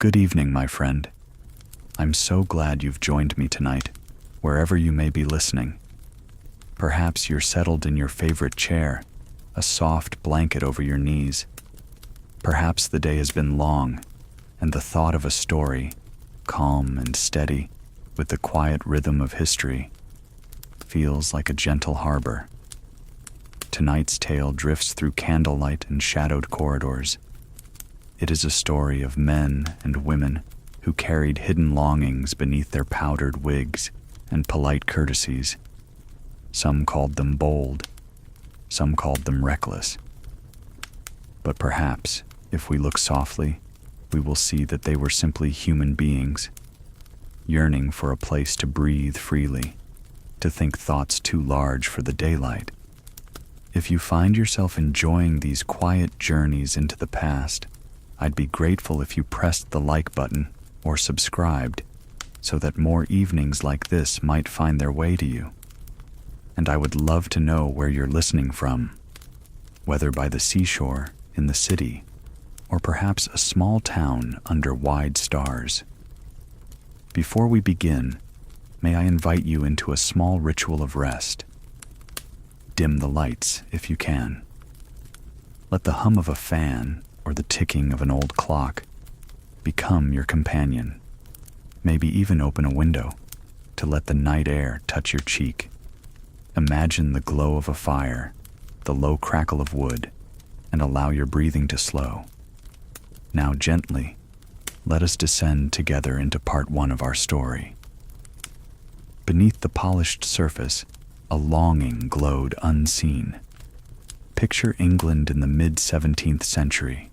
Good evening, my friend. I'm so glad you've joined me tonight, wherever you may be listening. Perhaps you're settled in your favorite chair, a soft blanket over your knees. Perhaps the day has been long, and the thought of a story, calm and steady, with the quiet rhythm of history, feels like a gentle harbor. Tonight's tale drifts through candlelight and shadowed corridors. It is a story of men and women who carried hidden longings beneath their powdered wigs and polite courtesies. Some called them bold, some called them reckless. But perhaps, if we look softly, we will see that they were simply human beings, yearning for a place to breathe freely, to think thoughts too large for the daylight. If you find yourself enjoying these quiet journeys into the past, I'd be grateful if you pressed the like button or subscribed so that more evenings like this might find their way to you. And I would love to know where you're listening from, whether by the seashore, in the city, or perhaps a small town under wide stars. Before we begin, may I invite you into a small ritual of rest. Dim the lights if you can. Let the hum of a fan or the ticking of an old clock become your companion. Maybe even open a window to let the night air touch your cheek. Imagine the glow of a fire, the low crackle of wood, and allow your breathing to slow. Now gently, let us descend together into part one of our story. Beneath the polished surface, a longing glowed unseen. Picture England in the mid-17th century.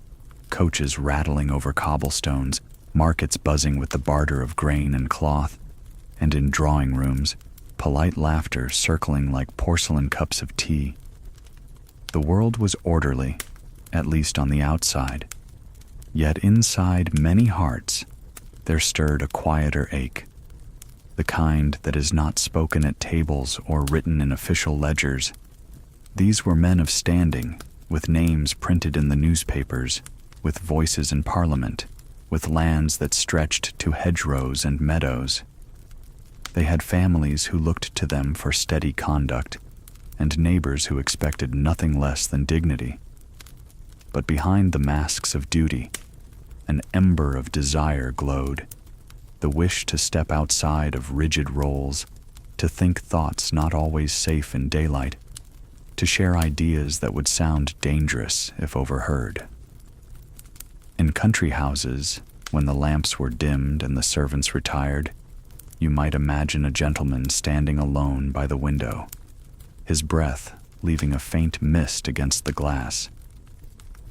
Coaches rattling over cobblestones, markets buzzing with the barter of grain and cloth, and in drawing rooms, polite laughter circling like porcelain cups of tea. The world was orderly, at least on the outside. Yet inside many hearts, there stirred a quieter ache, the kind that is not spoken at tables or written in official ledgers. These were men of standing, with names printed in the newspapers, with voices in Parliament, with lands that stretched to hedgerows and meadows. They had families who looked to them for steady conduct, and neighbors who expected nothing less than dignity. But behind the masks of duty, an ember of desire glowed, the wish to step outside of rigid roles, to think thoughts not always safe in daylight, to share ideas that would sound dangerous if overheard. In country houses, when the lamps were dimmed and the servants retired, you might imagine a gentleman standing alone by the window, his breath leaving a faint mist against the glass.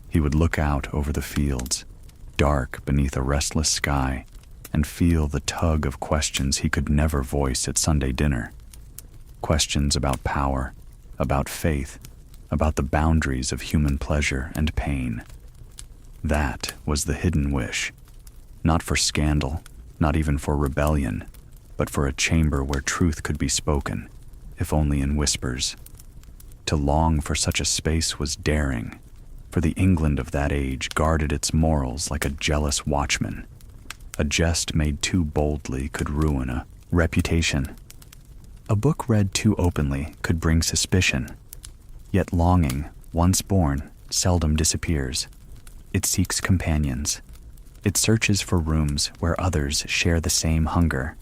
He would look out over the fields, dark beneath a restless sky, and feel the tug of questions he could never voice at Sunday dinner. Questions about power, about faith, about the boundaries of human pleasure and pain. That was the hidden wish, not for scandal, not even for rebellion, but for a chamber where truth could be spoken, if only in whispers. To long for such a space was daring, for the England of that age guarded its morals like a jealous watchman. A jest made too boldly could ruin a reputation. A book read too openly could bring suspicion. Yet longing, once born, seldom disappears. It seeks companions. It searches for rooms where others share the same hunger.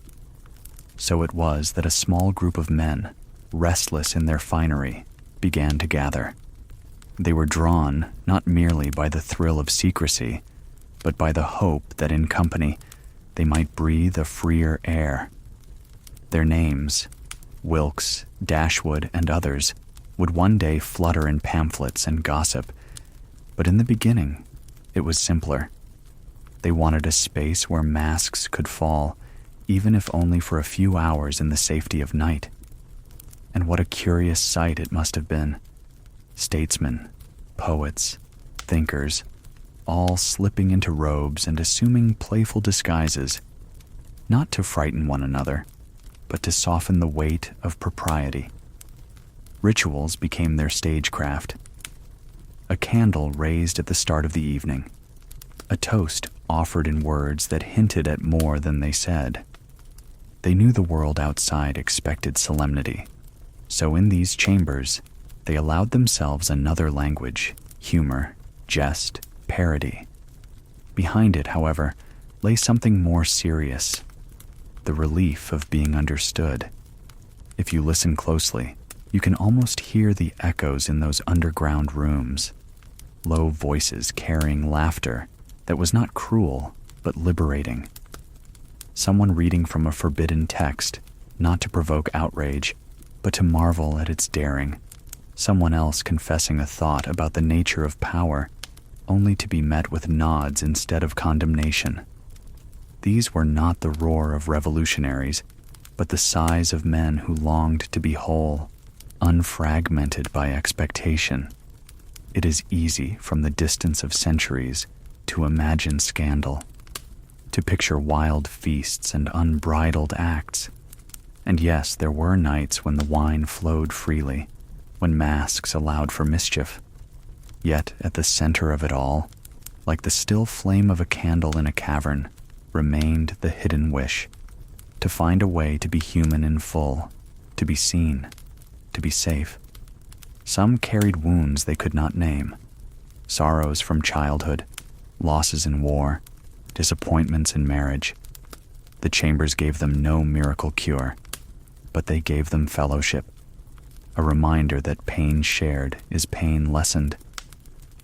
So it was that a small group of men, restless in their finery, began to gather. They were drawn not merely by the thrill of secrecy, but by the hope that in company they might breathe a freer air. Their names, Wilkes, Dashwood, and others, would one day flutter in pamphlets and gossip, but in the beginning, it was simpler. They wanted a space where masks could fall, even if only for a few hours in the safety of night. And what a curious sight it must have been. Statesmen, poets, thinkers, all slipping into robes and assuming playful disguises, not to frighten one another, but to soften the weight of propriety. Rituals became their stagecraft. A candle raised at the start of the evening, a toast offered in words that hinted at more than they said. They knew the world outside expected solemnity, so in these chambers, they allowed themselves another language, humor, jest, parody. Behind it, however, lay something more serious, the relief of being understood. If you listen closely, you can almost hear the echoes in those underground rooms, low voices carrying laughter that was not cruel, but liberating. Someone reading from a forbidden text, not to provoke outrage, but to marvel at its daring. Someone else confessing a thought about the nature of power, only to be met with nods instead of condemnation. These were not the roar of revolutionaries, but the sighs of men who longed to be whole, unfragmented by expectation. It is easy, from the distance of centuries, to imagine scandal, to picture wild feasts and unbridled acts. And yes, there were nights when the wine flowed freely, when masks allowed for mischief. Yet at the center of it all, like the still flame of a candle in a cavern, remained the hidden wish, to find a way to be human in full, to be seen, to be safe. Some carried wounds they could not name, sorrows from childhood, losses in war, disappointments in marriage. The chambers gave them no miracle cure, but they gave them fellowship, a reminder that pain shared is pain lessened.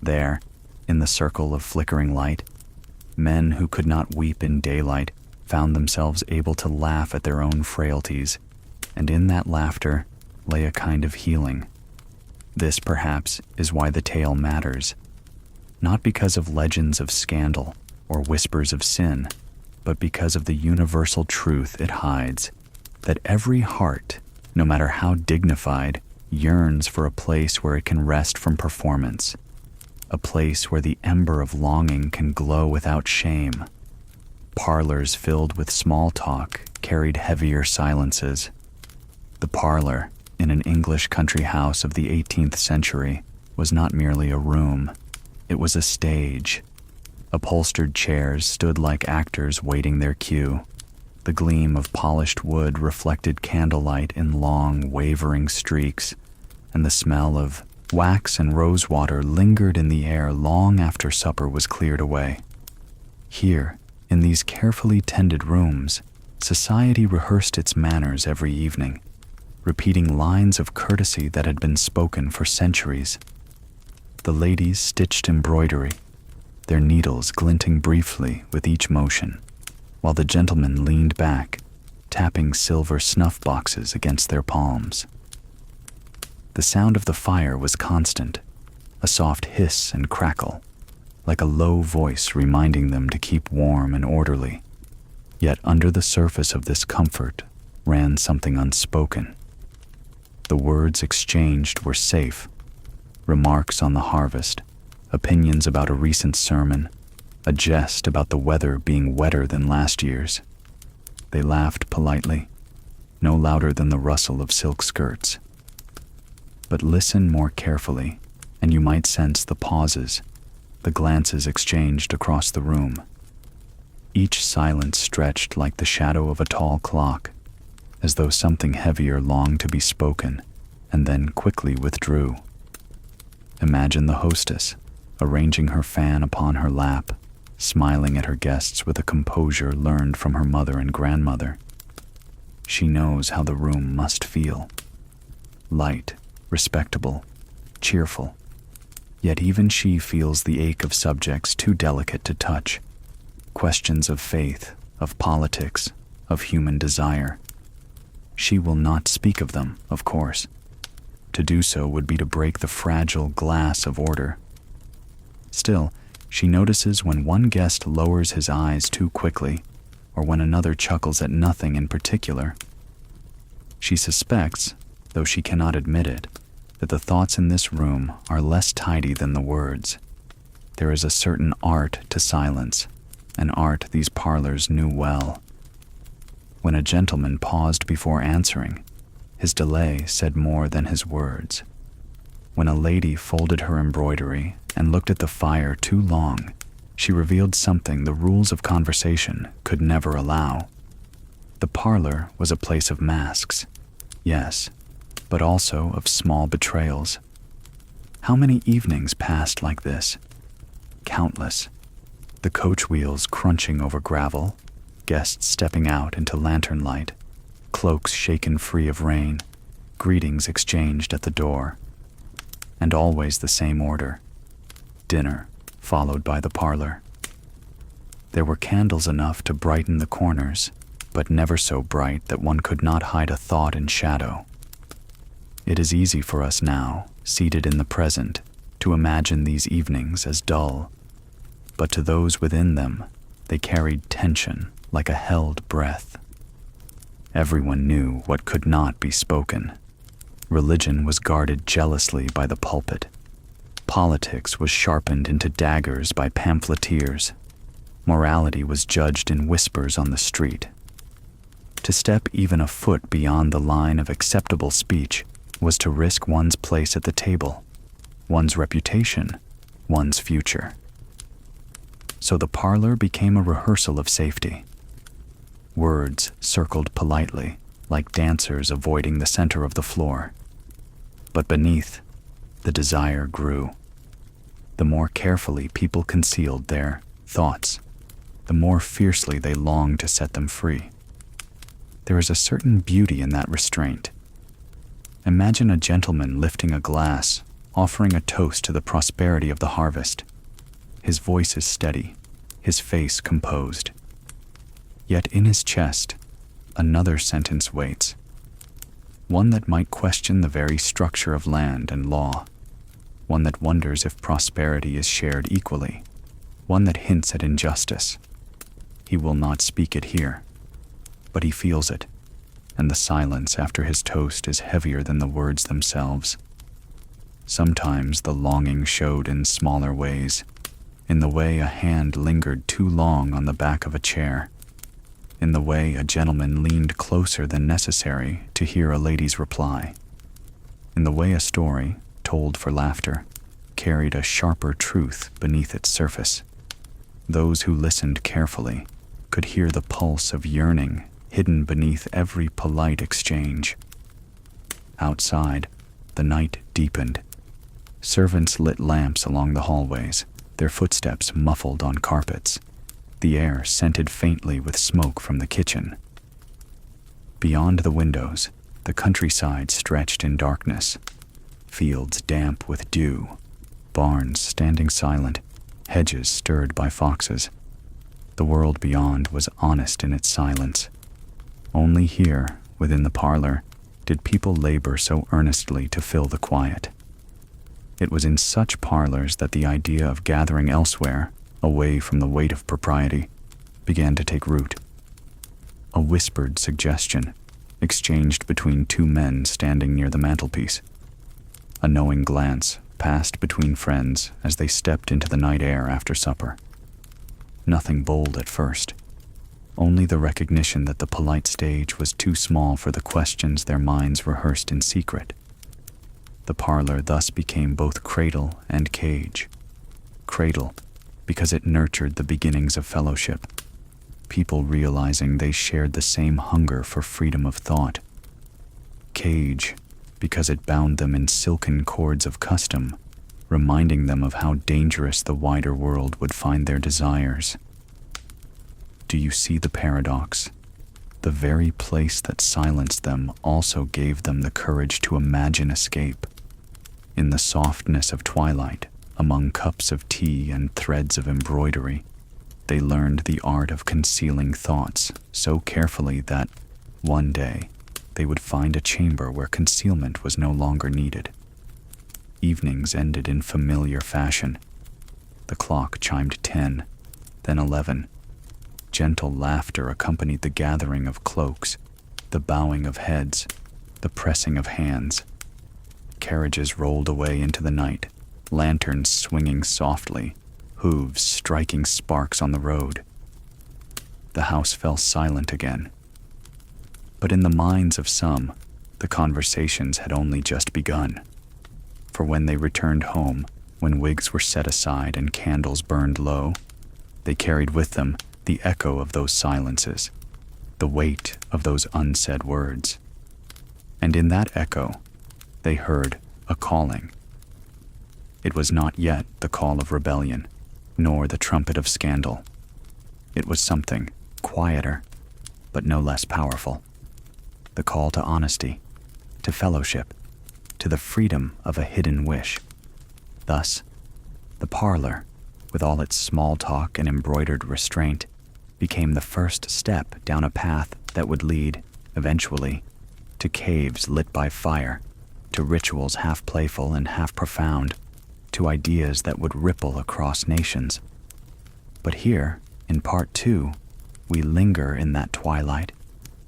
There, in the circle of flickering light, men who could not weep in daylight found themselves able to laugh at their own frailties, and in that laughter lay a kind of healing. This, perhaps, is why the tale matters, not because of legends of scandal or whispers of sin, but because of the universal truth it hides, that every heart, no matter how dignified, yearns for a place where it can rest from performance, a place where the ember of longing can glow without shame. Parlors filled with small talk carried heavier silences. The parlor, in an English country house of the 18th century, was not merely a room. It was a stage. Upholstered chairs stood like actors waiting their cue. The gleam of polished wood reflected candlelight in long, wavering streaks, and the smell of wax and rosewater lingered in the air long after supper was cleared away. Here, in these carefully tended rooms, society rehearsed its manners every evening, repeating lines of courtesy that had been spoken for centuries. The ladies stitched embroidery, their needles glinting briefly with each motion, while the gentlemen leaned back, tapping silver snuff boxes against their palms. The sound of the fire was constant, a soft hiss and crackle, like a low voice reminding them to keep warm and orderly. Yet under the surface of this comfort ran something unspoken. The words exchanged were safe, remarks on the harvest, opinions about a recent sermon, a jest about the weather being wetter than last year's. They laughed politely, no louder than the rustle of silk skirts. But listen more carefully, and you might sense the pauses, the glances exchanged across the room. Each silence stretched like the shadow of a tall clock, as though something heavier longed to be spoken, and then quickly withdrew. Imagine the hostess, arranging her fan upon her lap, smiling at her guests with a composure learned from her mother and grandmother. She knows how the room must feel. Light, respectable, cheerful. Yet even she feels the ache of subjects too delicate to touch. Questions of faith, of politics, of human desire. She will not speak of them, of course. To do so would be to break the fragile glass of order. Still, she notices when one guest lowers his eyes too quickly, or when another chuckles at nothing in particular. She suspects, though she cannot admit it, that the thoughts in this room are less tidy than the words. There is a certain art to silence, an art these parlors knew well. When a gentleman paused before answering, his delay said more than his words. When a lady folded her embroidery and looked at the fire too long, she revealed something the rules of conversation could never allow. The parlor was a place of masks, yes, but also of small betrayals. How many evenings passed like this? Countless. The coach wheels crunching over gravel, guests stepping out into lantern light, cloaks shaken free of rain, greetings exchanged at the door. And always the same order: dinner, followed by the parlor. There were candles enough to brighten the corners, but never so bright that one could not hide a thought in shadow. It is easy for us now, seated in the present, to imagine these evenings as dull, but to those within them, they carried tension like a held breath. Everyone knew what could not be spoken. Religion was guarded jealously by the pulpit. Politics was sharpened into daggers by pamphleteers. Morality was judged in whispers on the street. To step even a foot beyond the line of acceptable speech was to risk one's place at the table, one's reputation, one's future. So the parlor became a rehearsal of safety. Words circled politely, like dancers avoiding the center of the floor. But beneath, the desire grew. The more carefully people concealed their thoughts, the more fiercely they longed to set them free. There is a certain beauty in that restraint. Imagine a gentleman lifting a glass, offering a toast to the prosperity of the harvest. His voice is steady, his face composed. Yet in his chest, another sentence waits, one that might question the very structure of land and law, one that wonders if prosperity is shared equally, one that hints at injustice. He will not speak it here, but he feels it, and the silence after his toast is heavier than the words themselves. Sometimes the longing showed in smaller ways, in the way a hand lingered too long on the back of a chair, in the way a gentleman leaned closer than necessary to hear a lady's reply, in the way a story, told for laughter, carried a sharper truth beneath its surface. Those who listened carefully could hear the pulse of yearning hidden beneath every polite exchange. Outside, the night deepened. Servants lit lamps along the hallways, their footsteps muffled on carpets. The air scented faintly with smoke from the kitchen. Beyond the windows, the countryside stretched in darkness. Fields damp with dew, barns standing silent, hedges stirred by foxes. The world beyond was honest in its silence. Only here, within the parlor, did people labor so earnestly to fill the quiet. It was in such parlors that the idea of gathering elsewhere, away from the weight of propriety, began to take root. A whispered suggestion, exchanged between two men standing near the mantelpiece. A knowing glance passed between friends as they stepped into the night air after supper. Nothing bold at first, only the recognition that the polite stage was too small for the questions their minds rehearsed in secret. The parlor thus became both cradle and cage. Cradle, because it nurtured the beginnings of fellowship, people realizing they shared the same hunger for freedom of thought. Cage, because it bound them in silken cords of custom, reminding them of how dangerous the wider world would find their desires. Do you see the paradox? The very place that silenced them also gave them the courage to imagine escape. In the softness of twilight, among cups of tea and threads of embroidery, they learned the art of concealing thoughts so carefully that, one day, they would find a chamber where concealment was no longer needed. Evenings ended in familiar fashion. The clock chimed 10, then 11. Gentle laughter accompanied the gathering of cloaks, the bowing of heads, the pressing of hands. Carriages rolled away into the night, lanterns swinging softly, hooves striking sparks on the road. The house fell silent again. But in the minds of some, the conversations had only just begun. For when they returned home, when wigs were set aside and candles burned low, They carried with them the echo of those silences, the weight of those unsaid words. And in that echo, they heard a calling. It was not yet the call of rebellion, nor the trumpet of scandal. It was something quieter, but no less powerful. The call to honesty, to fellowship, to the freedom of a hidden wish. Thus, the parlor, with all its small talk and embroidered restraint, became the first step down a path that would lead, eventually, to caves lit by fire, to rituals half playful and half profound, to ideas that would ripple across nations. But here, in part 2, we linger in that twilight,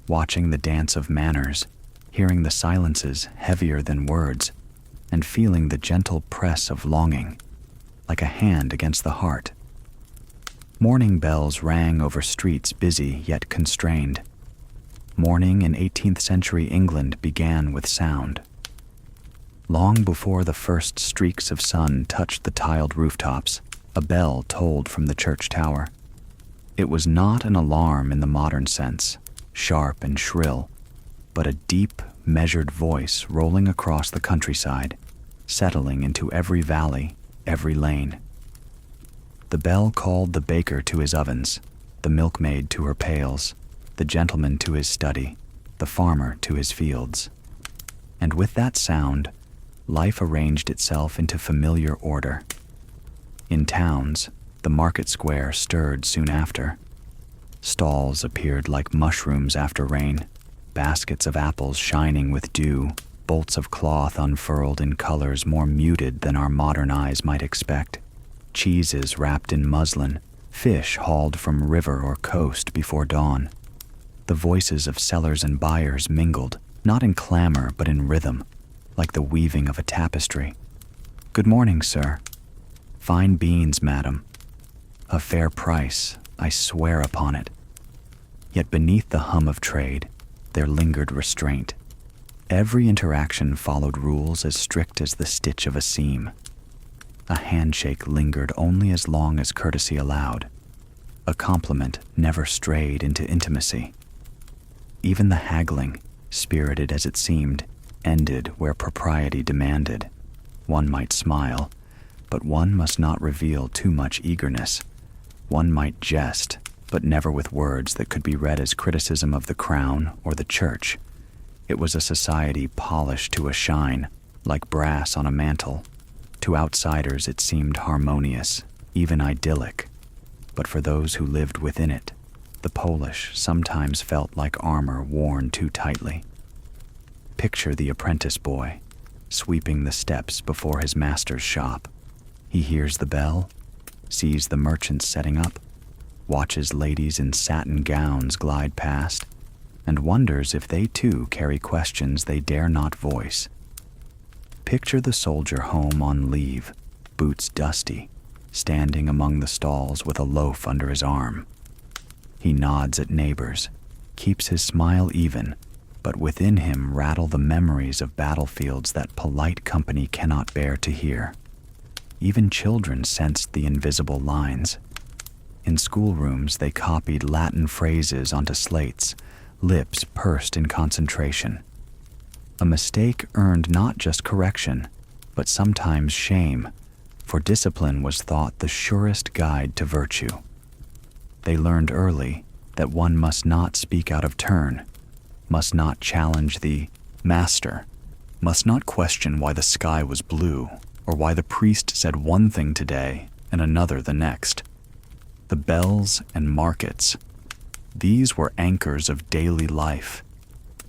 watching the dance of manners, hearing the silences heavier than words, and feeling the gentle press of longing, like a hand against the heart. Morning bells rang over streets busy yet constrained. Morning in 18th century England began with sound. Long before the first streaks of sun touched the tiled rooftops, a bell tolled from the church tower. It was not an alarm in the modern sense, sharp and shrill, but a deep, measured voice rolling across the countryside, settling into every valley, every lane. The bell called the baker to his ovens, the milkmaid to her pails, the gentleman to his study, the farmer to his fields. And with that sound, life arranged itself into familiar order. In towns, the market square stirred soon after. Stalls appeared like mushrooms after rain, baskets of apples shining with dew, bolts of cloth unfurled in colors more muted than our modern eyes might expect, cheeses wrapped in muslin, fish hauled from river or coast before dawn. The voices of sellers and buyers mingled, not in clamor but in rhythm, like the weaving of a tapestry. "Good morning, sir." "Fine beans, madam." "A fair price, I swear upon it." Yet beneath the hum of trade, there lingered restraint. Every interaction followed rules as strict as the stitch of a seam. A handshake lingered only as long as courtesy allowed. A compliment never strayed into intimacy. Even the haggling, spirited as it seemed, ended where propriety demanded. One might smile, but one must not reveal too much eagerness. One might jest, but never with words that could be read as criticism of the crown or the church. It was a society polished to a shine, like brass on a mantle. To outsiders it seemed harmonious, even idyllic. But for those who lived within it, the polish sometimes felt like armor worn too tightly. Picture the apprentice boy, sweeping the steps before his master's shop. He hears the bell, sees the merchants setting up, watches ladies in satin gowns glide past, and wonders if they too carry questions they dare not voice. Picture the soldier home on leave, boots dusty, standing among the stalls with a loaf under his arm. He nods at neighbors, keeps his smile even, but within him rattle the memories of battlefields that polite company cannot bear to hear. Even children sensed the invisible lines. In schoolrooms they copied Latin phrases onto slates, lips pursed in concentration. A mistake earned not just correction, but sometimes shame, for discipline was thought the surest guide to virtue. They learned early that one must not speak out of turn, must not challenge the master, must not question why the sky was blue, or why the priest said one thing today and another the next. The bells and markets, these were anchors of daily life,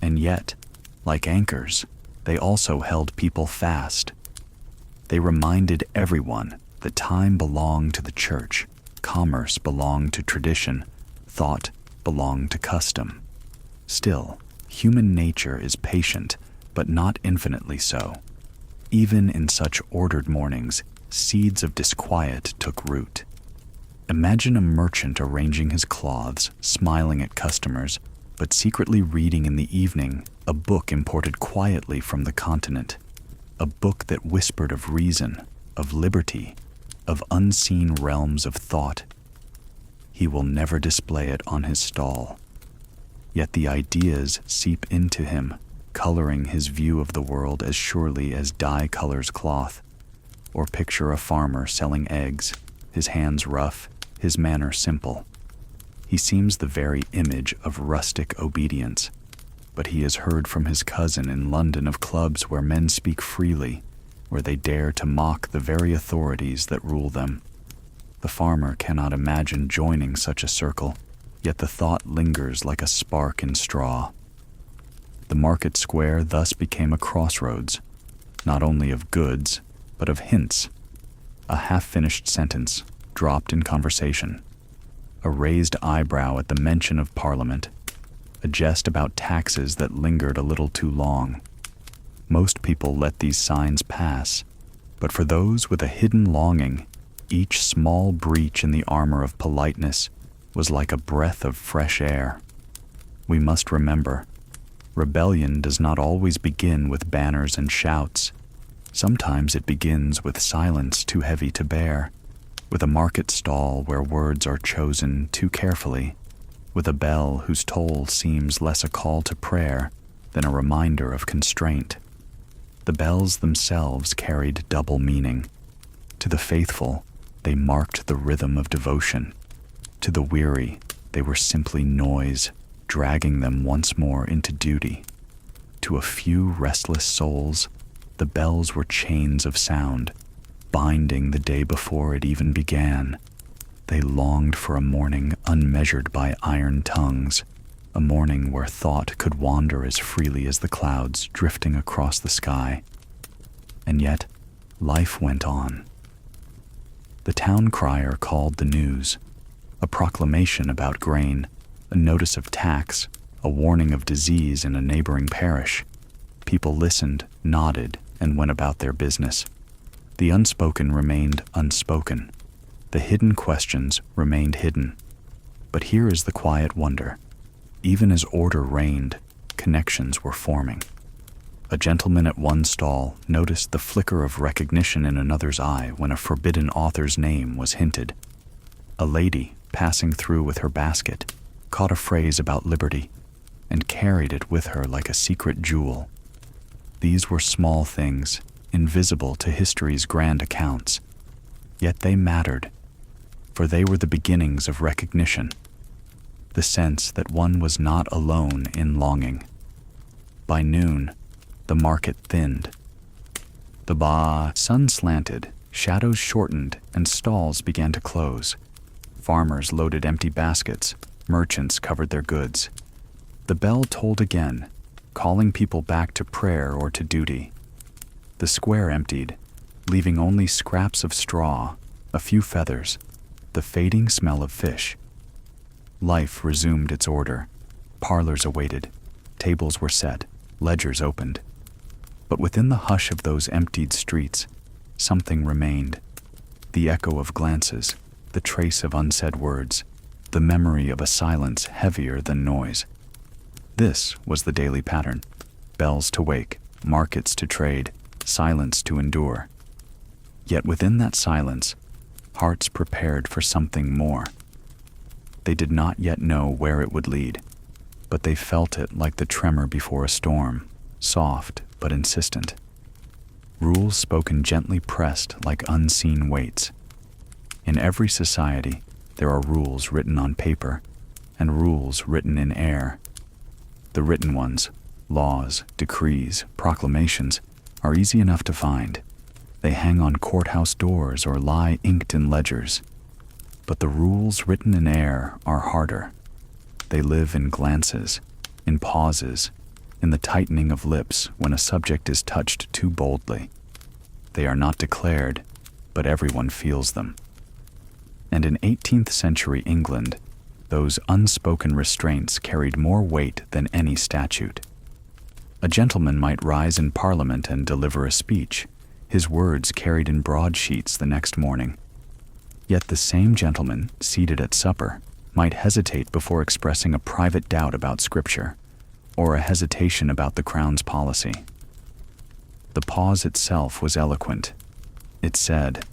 and yet, like anchors, they also held people fast. They reminded everyone that time belonged to the church, commerce belonged to tradition, thought belonged to custom. Still, human nature is patient, but not infinitely so. Even in such ordered mornings, seeds of disquiet took root. Imagine a merchant arranging his cloths, smiling at customers, but secretly reading in the evening a book imported quietly from the continent, a book that whispered of reason, of liberty, of unseen realms of thought. he will never display it on his stall. Yet the ideas seep into him, coloring his view of the world as surely as dye colors cloth. Or picture a farmer selling eggs, his hands rough, his manner simple. He seems the very image of rustic obedience, but he has heard from his cousin in London of clubs where men speak freely, where they dare to mock the very authorities that rule them. The farmer cannot imagine joining such a circle, yet the thought lingers like a spark in straw. The market square thus became a crossroads, not only of goods, but of hints. A half-finished sentence, dropped in conversation. A raised eyebrow at the mention of Parliament. A jest about taxes that lingered a little too long. Most people let these signs pass, but for those with a hidden longing, each small breach in the armor of politeness was like a breath of fresh air. We must remember, rebellion does not always begin with banners and shouts. Sometimes it begins with silence too heavy to bear, with a market stall where words are chosen too carefully, with a bell whose toll seems less a call to prayer than a reminder of constraint. The bells themselves carried double meaning. To the faithful, they marked the rhythm of devotion. To the weary, they were simply noise, dragging them once more into duty. To a few restless souls, the bells were chains of sound, binding the day before it even began. They longed for a morning unmeasured by iron tongues, a morning where thought could wander as freely as the clouds drifting across the sky. And yet, life went on. The town crier called the news, a proclamation about grain, a notice of tax, a warning of disease in a neighboring parish. People listened, nodded, and went about their business. The unspoken remained unspoken. The hidden questions remained hidden. But here is the quiet wonder. Even as order reigned, connections were forming. A gentleman at one stall noticed the flicker of recognition in another's eye when a forbidden author's name was hinted. A lady, passing through with her basket, caught a phrase about liberty and carried it with her like a secret jewel. These were small things, invisible to history's grand accounts. Yet they mattered, for they were the beginnings of recognition, the sense that one was not alone in longing. By noon, the market thinned. The sun slanted, shadows shortened, and stalls began to close. Farmers loaded empty baskets, merchants covered their goods. The bell tolled again, calling people back to prayer or to duty. The square emptied, leaving only scraps of straw, a few feathers, the fading smell of fish. Life resumed its order. Parlors awaited, tables were set, ledgers opened. But within the hush of those emptied streets, something remained. The echo of glances, the trace of unsaid words, the memory of a silence heavier than noise. This was the daily pattern. Bells to wake, markets to trade, silence to endure. Yet within that silence, hearts prepared for something more. They did not yet know where it would lead, but they felt it like the tremor before a storm, soft but insistent. Rules spoken gently pressed like unseen weights. In every society, there are rules written on paper and rules written in air. The written ones, laws, decrees, proclamations, are easy enough to find. They hang on courthouse doors or lie inked in ledgers. But the rules written in air are harder. They live in glances, in pauses, in the tightening of lips when a subject is touched too boldly. They are not declared, but everyone feels them. And in 18th century England, those unspoken restraints carried more weight than any statute. A gentleman might rise in Parliament and deliver a speech, his words carried in broadsheets the next morning. Yet the same gentleman, seated at supper, might hesitate before expressing a private doubt about Scripture, or a hesitation about the Crown's policy. The pause itself was eloquent. It said,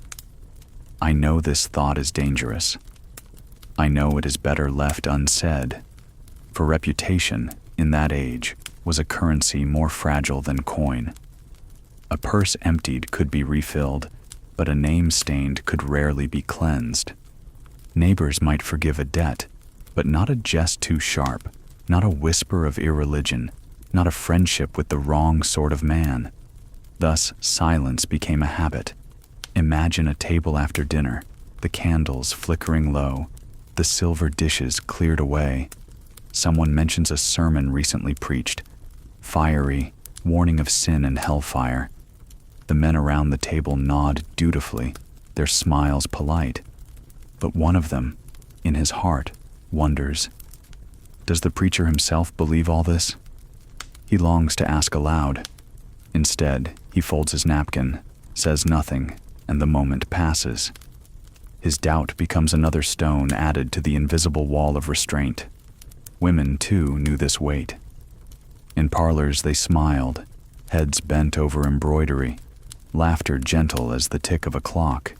"I know this thought is dangerous. I know it is better left unsaid, for reputation, in that age, was a currency more fragile than coin. A purse emptied could be refilled, but a name stained could rarely be cleansed. Neighbors might forgive a debt, but not a jest too sharp, not a whisper of irreligion, not a friendship with the wrong sort of man. Thus, silence became a habit. Imagine a table after dinner, the candles flickering low, the silver dishes cleared away. Someone mentions a sermon recently preached, fiery, warning of sin and hellfire. The men around the table nod dutifully, their smiles polite. But one of them, in his heart, wonders, does the preacher himself believe all this? He longs to ask aloud. Instead, he folds his napkin, says nothing, and the moment passes. His doubt becomes another stone added to the invisible wall of restraint. Women, too, knew this weight. In parlors they smiled, heads bent over embroidery, laughter gentle as the tick of a clock.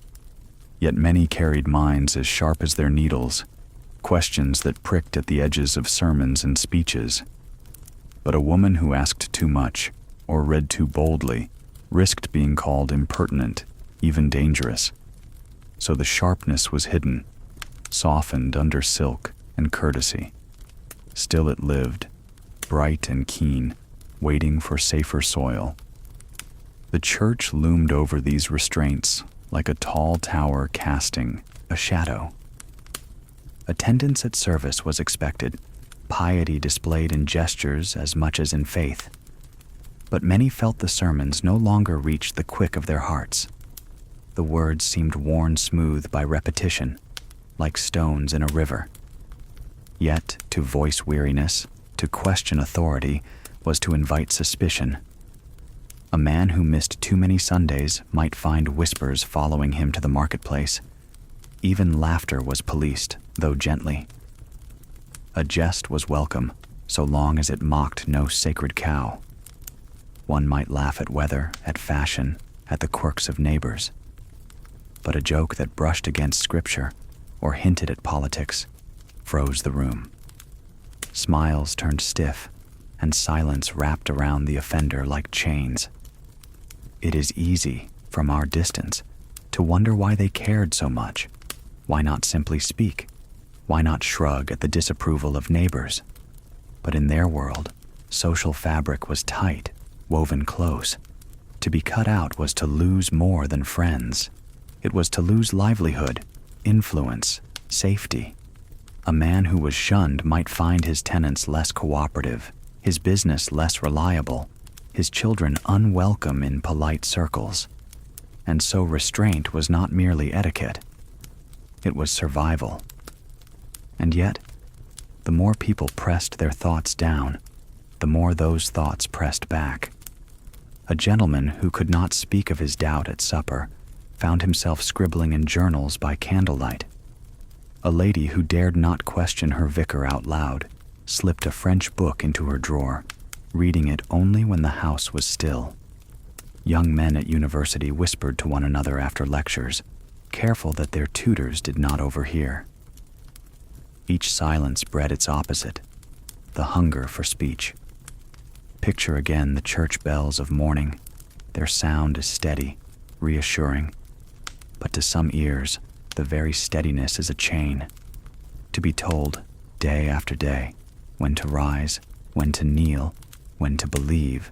Yet many carried minds as sharp as their needles, questions that pricked at the edges of sermons and speeches. But a woman who asked too much, or read too boldly, risked being called impertinent, even dangerous. So the sharpness was hidden, softened under silk and courtesy. Still it lived, bright and keen, waiting for safer soil. The church loomed over these restraints like a tall tower casting a shadow. Attendance at service was expected, piety displayed in gestures as much as in faith. But many felt the sermons no longer reached the quick of their hearts. The words seemed worn smooth by repetition, like stones in a river. Yet, to voice weariness, to question authority, was to invite suspicion. A man who missed too many Sundays might find whispers following him to the marketplace. Even laughter was policed, though gently. A jest was welcome, so long as it mocked no sacred cow. One might laugh at weather, at fashion, at the quirks of neighbors. But a joke that brushed against scripture, or hinted at politics, froze the room. Smiles turned stiff, and silence wrapped around the offender like chains. It is easy, from our distance, to wonder why they cared so much. Why not simply speak? Why not shrug at the disapproval of neighbors? But in their world, social fabric was tight, woven close. To be cut out was to lose more than friends. It was to lose livelihood, influence, safety. A man who was shunned might find his tenants less cooperative, his business less reliable, his children unwelcome in polite circles. And so restraint was not merely etiquette. It was survival. And yet, the more people pressed their thoughts down, the more those thoughts pressed back. A gentleman who could not speak of his doubt at supper found himself scribbling in journals by candlelight. A lady who dared not question her vicar out loud slipped a French book into her drawer, reading it only when the house was still. Young men at university whispered to one another after lectures, careful that their tutors did not overhear. Each silence bred its opposite, the hunger for speech. Picture again the church bells of morning. Their sound is steady, reassuring. But to some ears, the very steadiness is a chain. To be told, day after day, when to rise, when to kneel, when to believe,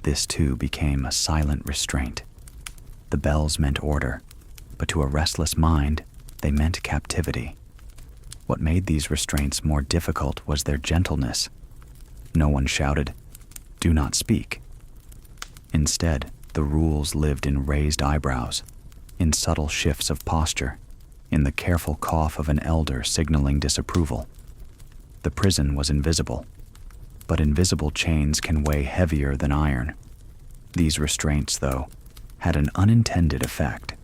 this too became a silent restraint. The bells meant order, but to a restless mind, they meant captivity. What made these restraints more difficult was their gentleness. No one shouted, "Do not speak." Instead, the rules lived in raised eyebrows, in subtle shifts of posture, in the careful cough of an elder signaling disapproval. The prison was invisible, but invisible chains can weigh heavier than iron. These restraints, though, had an unintended effect.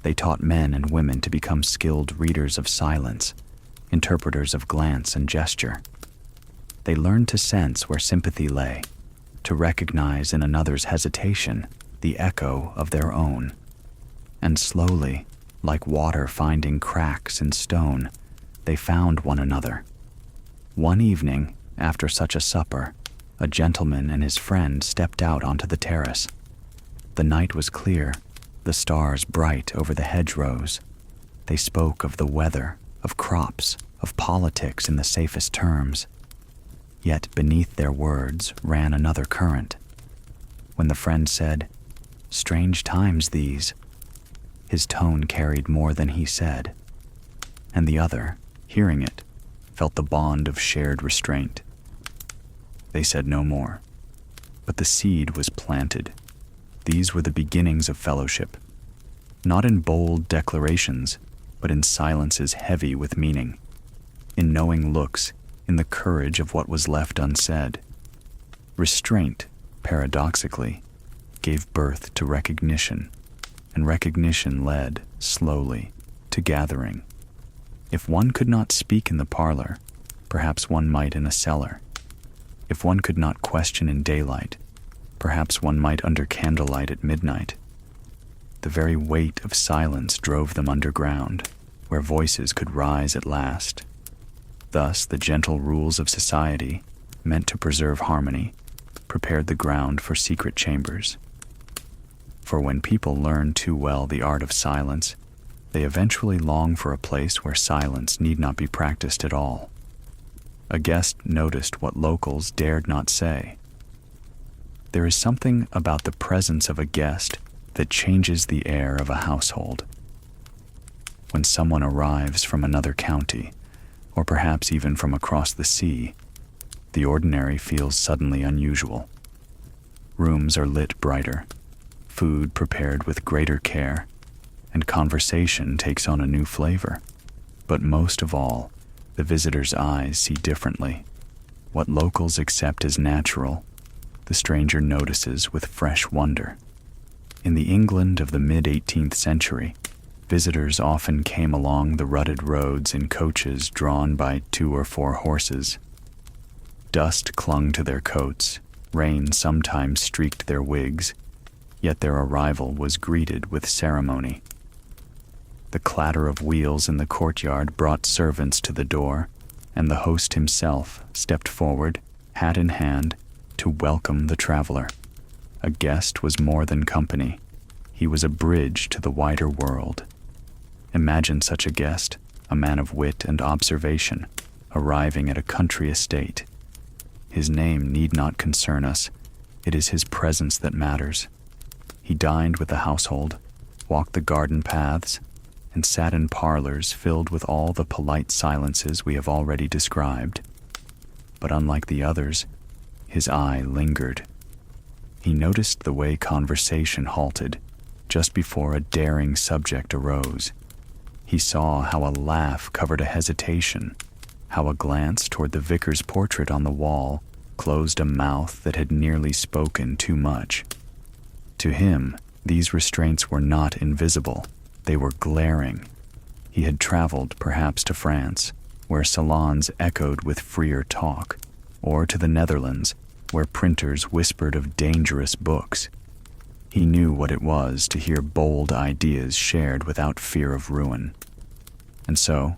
They taught men and women to become skilled readers of silence, interpreters of glance and gesture. They learned to sense where sympathy lay, to recognize in another's hesitation the echo of their own. And slowly, like water finding cracks in stone, they found one another. One evening, after such a supper, a gentleman and his friend stepped out onto the terrace. The night was clear, the stars bright over the hedgerows. They spoke of the weather, of crops, of politics in the safest terms. Yet beneath their words ran another current. When the friend said, "Strange times these," his tone carried more than he said, and the other, hearing it, felt the bond of shared restraint. They said no more, but the seed was planted. These were the beginnings of fellowship, not in bold declarations, but in silences heavy with meaning, in knowing looks, in the courage of what was left unsaid. Restraint, paradoxically, gave birth to recognition, and recognition led, slowly, to gathering. If one could not speak in the parlor, perhaps one might in a cellar. If one could not question in daylight, perhaps one might under candlelight at midnight. The very weight of silence drove them underground, where voices could rise at last. Thus the gentle rules of society, meant to preserve harmony, prepared the ground for secret chambers. For when people learn too well the art of silence, they eventually long for a place where silence need not be practiced at all. A guest noticed what locals dared not say. There is something about the presence of a guest that changes the air of a household. When someone arrives from another county, or perhaps even from across the sea, the ordinary feels suddenly unusual. Rooms are lit brighter, food prepared with greater care, and conversation takes on a new flavor. But most of all, the visitor's eyes see differently. What locals accept as natural, the stranger notices with fresh wonder. In the England of the mid-18th century, visitors often came along the rutted roads in coaches drawn by 2 or 4 horses. Dust clung to their coats, rain sometimes streaked their wigs, yet their arrival was greeted with ceremony. The clatter of wheels in the courtyard brought servants to the door, and the host himself stepped forward, hat in hand, to welcome the traveler. A guest was more than company. He was a bridge to the wider world. Imagine such a guest, a man of wit and observation, arriving at a country estate. His name need not concern us. It is his presence that matters. He dined with the household, walked the garden paths, and sat in parlors filled with all the polite silences we have already described. But unlike the others, his eye lingered. He noticed the way conversation halted just before a daring subject arose. He saw how a laugh covered a hesitation, how a glance toward the vicar's portrait on the wall closed a mouth that had nearly spoken too much. To him, these restraints were not invisible. They were glaring. He had traveled perhaps to France, where salons echoed with freer talk, or to the Netherlands, where printers whispered of dangerous books. He knew what it was to hear bold ideas shared without fear of ruin. And so,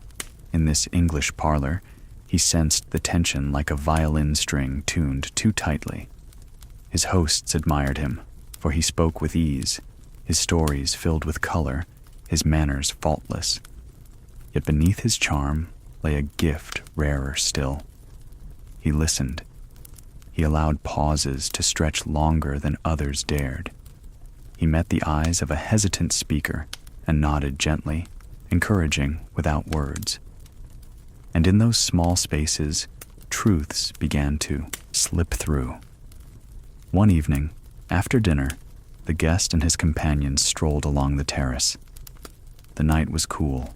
in this English parlor, he sensed the tension like a violin string tuned too tightly. His hosts admired him, for he spoke with ease, his stories filled with color, his manners faultless. Yet beneath his charm lay a gift rarer still. He listened. He allowed pauses to stretch longer than others dared. He met the eyes of a hesitant speaker and nodded gently, encouraging without words. And in those small spaces, truths began to slip through. One evening, after dinner, the guest and his companions strolled along the terrace. The night was cool,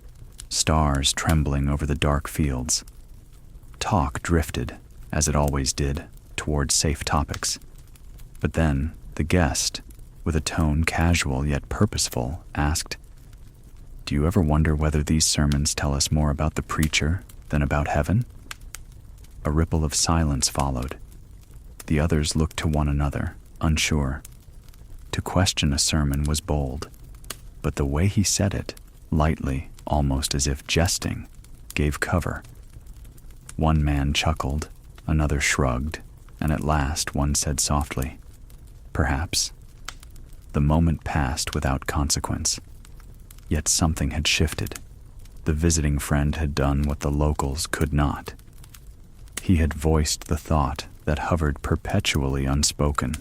stars trembling over the dark fields. Talk drifted, as it always did, toward safe topics. But then the guest, with a tone casual yet purposeful, asked, "Do you ever wonder whether these sermons tell us more about the preacher than about heaven?" A ripple of silence followed. The others looked to one another, unsure. To question a sermon was bold, but the way he said it, lightly, almost as if jesting, gave cover. One man chuckled, another shrugged, and at last one said softly, "Perhaps." The moment passed without consequence. Yet something had shifted. The visiting friend had done what the locals could not. He had voiced the thought that hovered perpetually unspoken,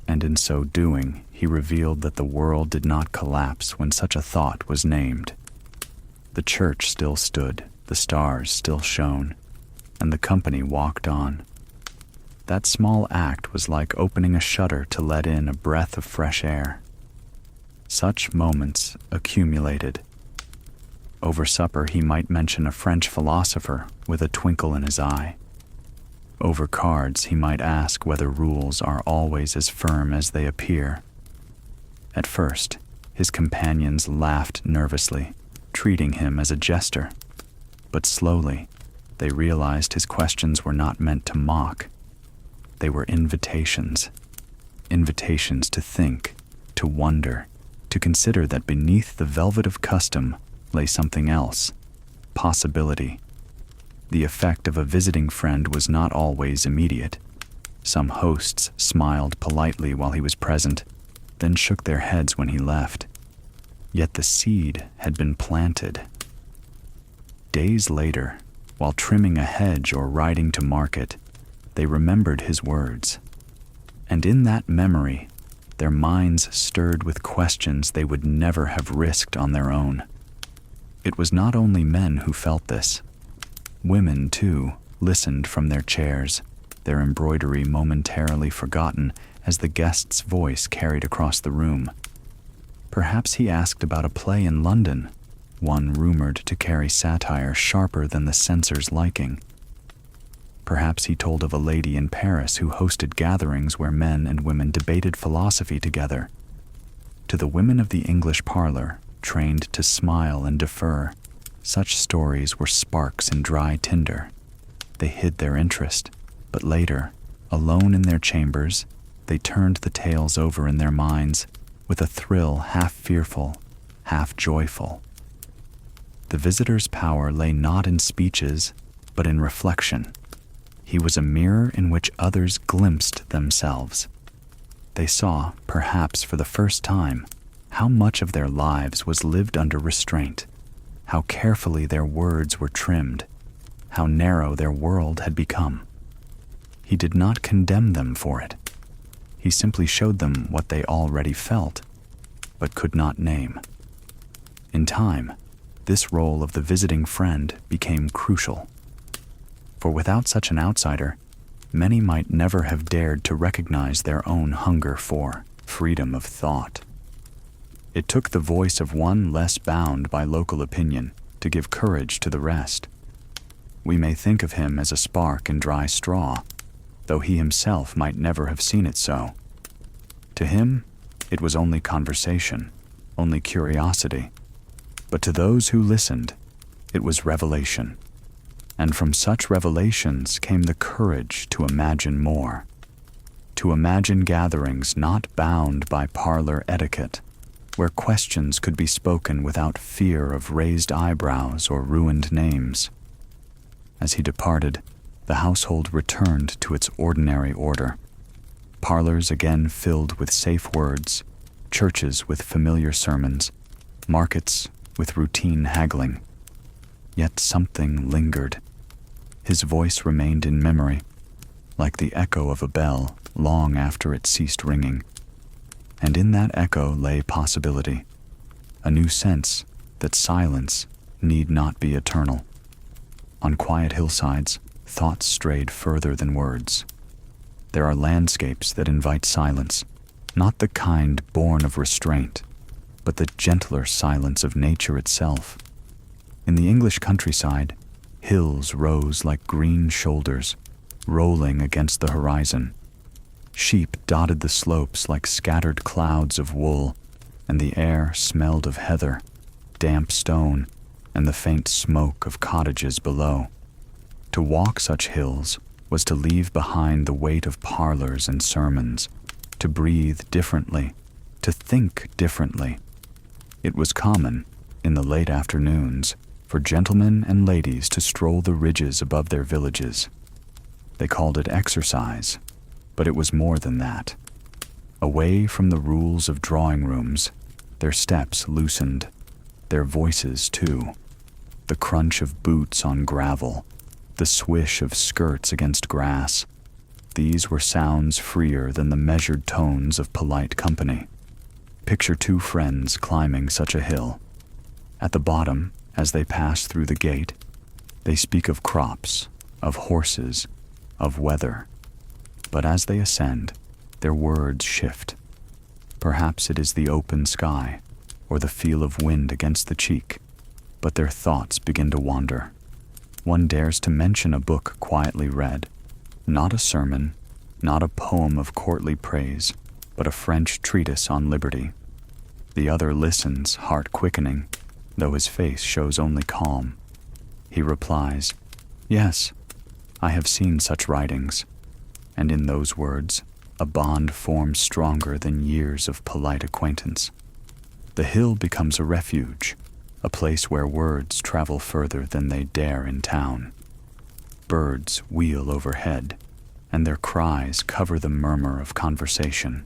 and in so doing, he revealed that the world did not collapse when such a thought was named. The church still stood, the stars still shone, and the company walked on. That small act was like opening a shutter to let in a breath of fresh air. Such moments accumulated. Over supper, he might mention a French philosopher with a twinkle in his eye. Over cards, he might ask whether rules are always as firm as they appear. At first, his companions laughed nervously, treating him as a jester. But slowly, they realized his questions were not meant to mock. They were invitations. Invitations to think, to wonder, to consider that beneath the velvet of custom lay something else, possibility. The effect of a visiting friend was not always immediate. Some hosts smiled politely while he was present, then shook their heads when he left. Yet the seed had been planted. Days later, while trimming a hedge or riding to market, they remembered his words. And in that memory, their minds stirred with questions they would never have risked on their own. It was not only men who felt this. Women, too, listened from their chairs, their embroidery momentarily forgotten as the guest's voice carried across the room. Perhaps he asked about a play in London, one rumored to carry satire sharper than the censor's liking. Perhaps he told of a lady in Paris who hosted gatherings where men and women debated philosophy together. To the women of the English parlor, trained to smile and defer, such stories were sparks in dry tinder. They hid their interest, but later, alone in their chambers, they turned the tales over in their minds with a thrill half fearful, half joyful. The visitor's power lay not in speeches, but in reflection. He was a mirror in which others glimpsed themselves. They saw, perhaps for the first time, how much of their lives was lived under restraint, how carefully their words were trimmed, how narrow their world had become. He did not condemn them for it. He simply showed them what they already felt, but could not name. In time, this role of the visiting friend became crucial. For without such an outsider, many might never have dared to recognize their own hunger for freedom of thought. It took the voice of one less bound by local opinion to give courage to the rest. We may think of him as a spark in dry straw, though he himself might never have seen it so. To him, it was only conversation, only curiosity. But to those who listened, it was revelation. And from such revelations came the courage to imagine more. To imagine gatherings not bound by parlor etiquette, where questions could be spoken without fear of raised eyebrows or ruined names. As he departed, the household returned to its ordinary order. Parlors again filled with safe words, churches with familiar sermons, markets with routine haggling. Yet something lingered. His voice remained in memory, like the echo of a bell long after it ceased ringing. And in that echo lay possibility, a new sense that silence need not be eternal. On quiet hillsides, thoughts strayed further than words. There are landscapes that invite silence, not the kind born of restraint, but the gentler silence of nature itself. In the English countryside, hills rose like green shoulders, rolling against the horizon. Sheep dotted the slopes like scattered clouds of wool, and the air smelled of heather, damp stone, and the faint smoke of cottages below. To walk such hills was to leave behind the weight of parlors and sermons, to breathe differently, to think differently. It was common, in the late afternoons, for gentlemen and ladies to stroll the ridges above their villages. They called it exercise, but it was more than that. Away from the rules of drawing rooms, their steps loosened, their voices too. The crunch of boots on gravel, the swish of skirts against grass, these were sounds freer than the measured tones of polite company. Picture two friends climbing such a hill. At the bottom, as they pass through the gate, they speak of crops, of horses, of weather. But as they ascend, their words shift. Perhaps it is the open sky, or the feel of wind against the cheek, but their thoughts begin to wander. One dares to mention a book quietly read, not a sermon, not a poem of courtly praise, but a French treatise on liberty. The other listens, heart quickening, though his face shows only calm. He replies, "Yes, I have seen such writings," and in those words, a bond forms stronger than years of polite acquaintance. The hill becomes a refuge, a place where words travel further than they dare in town. Birds wheel overhead, and their cries cover the murmur of conversation.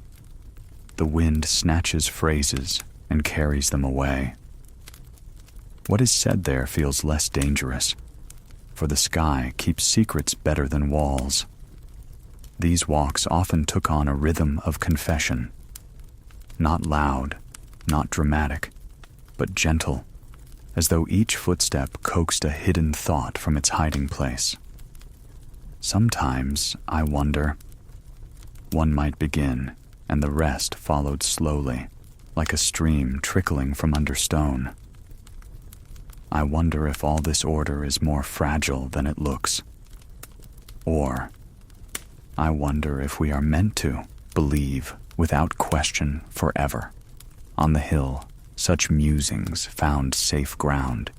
The wind snatches phrases and carries them away. What is said there feels less dangerous, for the sky keeps secrets better than walls. These walks often took on a rhythm of confession, not loud, not dramatic, but gentle, as though each footstep coaxed a hidden thought from its hiding place. Sometimes, I wonder, one might begin, and the rest followed slowly, like a stream trickling from under stone. I wonder if all this order is more fragile than it looks. Or, I wonder if we are meant to believe without question forever. On the hill, such musings found safe ground.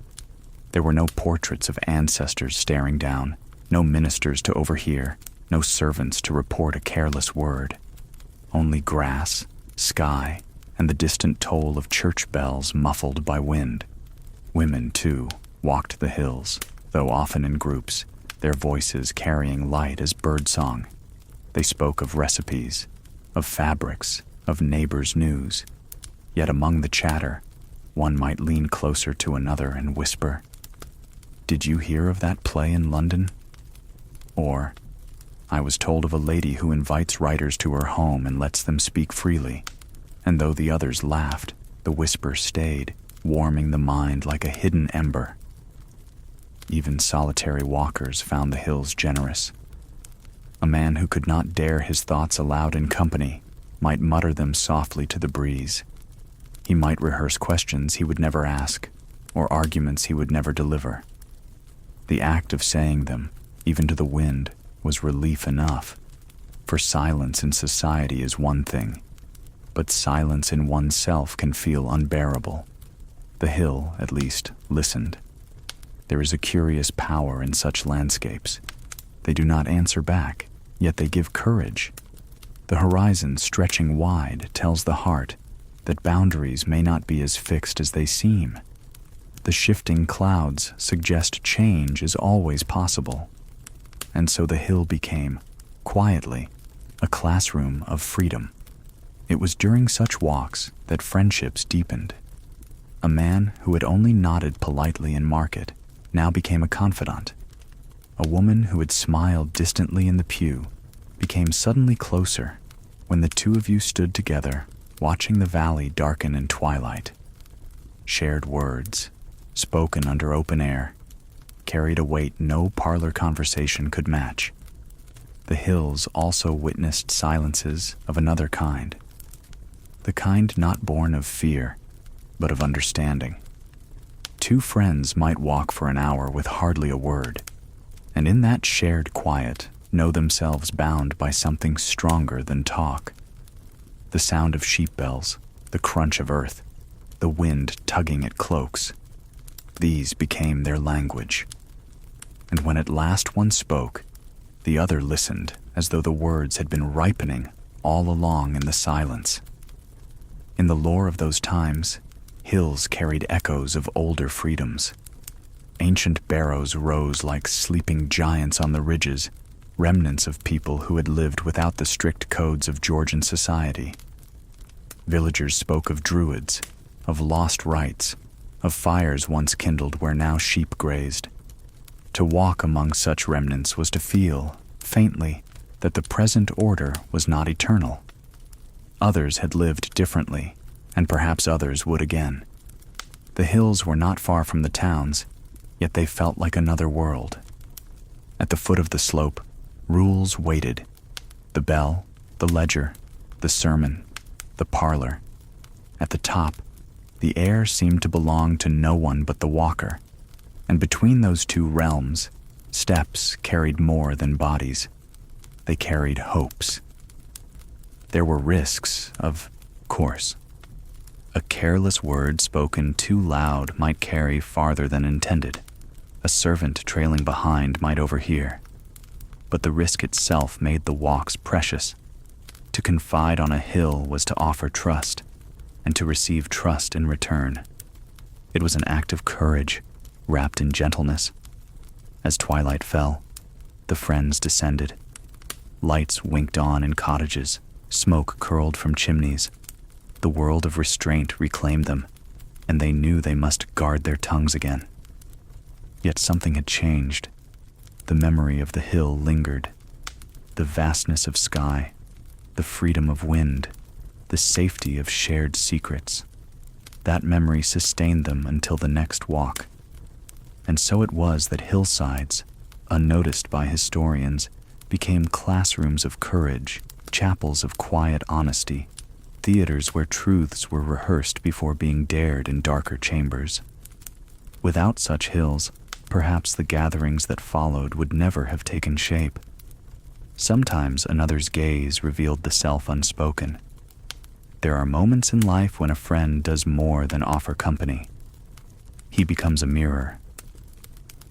There were no portraits of ancestors staring down, no ministers to overhear, no servants to report a careless word. Only grass, sky, and the distant toll of church bells muffled by wind. Women, too, walked the hills, though often in groups, their voices carrying light as birdsong. They spoke of recipes, of fabrics, of neighbors' news. Yet among the chatter, one might lean closer to another and whisper, "Did you hear of that play in London?" Or, "I was told of a lady who invites writers to her home and lets them speak freely." And though the others laughed, the whisper stayed, warming the mind like a hidden ember. Even solitary walkers found the hills generous. A man who could not dare his thoughts aloud in company might mutter them softly to the breeze. He might rehearse questions he would never ask, or arguments he would never deliver. The act of saying them, even to the wind, was relief enough, for silence in society is one thing, but silence in oneself can feel unbearable. The hill, at least, listened. There is a curious power in such landscapes. They do not answer back, yet they give courage. The horizon stretching wide tells the heart that boundaries may not be as fixed as they seem. The shifting clouds suggest change is always possible. And so the hill became, quietly, a classroom of freedom. It was during such walks that friendships deepened. A man who had only nodded politely in market now became a confidant. A woman who had smiled distantly in the pew became suddenly closer when the two of you stood together, watching the valley darken in twilight. Shared words, spoken under open air, carried a weight no parlor conversation could match. The hills also witnessed silences of another kind, the kind not born of fear, but of understanding. Two friends might walk for an hour with hardly a word, and in that shared quiet know themselves bound by something stronger than talk. The sound of sheep bells, the crunch of earth, the wind tugging at cloaks, these became their language. And when at last one spoke, the other listened as though the words had been ripening all along in the silence. In the lore of those times, hills carried echoes of older freedoms. ancient barrows rose like sleeping giants on the ridges, remnants of people who had lived without the strict codes of Georgian society. Villagers spoke of druids, of lost rites, of fires once kindled where now sheep grazed. To walk among such remnants was to feel, faintly, that the present order was not eternal. Others had lived differently, and perhaps others would again. The hills were not far from the towns, yet they felt like another world. At the foot of the slope, rules waited. The bell, the ledger, the sermon, the parlor. At the top, the air seemed to belong to no one but the walker, and between those two realms, steps carried more than bodies. They carried hopes. There were risks, of course. A careless word spoken too loud might carry farther than intended. A servant trailing behind might overhear. But the risk itself made the walks precious. To confide on a hill was to offer trust, and to receive trust in return. It was an act of courage, wrapped in gentleness. As twilight fell, the friends descended. Lights winked on in cottages, smoke curled from chimneys. The world of restraint reclaimed them, and they knew they must guard their tongues again. Yet something had changed. The memory of the hill lingered. The vastness of sky, the freedom of wind, the safety of shared secrets. That memory sustained them until the next walk. And so it was that hillsides, unnoticed by historians, became classrooms of courage, chapels of quiet honesty, theaters where truths were rehearsed before being dared in darker chambers. Without such hills, perhaps the gatherings that followed would never have taken shape. Sometimes another's gaze revealed the self unspoken. There are moments in life when a friend does more than offer company. He becomes a mirror.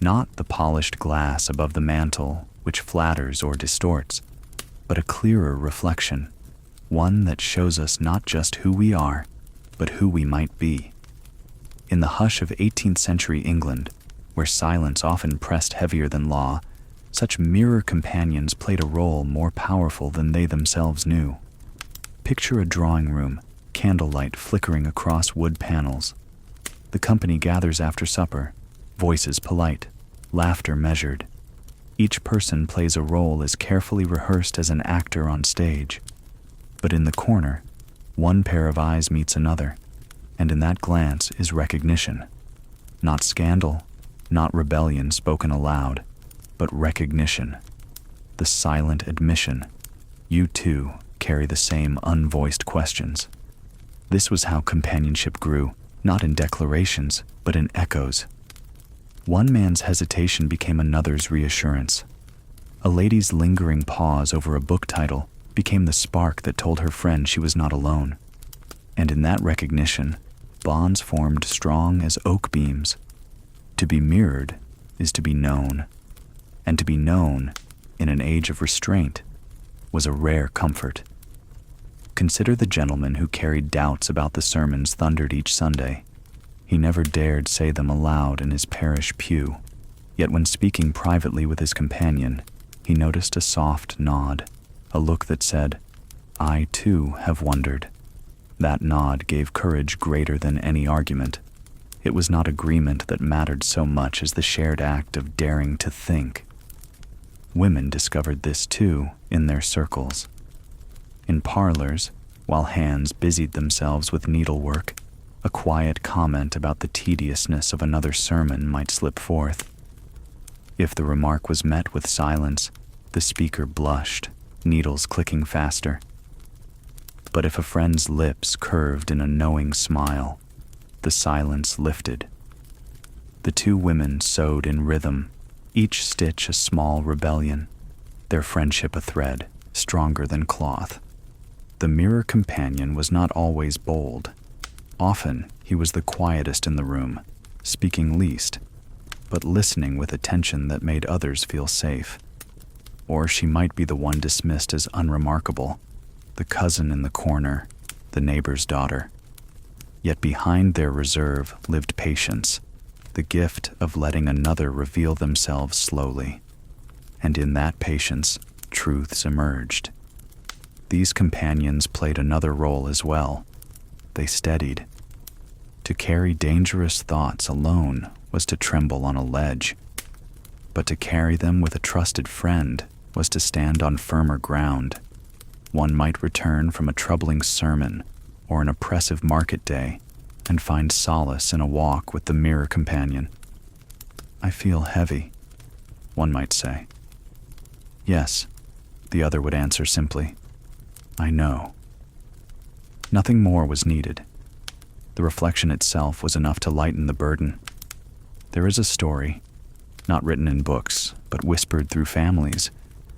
Not the polished glass above the mantel, which flatters or distorts, but a clearer reflection, one that shows us not just who we are, but who we might be. In the hush of 18th century England, where silence often pressed heavier than law, such mirror companions played a role more powerful than they themselves knew. Picture a drawing room, candlelight flickering across wood panels. The company gathers after supper, voices polite, laughter measured. Each person plays a role as carefully rehearsed as an actor on stage. But in the corner, one pair of eyes meets another, and in that glance is recognition. Not scandal, not rebellion spoken aloud, but recognition. The silent admission, you too carry the same unvoiced questions. This was how companionship grew, not in declarations, but in echoes. One man's hesitation became another's reassurance. A lady's lingering pause over a book title became the spark that told her friend she was not alone. And in that recognition, bonds formed strong as oak beams. To be mirrored is to be known, and to be known, in an age of restraint, was a rare comfort. Consider the gentleman who carried doubts about the sermons thundered each Sunday. He never dared say them aloud in his parish pew, yet when speaking privately with his companion, he noticed a soft nod, a look that said, "I too have wondered." That nod gave courage greater than any argument. It was not agreement that mattered so much as the shared act of daring to think. Women discovered this too in their circles. In parlors, while hands busied themselves with needlework, a quiet comment about the tediousness of another sermon might slip forth. If the remark was met with silence, the speaker blushed, needles clicking faster. But if a friend's lips curved in a knowing smile, the silence lifted. The two women sewed in rhythm, each stitch a small rebellion, their friendship a thread, stronger than cloth. The mirror companion was not always bold. Often he was the quietest in the room, speaking least, but listening with attention that made others feel safe. Or she might be the one dismissed as unremarkable, the cousin in the corner, the neighbor's daughter. Yet behind their reserve lived patience, the gift of letting another reveal themselves slowly. And in that patience, truths emerged. These companions played another role as well. They steadied. To carry dangerous thoughts alone was to tremble on a ledge, but to carry them with a trusted friend was to stand on firmer ground. One might return from a troubling sermon or an oppressive market day and find solace in a walk with the mirror companion. "I feel heavy," one might say. "Yes," the other would answer simply, "I know." Nothing more was needed. The reflection itself was enough to lighten the burden. There is a story, not written in books, but whispered through families,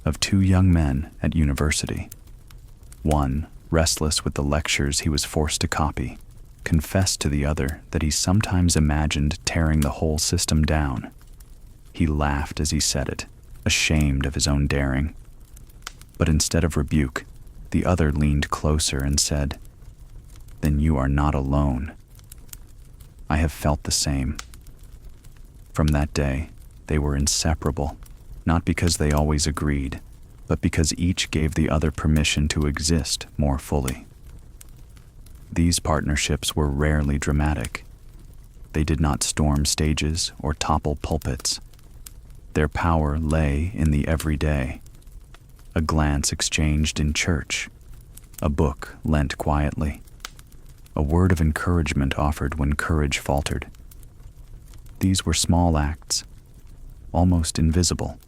of two young men at university. One, restless with the lectures he was forced to copy, confessed to the other that he sometimes imagined tearing the whole system down. He laughed as he said it, ashamed of his own daring. But instead of rebuke, the other leaned closer and said, "Then you are not alone. I have felt the same." From that day, they were inseparable, not because they always agreed, but because each gave the other permission to exist more fully. These partnerships were rarely dramatic. They did not storm stages or topple pulpits. Their power lay in the everyday. A glance exchanged in church, a book lent quietly, a word of encouragement offered when courage faltered. These were small acts, almost invisible.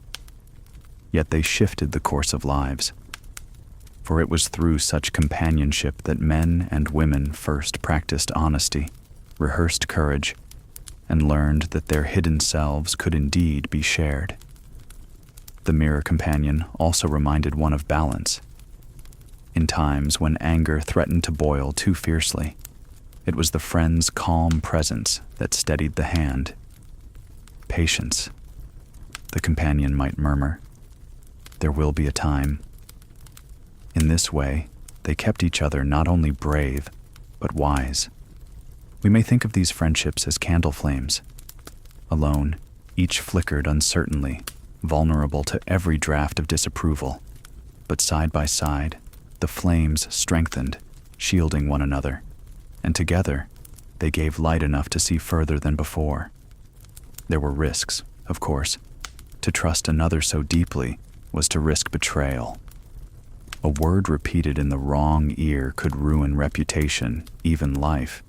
Yet they shifted the course of lives. For it was through such companionship that men and women first practiced honesty, rehearsed courage, and learned that their hidden selves could indeed be shared. The mirror companion also reminded one of balance. In times when anger threatened to boil too fiercely, it was the friend's calm presence that steadied the hand. "Patience," the companion might murmur. "There will be a time." In this way, they kept each other not only brave, but wise. We may think of these friendships as candle flames. Alone, each flickered uncertainly, vulnerable to every draft of disapproval. But side by side, the flames strengthened, shielding one another, and together, they gave light enough to see further than before. There were risks, of course. To trust another so deeply was to risk betrayal. A word repeated in the wrong ear could ruin reputation, even life.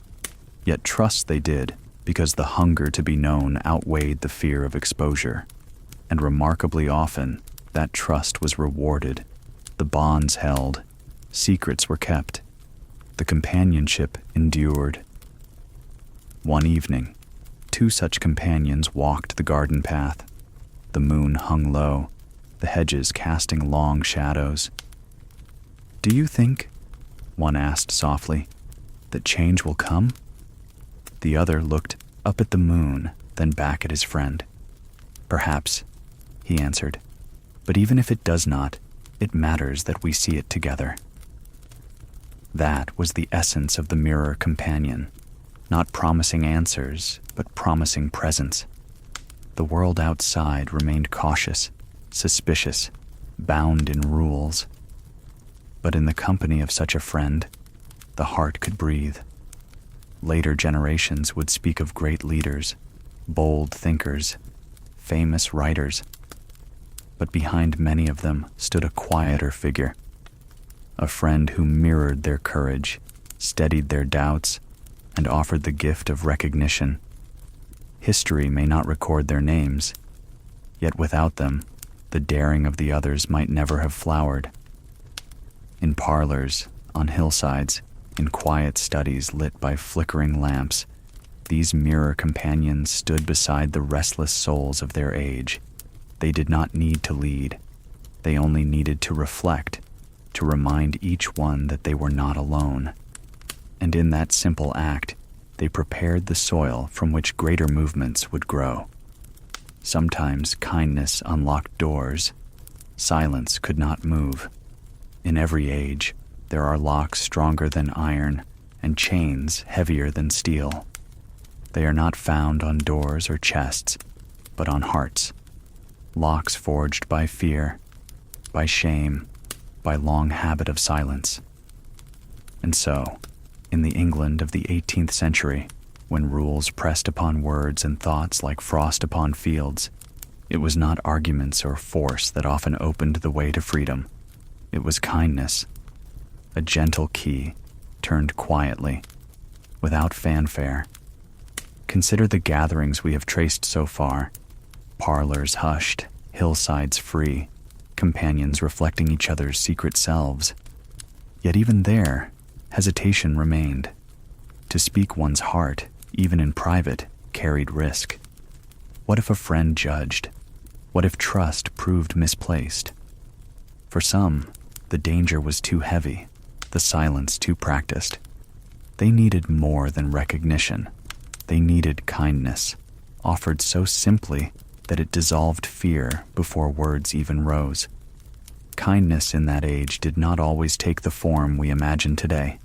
Yet trust they did, because the hunger to be known outweighed the fear of exposure. And remarkably often, that trust was rewarded. The bonds held, secrets were kept, the companionship endured. One evening, two such companions walked the garden path. The moon hung low, the hedges casting long shadows. "Do you think," one asked softly, "that change will come?" The other looked up at the moon, then back at his friend. "Perhaps," he answered, "but even if it does not, it matters that we see it together." That was the essence of the mirror companion, not promising answers, but promising presence. The world outside remained cautious, suspicious, bound in rules. But in the company of such a friend, the heart could breathe. Later generations would speak of great leaders, bold thinkers, famous writers. But behind many of them stood a quieter figure, a friend who mirrored their courage, steadied their doubts, and offered the gift of recognition. History may not record their names, yet without them, the daring of the others might never have flowered. In parlors, on hillsides, in quiet studies lit by flickering lamps, these mirror companions stood beside the restless souls of their age. They did not need to lead. They only needed to reflect, to remind each one that they were not alone. And in that simple act, they prepared the soil from which greater movements would grow. Sometimes kindness unlocked doors. Silence could not move. In every age, there are locks stronger than iron and chains heavier than steel. They are not found on doors or chests, but on hearts. Locks forged by fear, by shame, by long habit of silence. And so, in the England of the 18th century, when rules pressed upon words and thoughts like frost upon fields, it was not arguments or force that often opened the way to freedom. It was kindness, a gentle key turned quietly, without fanfare. Consider the gatherings we have traced so far: parlors hushed, hillsides free, companions reflecting each other's secret selves. Yet even there, hesitation remained. To speak one's heart, even in private, carried risk. What if a friend judged? What if trust proved misplaced? For some, the danger was too heavy, the silence too practiced. They needed more than recognition. They needed kindness, offered so simply that it dissolved fear before words even rose. Kindness in that age did not always take the form we imagine today.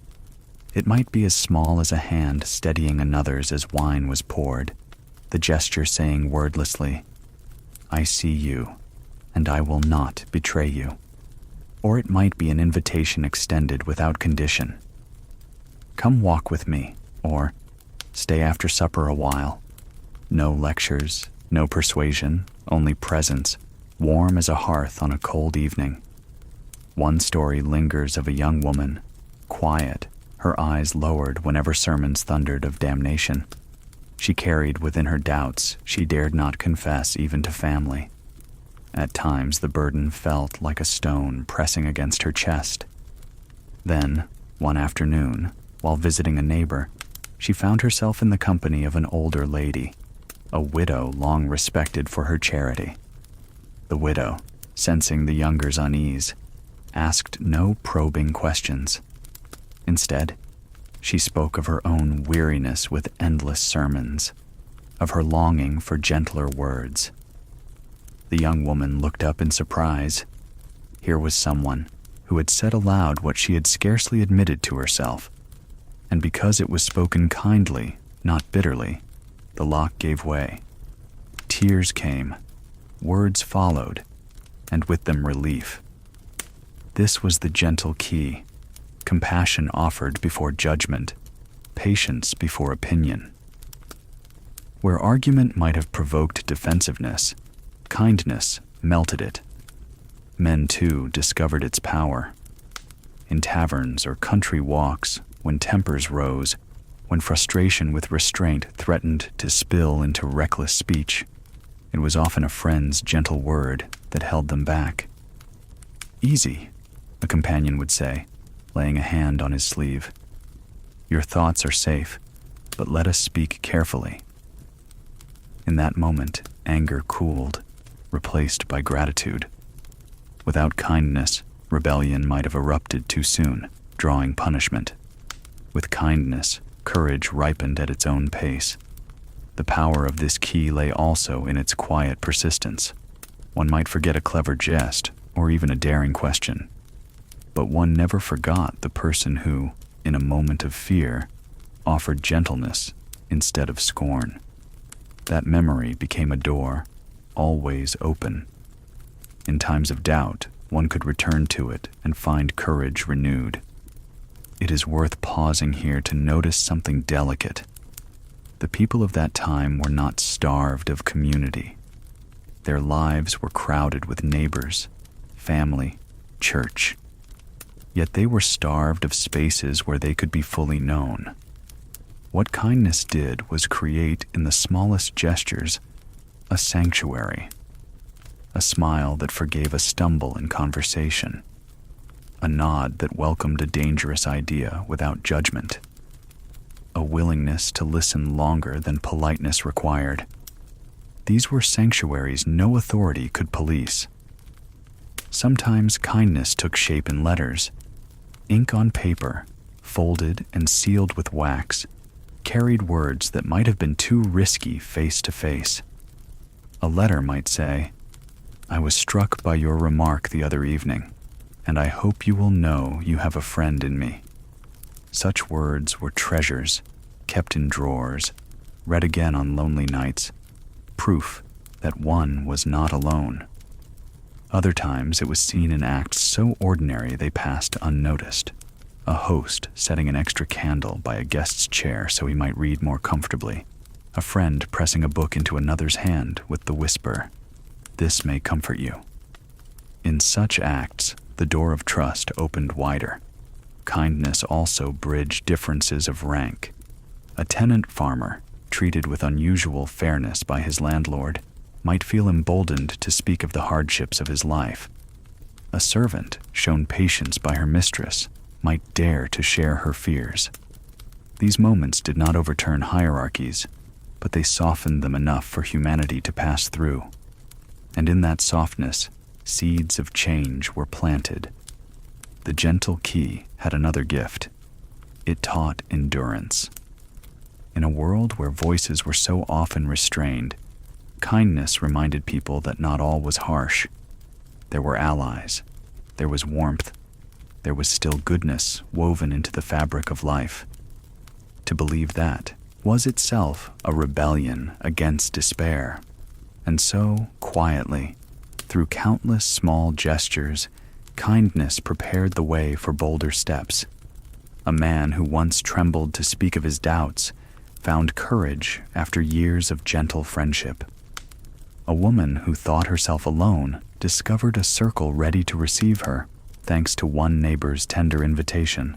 It might be as small as a hand steadying another's as wine was poured, the gesture saying wordlessly, "I see you, and I will not betray you." Or it might be an invitation extended without condition. "Come walk with me," or "Stay after supper a while." No lectures, no persuasion, only presence, warm as a hearth on a cold evening. One story lingers of a young woman, quiet, her eyes lowered whenever sermons thundered of damnation. She carried within her doubts she dared not confess even to family. At times the burden felt like a stone pressing against her chest. Then, one afternoon, while visiting a neighbor, she found herself in the company of an older lady, a widow long respected for her charity. The widow, sensing the younger's unease, asked no probing questions. Instead, she spoke of her own weariness with endless sermons, of her longing for gentler words. The young woman looked up in surprise. Here was someone who had said aloud what she had scarcely admitted to herself, and because it was spoken kindly, not bitterly, the lock gave way. Tears came, words followed, and with them relief. This was the gentle key: compassion offered before judgment, patience before opinion. Where argument might have provoked defensiveness, kindness melted it. Men, too, discovered its power. In taverns or country walks, when tempers rose, when frustration with restraint threatened to spill into reckless speech, it was often a friend's gentle word that held them back. "Easy," a companion would say, laying a hand on his sleeve. "Your thoughts are safe, but let us speak carefully." In that moment, anger cooled, replaced by gratitude. Without kindness, rebellion might have erupted too soon, drawing punishment. With kindness, courage ripened at its own pace. The power of this key lay also in its quiet persistence. One might forget a clever jest, or even a daring question, but one never forgot the person who, in a moment of fear, offered gentleness instead of scorn. That memory became a door, always open. In times of doubt, one could return to it and find courage renewed. It is worth pausing here to notice something delicate. The people of that time were not starved of community. Their lives were crowded with neighbors, family, church. Yet they were starved of spaces where they could be fully known. What kindness did was create in the smallest gestures a sanctuary, a smile that forgave a stumble in conversation, a nod that welcomed a dangerous idea without judgment, a willingness to listen longer than politeness required. These were sanctuaries no authority could police. Sometimes kindness took shape in letters. Ink on paper, folded and sealed with wax, carried words that might have been too risky face to face. A letter might say, "I was struck by your remark the other evening, and I hope you will know you have a friend in me." Such words were treasures, kept in drawers, read again on lonely nights, proof that one was not alone. Other times it was seen in acts so ordinary they passed unnoticed. A host setting an extra candle by a guest's chair so he might read more comfortably. A friend pressing a book into another's hand with the whisper, "This may comfort you." In such acts, the door of trust opened wider. Kindness also bridged differences of rank. A tenant farmer, treated with unusual fairness by his landlord, might feel emboldened to speak of the hardships of his life. A servant, shown patience by her mistress, might dare to share her fears. These moments did not overturn hierarchies, but they softened them enough for humanity to pass through. And in that softness, seeds of change were planted. The gentle key had another gift. It taught endurance. In a world where voices were so often restrained, kindness reminded people that not all was harsh. There were allies. There was warmth. There was still goodness woven into the fabric of life. To believe that was itself a rebellion against despair. And so, quietly, through countless small gestures, kindness prepared the way for bolder steps. A man who once trembled to speak of his doubts found courage after years of gentle friendship. A woman who thought herself alone discovered a circle ready to receive her, thanks to one neighbor's tender invitation.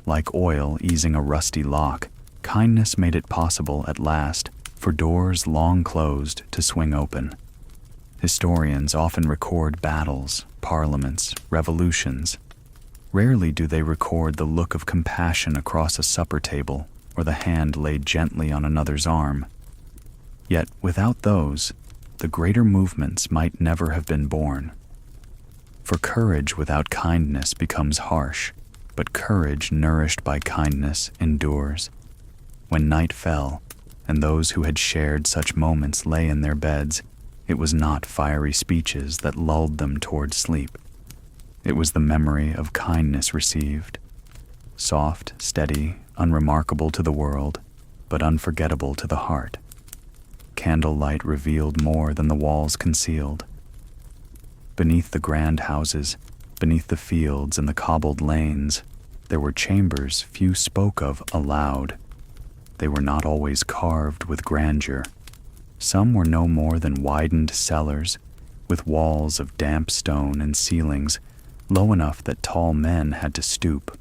Like oil easing a rusty lock, kindness made it possible at last for doors long closed to swing open. Historians often record battles, parliaments, revolutions. Rarely do they record the look of compassion across a supper table or the hand laid gently on another's arm. Yet without those, the greater movements might never have been born. For courage without kindness becomes harsh, but courage nourished by kindness endures. When night fell, and those who had shared such moments lay in their beds, it was not fiery speeches that lulled them toward sleep. It was the memory of kindness received. Soft, steady, unremarkable to the world, but unforgettable to the heart. Candlelight revealed more than the walls concealed. Beneath the grand houses, beneath the fields and the cobbled lanes, there were chambers few spoke of aloud. They were not always carved with grandeur. Some were no more than widened cellars, with walls of damp stone and ceilings low enough that tall men had to stoop.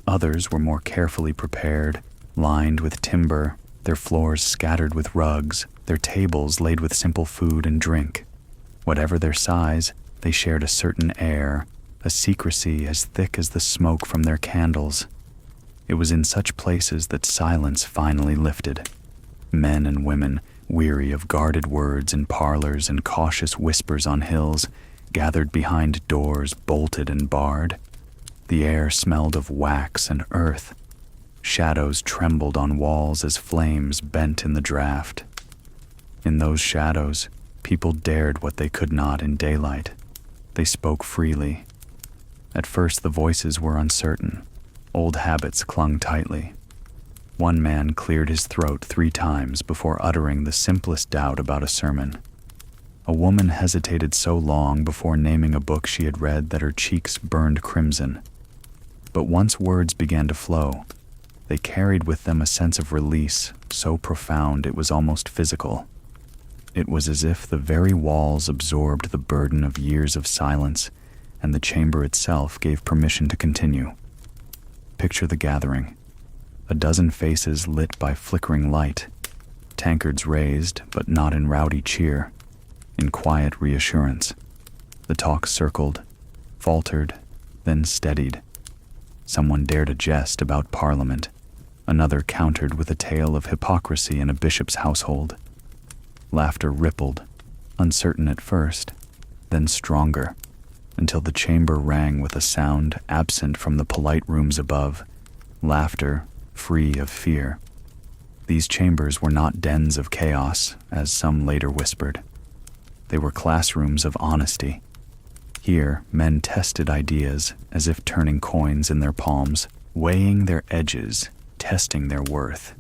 Others were more carefully prepared, lined with timber, their floors scattered with rugs, their tables laid with simple food and drink. Whatever their size, they shared a certain air, a secrecy as thick as the smoke from their candles. It was in such places that silence finally lifted. Men and women, weary of guarded words in parlors and cautious whispers on hills, gathered behind doors bolted and barred. The air smelled of wax and earth. Shadows trembled on walls as flames bent in the draft. In those shadows, people dared what they could not in daylight. They spoke freely. At first the voices were uncertain. Old habits clung tightly. One man cleared his throat 3 times before uttering the simplest doubt about a sermon. A woman hesitated so long before naming a book she had read that her cheeks burned crimson. But once words began to flow, they carried with them a sense of release so profound it was almost physical. It was as if the very walls absorbed the burden of years of silence, and the chamber itself gave permission to continue. Picture the gathering. A dozen faces lit by flickering light, tankards raised, but not in rowdy cheer, in quiet reassurance. The talk circled, faltered, then steadied. Someone dared a jest about Parliament. Another countered with a tale of hypocrisy in a bishop's household. Laughter rippled, uncertain at first, then stronger, until the chamber rang with a sound absent from the polite rooms above, laughter free of fear. These chambers were not dens of chaos, as some later whispered. They were classrooms of honesty. Here, men tested ideas as if turning coins in their palms, weighing their edges, testing their worth.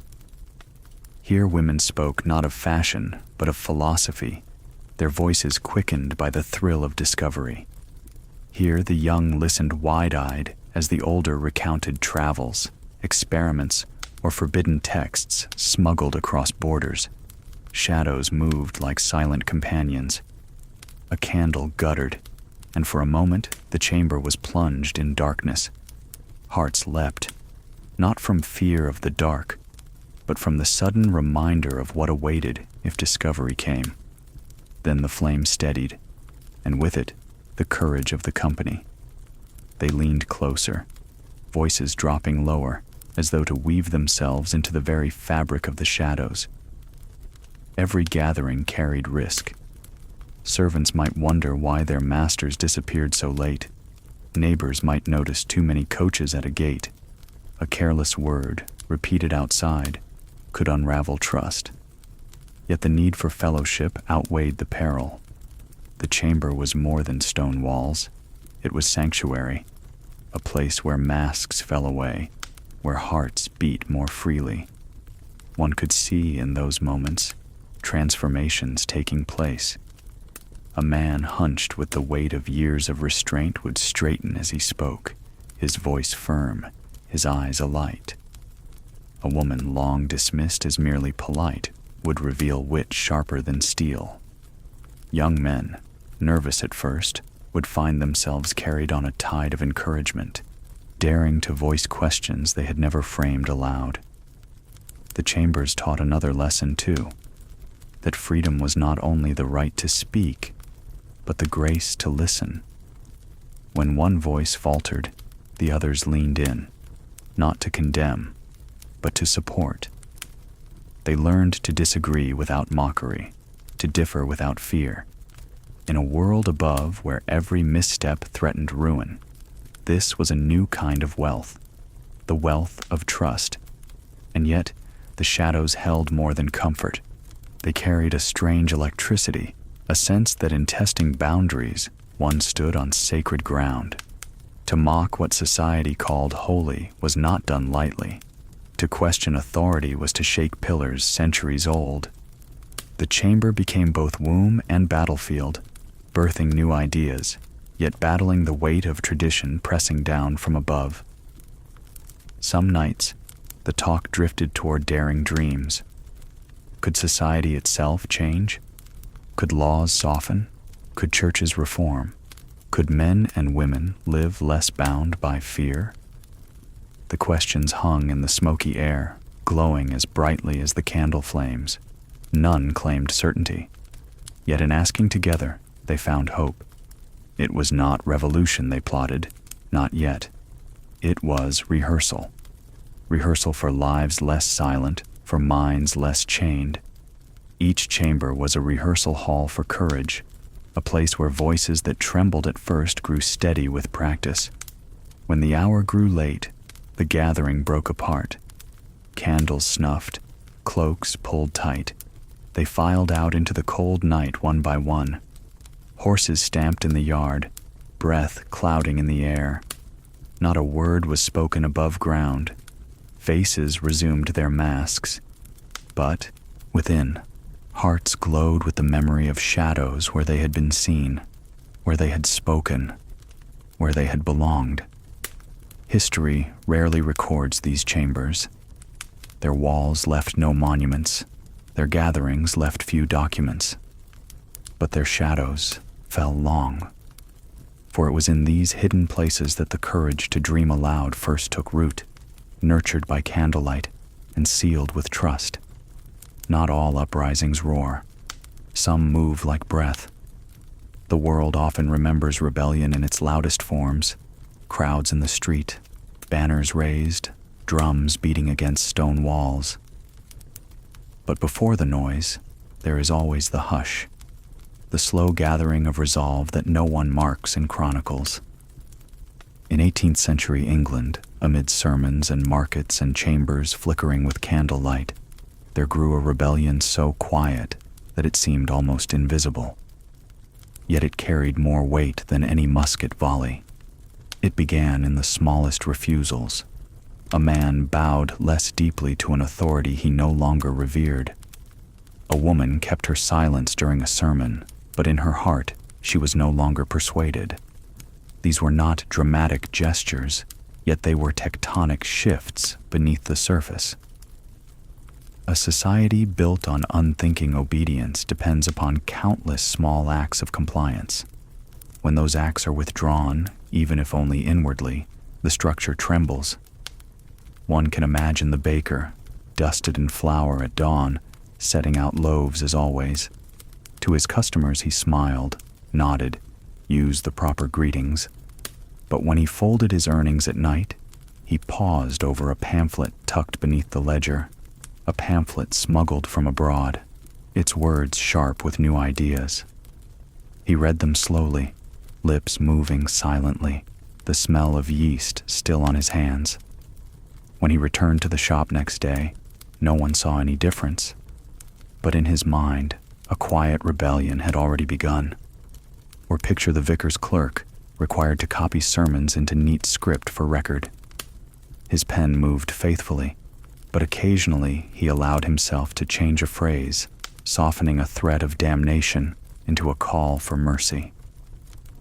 Here women spoke not of fashion, but of philosophy, their voices quickened by the thrill of discovery. Here the young listened wide-eyed as the older recounted travels, experiments, or forbidden texts smuggled across borders. Shadows moved like silent companions. A candle guttered, and for a moment the chamber was plunged in darkness. Hearts leapt, not from fear of the dark, but from the sudden reminder of what awaited if discovery came. Then the flame steadied, and with it, the courage of the company. They leaned closer, voices dropping lower, as though to weave themselves into the very fabric of the shadows. Every gathering carried risk. Servants might wonder why their masters disappeared so late. Neighbors might notice too many coaches at a gate. A careless word, repeated outside, could unravel trust. Yet the need for fellowship outweighed the peril. The chamber was more than stone walls. It was sanctuary, a place where masks fell away, where hearts beat more freely. One could see in those moments transformations taking place. A man hunched with the weight of years of restraint would straighten as he spoke, his voice firm, his eyes alight. A woman long dismissed as merely polite would reveal wit sharper than steel. Young men, nervous at first, would find themselves carried on a tide of encouragement, daring to voice questions they had never framed aloud. The chambers taught another lesson too, that freedom was not only the right to speak, but the grace to listen. When one voice faltered, the others leaned in, not to condemn, but to support. They learned to disagree without mockery, to differ without fear. In a world above where every misstep threatened ruin, this was a new kind of wealth, the wealth of trust. And yet, the shadows held more than comfort. They carried a strange electricity, a sense that in testing boundaries, one stood on sacred ground. To mock what society called holy was not done lightly. To question authority was to shake pillars centuries old. The chamber became both womb and battlefield, birthing new ideas, yet battling the weight of tradition pressing down from above. Some nights, the talk drifted toward daring dreams. Could society itself change? Could laws soften? Could churches reform? Could men and women live less bound by fear? The questions hung in the smoky air, glowing as brightly as the candle flames. None claimed certainty. Yet in asking together, they found hope. It was not revolution they plotted, not yet. It was rehearsal. Rehearsal for lives less silent, for minds less chained. Each chamber was a rehearsal hall for courage, a place where voices that trembled at first grew steady with practice. When the hour grew late, the gathering broke apart. Candles snuffed, cloaks pulled tight. They filed out into the cold night one by one. Horses stamped in the yard, breath clouding in the air. Not a word was spoken above ground. Faces resumed their masks. But, within, hearts glowed with the memory of shadows where they had been seen, where they had spoken, where they had belonged. History rarely records these chambers. Their walls left no monuments. Their gatherings left few documents. But their shadows fell long. For it was in these hidden places that the courage to dream aloud first took root, nurtured by candlelight and sealed with trust. Not all uprisings roar. Some move like breath. The world often remembers rebellion in its loudest forms, crowds in the street, banners raised, drums beating against stone walls. But before the noise, there is always the hush, the slow gathering of resolve that no one marks in chronicles. In 18th century England, amid sermons and markets and chambers flickering with candlelight, there grew a rebellion so quiet that it seemed almost invisible. Yet it carried more weight than any musket volley. It began in the smallest refusals, A man bowed less deeply to an authority he no longer revered. A woman kept her silence during a sermon, but in her heart she was no longer persuaded. These were not dramatic gestures, yet they were tectonic shifts beneath the surface. A society built on unthinking obedience depends upon countless small acts of compliance. When those acts are withdrawn, even if only inwardly, the structure trembles. One can imagine the baker, dusted in flour at dawn, setting out loaves as always. To his customers he smiled, nodded, used the proper greetings. But when he folded his earnings at night, he paused over a pamphlet tucked beneath the ledger, a pamphlet smuggled from abroad, its words sharp with new ideas. He read them slowly, lips moving silently, the smell of yeast still on his hands. When he returned to the shop next day, no one saw any difference. But in his mind, a quiet rebellion had already begun. Or picture the vicar's clerk, required to copy sermons into neat script for record. His pen moved faithfully, but occasionally he allowed himself to change a phrase, softening a threat of damnation into a call for mercy.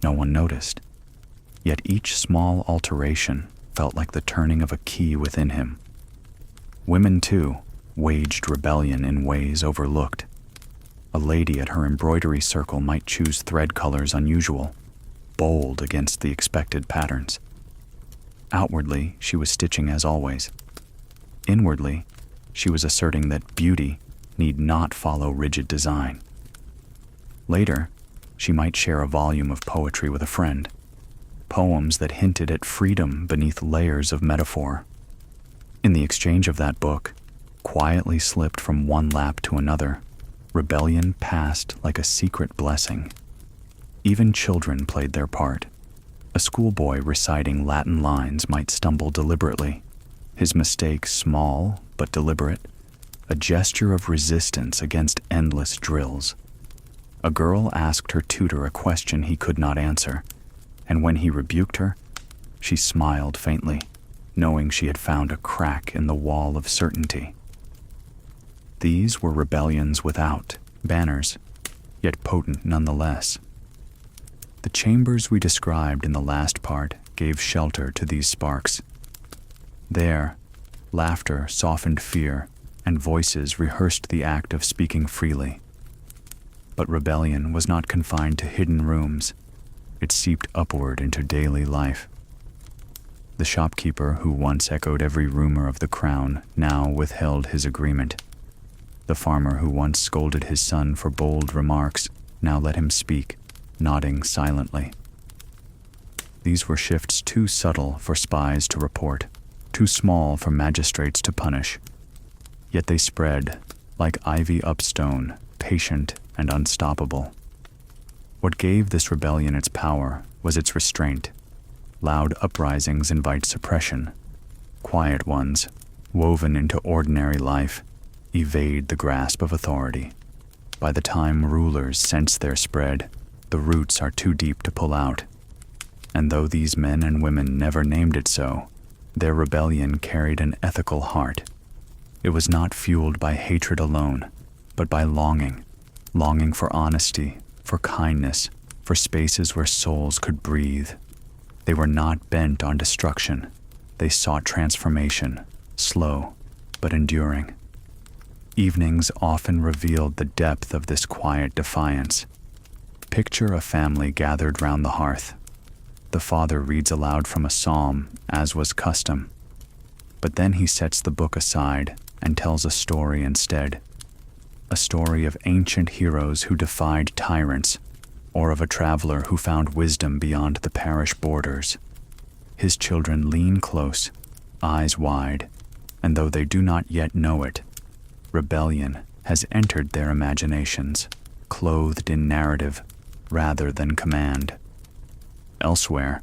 No one noticed, yet each small alteration felt like the turning of a key within him. Women, too, waged rebellion in ways overlooked. A lady at her embroidery circle might choose thread colors unusual, bold against the expected patterns. Outwardly, she was stitching as always. Inwardly, she was asserting that beauty need not follow rigid design. Later, she might share a volume of poetry with a friend, poems that hinted at freedom beneath layers of metaphor. In the exchange of that book, quietly slipped from one lap to another, rebellion passed like a secret blessing. Even children played their part. A schoolboy reciting Latin lines might stumble deliberately, his mistake small but deliberate, a gesture of resistance against endless drills. A girl asked her tutor a question he could not answer, and when he rebuked her, she smiled faintly, knowing she had found a crack in the wall of certainty. These were rebellions without banners, yet potent nonetheless. The chambers we described in the last part gave shelter to these sparks. There, laughter softened fear, and voices rehearsed the act of speaking freely. But rebellion was not confined to hidden rooms. It seeped upward into daily life. The shopkeeper who once echoed every rumor of the crown now withheld his agreement. The farmer who once scolded his son for bold remarks now let him speak, nodding silently. These were shifts too subtle for spies to report, too small for magistrates to punish. Yet they spread, like ivy up stone, patient and unstoppable. What gave this rebellion its power was its restraint. Loud uprisings invite suppression. Quiet ones, woven into ordinary life, evade the grasp of authority. By the time rulers sense their spread, the roots are too deep to pull out. And though these men and women never named it so, their rebellion carried an ethical heart. It was not fueled by hatred alone, but by longing for honesty, for kindness, for spaces where souls could breathe. They were not bent on destruction. They sought transformation, slow but enduring. Evenings often revealed the depth of this quiet defiance. Picture a family gathered round the hearth. The father reads aloud from a psalm, as was custom. But then he sets the book aside and tells a story instead. A story of ancient heroes who defied tyrants, or of a traveler who found wisdom beyond the parish borders. His children lean close, eyes wide, and though they do not yet know it, rebellion has entered their imaginations, clothed in narrative rather than command. Elsewhere,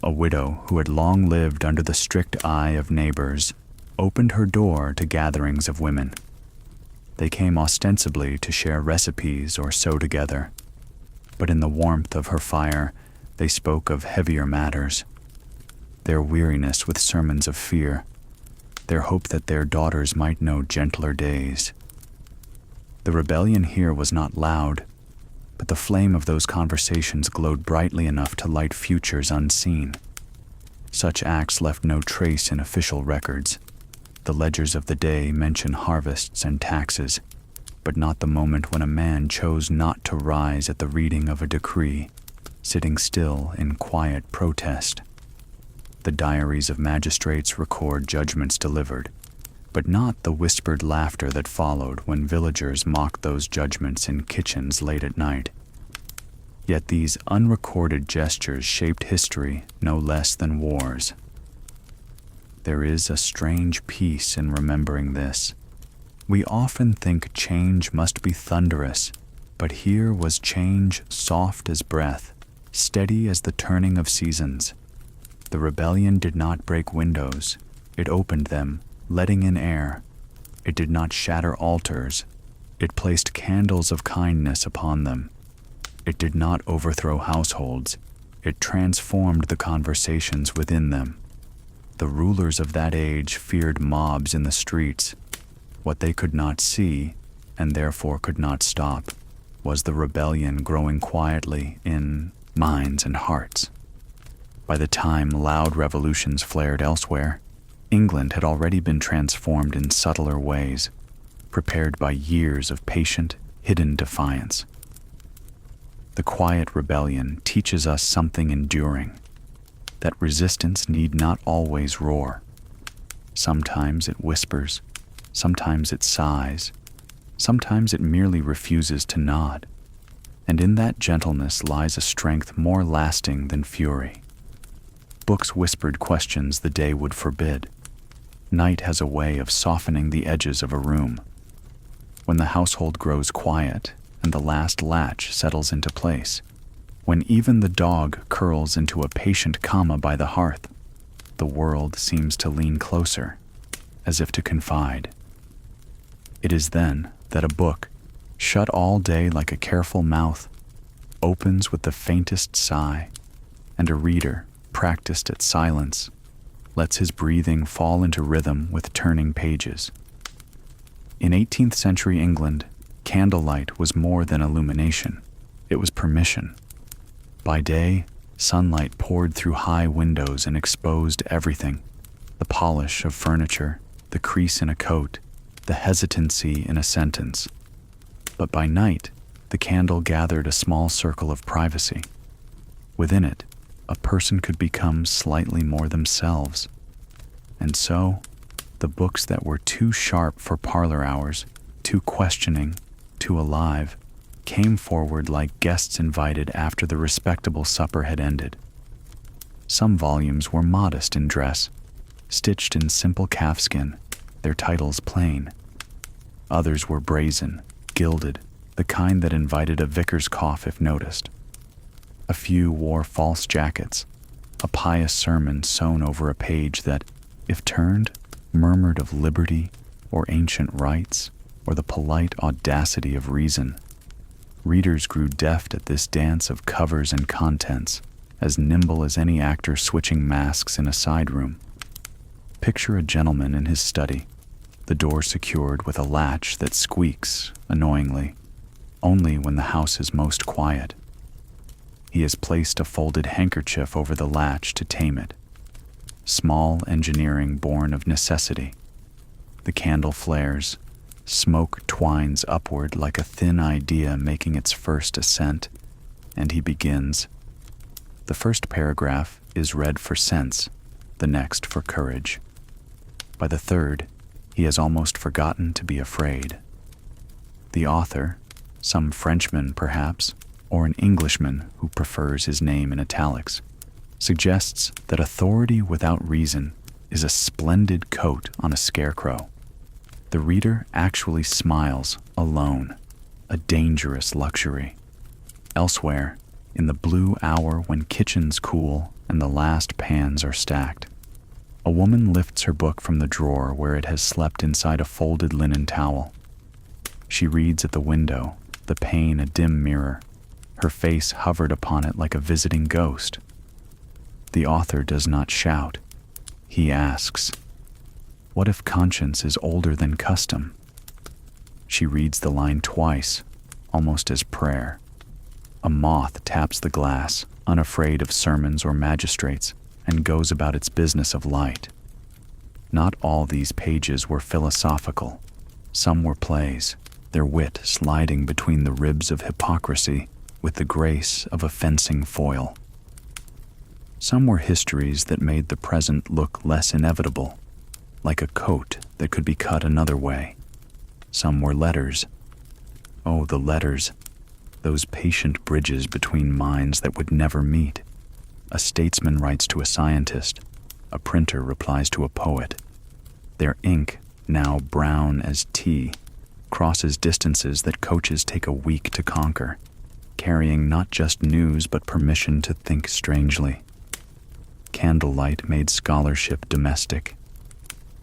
a widow who had long lived under the strict eye of neighbors opened her door to gatherings of women. They came ostensibly to share recipes or sew together, but in the warmth of her fire, they spoke of heavier matters. Their weariness with sermons of fear, their hope that their daughters might know gentler days. The rebellion here was not loud, but the flame of those conversations glowed brightly enough to light futures unseen. Such acts left no trace in official records. The ledgers of the day mention harvests and taxes, but not the moment when a man chose not to rise at the reading of a decree, sitting still in quiet protest. The diaries of magistrates record judgments delivered, but not the whispered laughter that followed when villagers mocked those judgments in kitchens late at night. Yet these unrecorded gestures shaped history no less than wars. There is a strange peace in remembering this. We often think change must be thunderous, but here was change soft as breath, steady as the turning of seasons. The rebellion did not break windows. It opened them, letting in air. It did not shatter altars. It placed candles of kindness upon them. It did not overthrow households. It transformed the conversations within them. The rulers of that age feared mobs in the streets. What they could not see, and therefore could not stop, was the rebellion growing quietly in minds and hearts. By the time loud revolutions flared elsewhere, England had already been transformed in subtler ways, prepared by years of patient, hidden defiance. The quiet rebellion teaches us something enduring, that resistance need not always roar. Sometimes it whispers, sometimes it sighs, sometimes it merely refuses to nod, and in that gentleness lies a strength more lasting than fury. Books whispered questions the day would forbid. Night has a way of softening the edges of a room. When the household grows quiet and the last latch settles into place, when even the dog curls into a patient comma by the hearth, the world seems to lean closer, as if to confide. It is then that a book, shut all day like a careful mouth, opens with the faintest sigh, and a reader, practiced at silence, lets his breathing fall into rhythm with turning pages. In 18th century England, candlelight was more than illumination. It was permission. By day, sunlight poured through high windows and exposed everything: the polish of furniture, the crease in a coat, the hesitancy in a sentence. But by night, the candle gathered a small circle of privacy. Within it, a person could become slightly more themselves. And so, the books that were too sharp for parlor hours, too questioning, too alive, came forward like guests invited after the respectable supper had ended. Some volumes were modest in dress, stitched in simple calfskin, their titles plain. Others were brazen, gilded, the kind that invited a vicar's cough if noticed. A few wore false jackets, a pious sermon sewn over a page that, if turned, murmured of liberty or ancient rites or the polite audacity of reason. Readers grew deft at this dance of covers and contents, as nimble as any actor switching masks in a side room. Picture a gentleman in his study, the door secured with a latch that squeaks, annoyingly, only when the house is most quiet. He has placed a folded handkerchief over the latch to tame it. Small engineering born of necessity. The candle flares. Smoke twines upward like a thin idea making its first ascent, and he begins. The first paragraph is read for sense, the next for courage. By the third, he has almost forgotten to be afraid. The author, some Frenchman perhaps, or an Englishman who prefers his name in italics, suggests that authority without reason is a splendid coat on a scarecrow. The reader actually smiles alone, a dangerous luxury. Elsewhere, in the blue hour when kitchens cool and the last pans are stacked, a woman lifts her book from the drawer where it has slept inside a folded linen towel. She reads at the window, the pane a dim mirror, her face hovered upon it like a visiting ghost. The author does not shout. He asks, What if conscience is older than custom? She reads the line twice, almost as prayer. A moth taps the glass, unafraid of sermons or magistrates, and goes about its business of light. Not all these pages were philosophical. Some were plays, their wit sliding between the ribs of hypocrisy with the grace of a fencing foil. Some were histories that made the present look less inevitable, like a coat that could be cut another way. Some were letters. Oh, the letters, those patient bridges between minds that would never meet. A statesman writes to a scientist, a printer replies to a poet. Their ink, now brown as tea, crosses distances that coaches take a week to conquer, carrying not just news but permission to think strangely. Candlelight made scholarship domestic.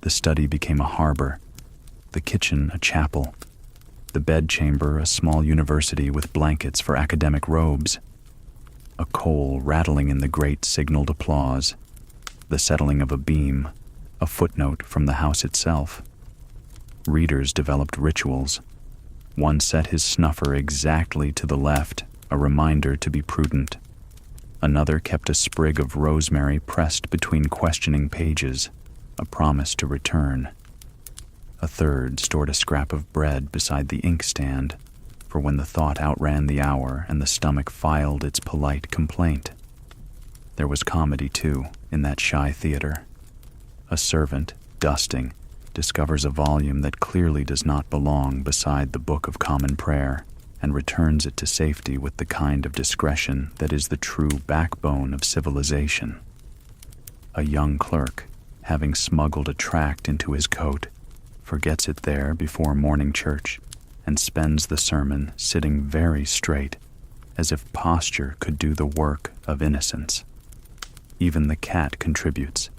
The study became a harbor, the kitchen a chapel, the bedchamber a small university with blankets for academic robes. A coal rattling in the grate signaled applause, the settling of a beam, a footnote from the house itself. Readers developed rituals. One set his snuffer exactly to the left, a reminder to be prudent. Another kept a sprig of rosemary pressed between questioning pages, a promise to return. A third stored a scrap of bread beside the inkstand, for when the thought outran the hour and the stomach filed its polite complaint. There was comedy, too, in that shy theater. A servant, dusting, discovers a volume that clearly does not belong beside the Book of Common Prayer and returns it to safety with the kind of discretion that is the true backbone of civilization. A young clerk, having smuggled a tract into his coat, forgets it there before morning church and spends the sermon sitting very straight, as if posture could do the work of innocence. Even the cat contributes,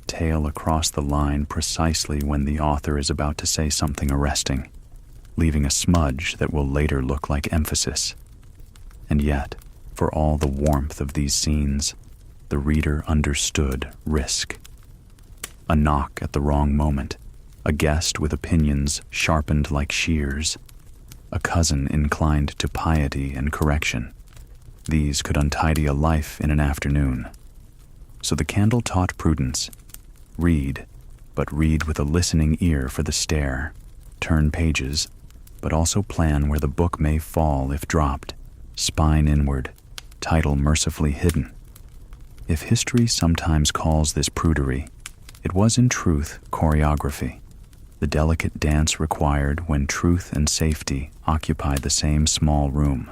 tail across the line precisely when the author is about to say something arresting, leaving a smudge that will later look like emphasis. And yet, for all the warmth of these scenes, the reader understood risk. A knock at the wrong moment, a guest with opinions sharpened like shears, a cousin inclined to piety and correction. These could untidy a life in an afternoon. So the candle taught prudence. Read, but read with a listening ear for the stare. Turn pages, but also plan where the book may fall if dropped, spine inward, title mercifully hidden. If history sometimes calls this prudery, it was in truth choreography, the delicate dance required when truth and safety occupy the same small room.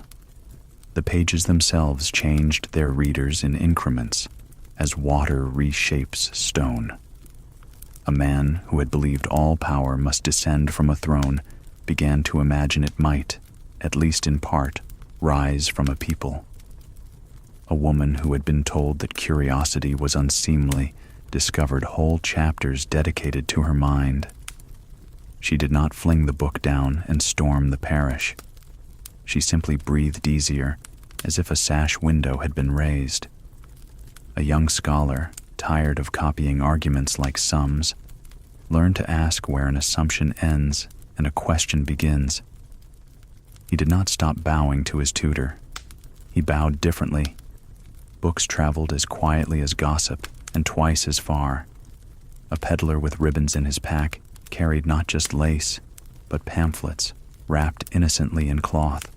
The pages themselves changed their readers in increments, as water reshapes stone. A man who had believed all power must descend from a throne began to imagine it might, at least in part, rise from a people. A woman who had been told that curiosity was unseemly discovered whole chapters dedicated to her mind. She did not fling the book down and storm the parish. She simply breathed easier, as if a sash window had been raised. A young scholar, tired of copying arguments like sums, learned to ask where an assumption ends and a question begins. He did not stop bowing to his tutor. He bowed differently. Books traveled as quietly as gossip and twice as far. A peddler with ribbons in his pack carried not just lace, but pamphlets wrapped innocently in cloth.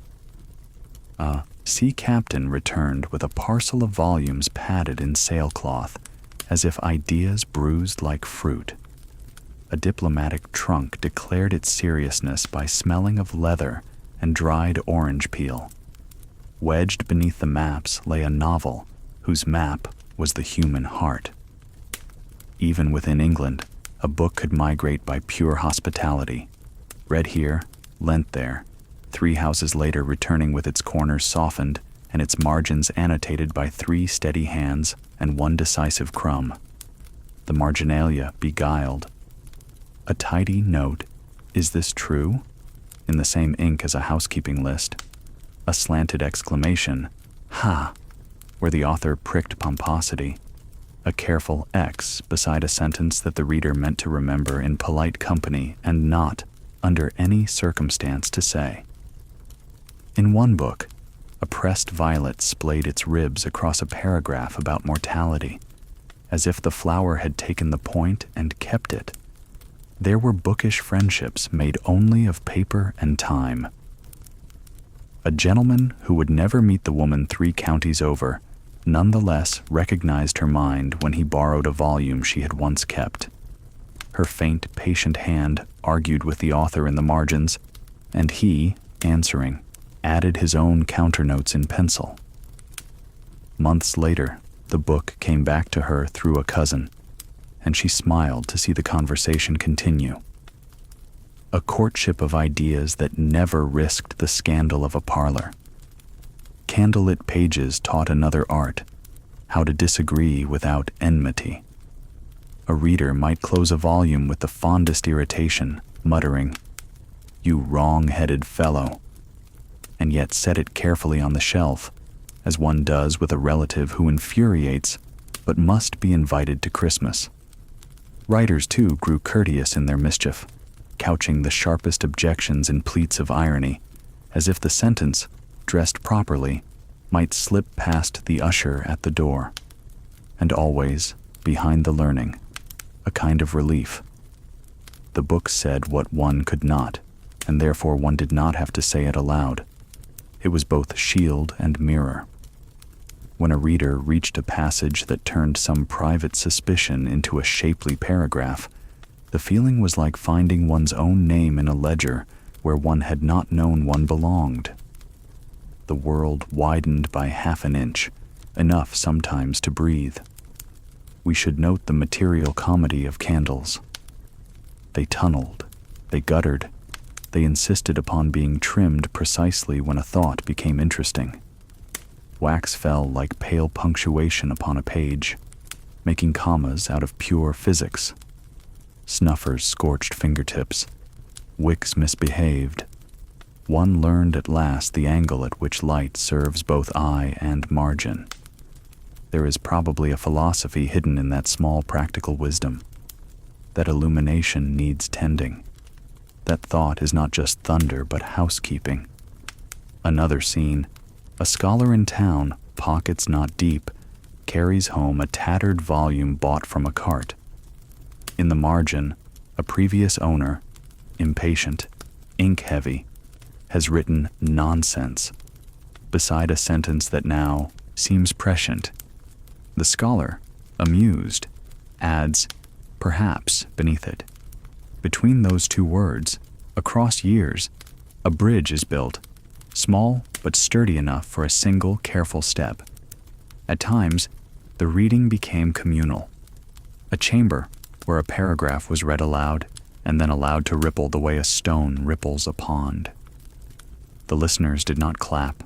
A sea captain returned with a parcel of volumes padded in sailcloth, as if ideas bruised like fruit. A diplomatic trunk declared its seriousness by smelling of leather and dried orange peel. Wedged beneath the maps lay a novel whose map was the human heart. Even within England, a book could migrate by pure hospitality. Read here, lent there, 3 houses later returning with its corners softened and its margins annotated by 3 steady hands and 1 decisive crumb. The marginalia beguiled. A tidy note, "Is this true?" in the same ink as a housekeeping list. A slanted exclamation, "Ha!" where the author pricked pomposity. a careful X beside a sentence that the reader meant to remember in polite company and not, under any circumstance, to say. In one book, a pressed violet splayed its ribs across a paragraph about mortality, as if the flower had taken the point and kept it. There were bookish friendships made only of paper and time. A gentleman who would never meet the woman 3 counties over nonetheless recognized her mind when he borrowed a volume she had once kept. Her faint, patient hand argued with the author in the margins, and he, answering, added his own counternotes in pencil. Months later, the book came back to her through a cousin, and she smiled to see the conversation continue. A courtship of ideas that never risked the scandal of a parlor. Candlelit pages taught another art, how to disagree without enmity. A reader might close a volume with the fondest irritation, muttering, "You wrong-headed fellow," and yet set it carefully on the shelf, as one does with a relative who infuriates but must be invited to Christmas. Writers, too, grew courteous in their mischief, couching the sharpest objections in pleats of irony, as if the sentence, dressed properly, might slip past the usher at the door. And always, behind the learning, a kind of relief. The book said what one could not, and therefore one did not have to say it aloud. It was both shield and mirror. When a reader reached a passage that turned some private suspicion into a shapely paragraph, the feeling was like finding one's own name in a ledger where one had not known one belonged. The world widened by half an inch, enough sometimes to breathe. We should note the material comedy of candles. They tunneled, they guttered, they insisted upon being trimmed precisely when a thought became interesting. Wax fell like pale punctuation upon a page, making commas out of pure physics. Snuffers scorched fingertips. Wicks misbehaved. One learned at last the angle at which light serves both eye and margin. There is probably a philosophy hidden in that small practical wisdom, that illumination needs tending, that thought is not just thunder but housekeeping. Another scene, a scholar in town, pockets not deep, carries home a tattered volume bought from a cart. In the margin, a previous owner, impatient, ink-heavy, has written nonsense beside a sentence that now seems prescient. The scholar, amused, adds perhaps beneath it. Between those two words, across years, a bridge is built, small but sturdy enough for a single careful step. At times, the reading became communal. A chamber where a paragraph was read aloud and then allowed to ripple the way a stone ripples a pond. The listeners did not clap.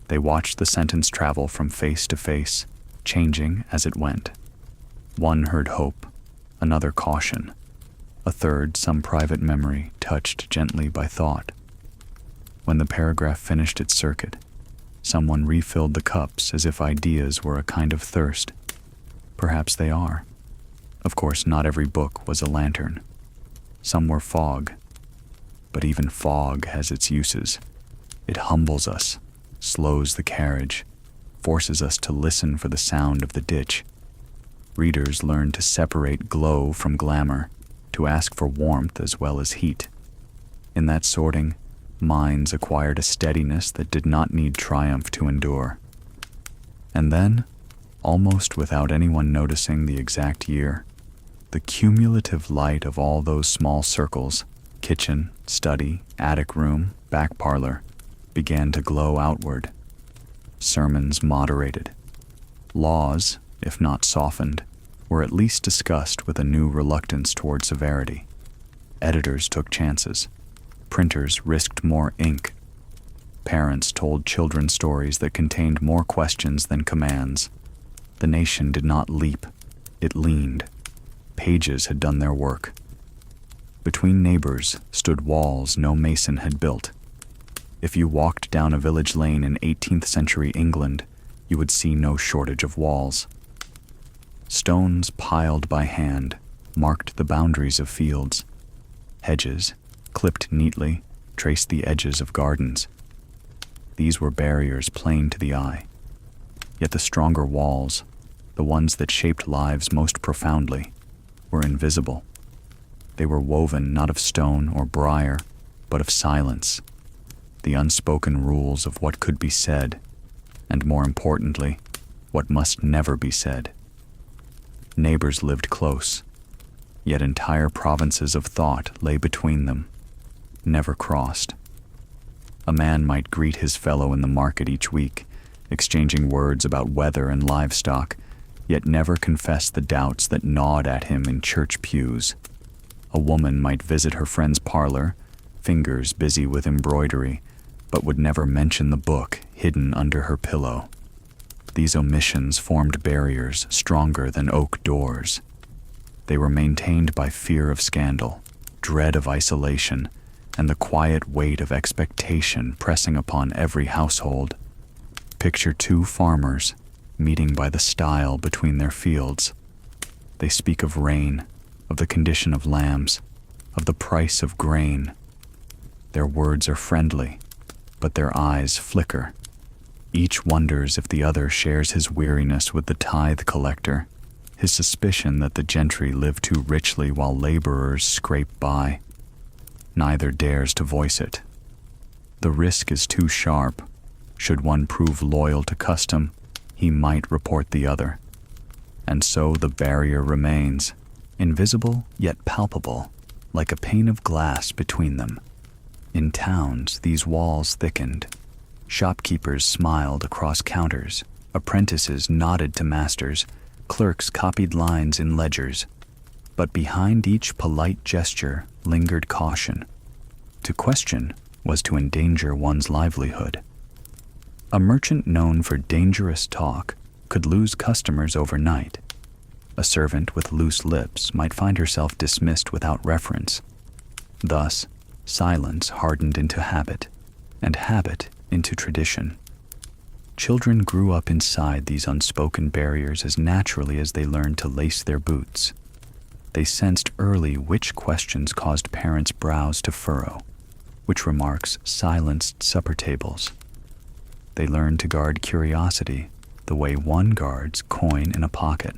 They watched the sentence travel from face to face, changing as it went. One heard hope, another caution, a third some private memory touched gently by thought. When the paragraph finished its circuit, someone refilled the cups as if ideas were a kind of thirst. Perhaps they are. Of course, not every book was a lantern. Some were fog. But even fog has its uses. It humbles us, slows the carriage, forces us to listen for the sound of the ditch. Readers learn to separate glow from glamour, to ask for warmth as well as heat. In that sorting, minds acquired a steadiness that did not need triumph to endure. And then, almost without anyone noticing the exact year, the cumulative light of all those small circles, kitchen, study, attic room, back parlor, began to glow outward. Sermons moderated. Laws, if not softened, were at least discussed with a new reluctance toward severity. Editors took chances. Printers risked more ink. Parents told children stories that contained more questions than commands. The nation did not leap. It leaned. Pages had done their work. Between neighbors stood walls no mason had built. If you walked down a village lane in 18th century England, you would see no shortage of walls. Stones piled by hand marked the boundaries of fields. Hedges, clipped neatly, traced the edges of gardens. These were barriers plain to the eye. Yet the stronger walls, the ones that shaped lives most profoundly, were invisible. They were woven not of stone or briar, but of silence, the unspoken rules of what could be said, and more importantly, what must never be said. Neighbors lived close, yet entire provinces of thought lay between them, never crossed. A man might greet his fellow in the market each week, exchanging words about weather and livestock, yet never confess the doubts that gnawed at him in church pews. A woman might visit her friend's parlor, fingers busy with embroidery, but would never mention the book hidden under her pillow. These omissions formed barriers stronger than oak doors. They were maintained by fear of scandal, dread of isolation, and the quiet weight of expectation pressing upon every household. Picture two farmers meeting by the stile between their fields. They speak of rain, of the condition of lambs, of the price of grain. Their words are friendly, but their eyes flicker. Each wonders if the other shares his weariness with the tithe collector, his suspicion that the gentry live too richly while laborers scrape by. Neither dares to voice it. The risk is too sharp. Should one prove loyal to custom, he might report the other. And so the barrier remains, invisible yet palpable, like a pane of glass between them. In towns, these walls thickened. Shopkeepers smiled across counters, apprentices nodded to masters, clerks copied lines in ledgers. But behind each polite gesture lingered caution. To question was to endanger one's livelihood. A merchant known for dangerous talk could lose customers overnight. A servant with loose lips might find herself dismissed without reference. Thus, silence hardened into habit, and habit into tradition. Children grew up inside these unspoken barriers as naturally as they learned to lace their boots. They sensed early which questions caused parents' brows to furrow, which remarks silenced supper tables. They learned to guard curiosity the way one guards coin in a pocket,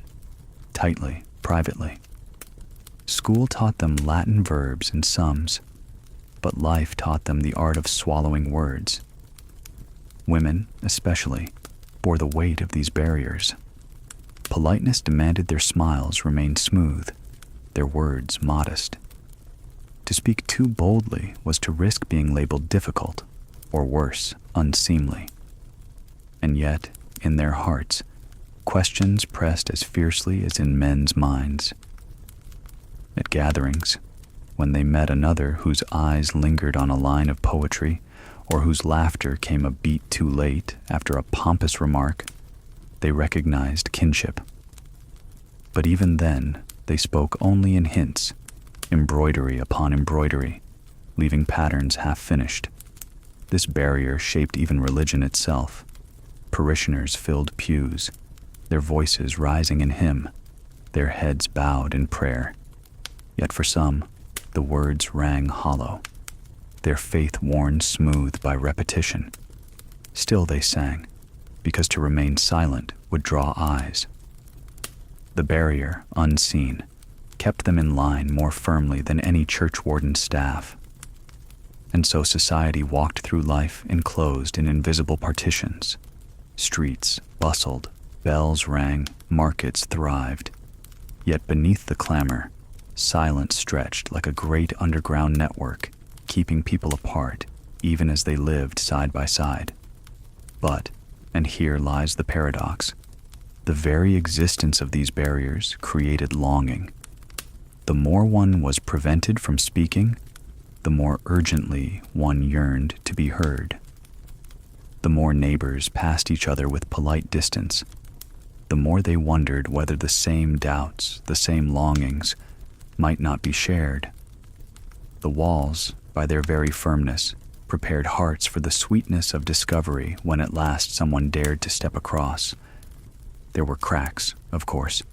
tightly, privately. School taught them Latin verbs and sums, but life taught them the art of swallowing words. Women, especially, bore the weight of these barriers. Politeness demanded their smiles remain smooth, their words modest. To speak too boldly was to risk being labeled difficult, or worse, unseemly. And yet, in their hearts, questions pressed as fiercely as in men's minds. At gatherings, when they met another whose eyes lingered on a line of poetry, or whose laughter came a beat too late after a pompous remark, they recognized kinship. But even then, they spoke only in hints, embroidery upon embroidery, leaving patterns half-finished. This barrier shaped even religion itself. Parishioners filled pews, their voices rising in hymn, their heads bowed in prayer. Yet for some, the words rang hollow, their faith worn smooth by repetition. Still they sang, because to remain silent would draw eyes. The barrier, unseen, kept them in line more firmly than any churchwarden's staff. And so society walked through life enclosed in invisible partitions. Streets bustled, bells rang, markets thrived. Yet beneath the clamor, silence stretched like a great underground network, keeping people apart, even as they lived side by side. But, and here lies the paradox, the very existence of these barriers created longing. The more one was prevented from speaking, the more urgently one yearned to be heard. The more neighbors passed each other with polite distance, the more they wondered whether the same doubts, the same longings, might not be shared. The walls, by their very firmness, prepared hearts for the sweetness of discovery when at last someone dared to step across. There were cracks, of course,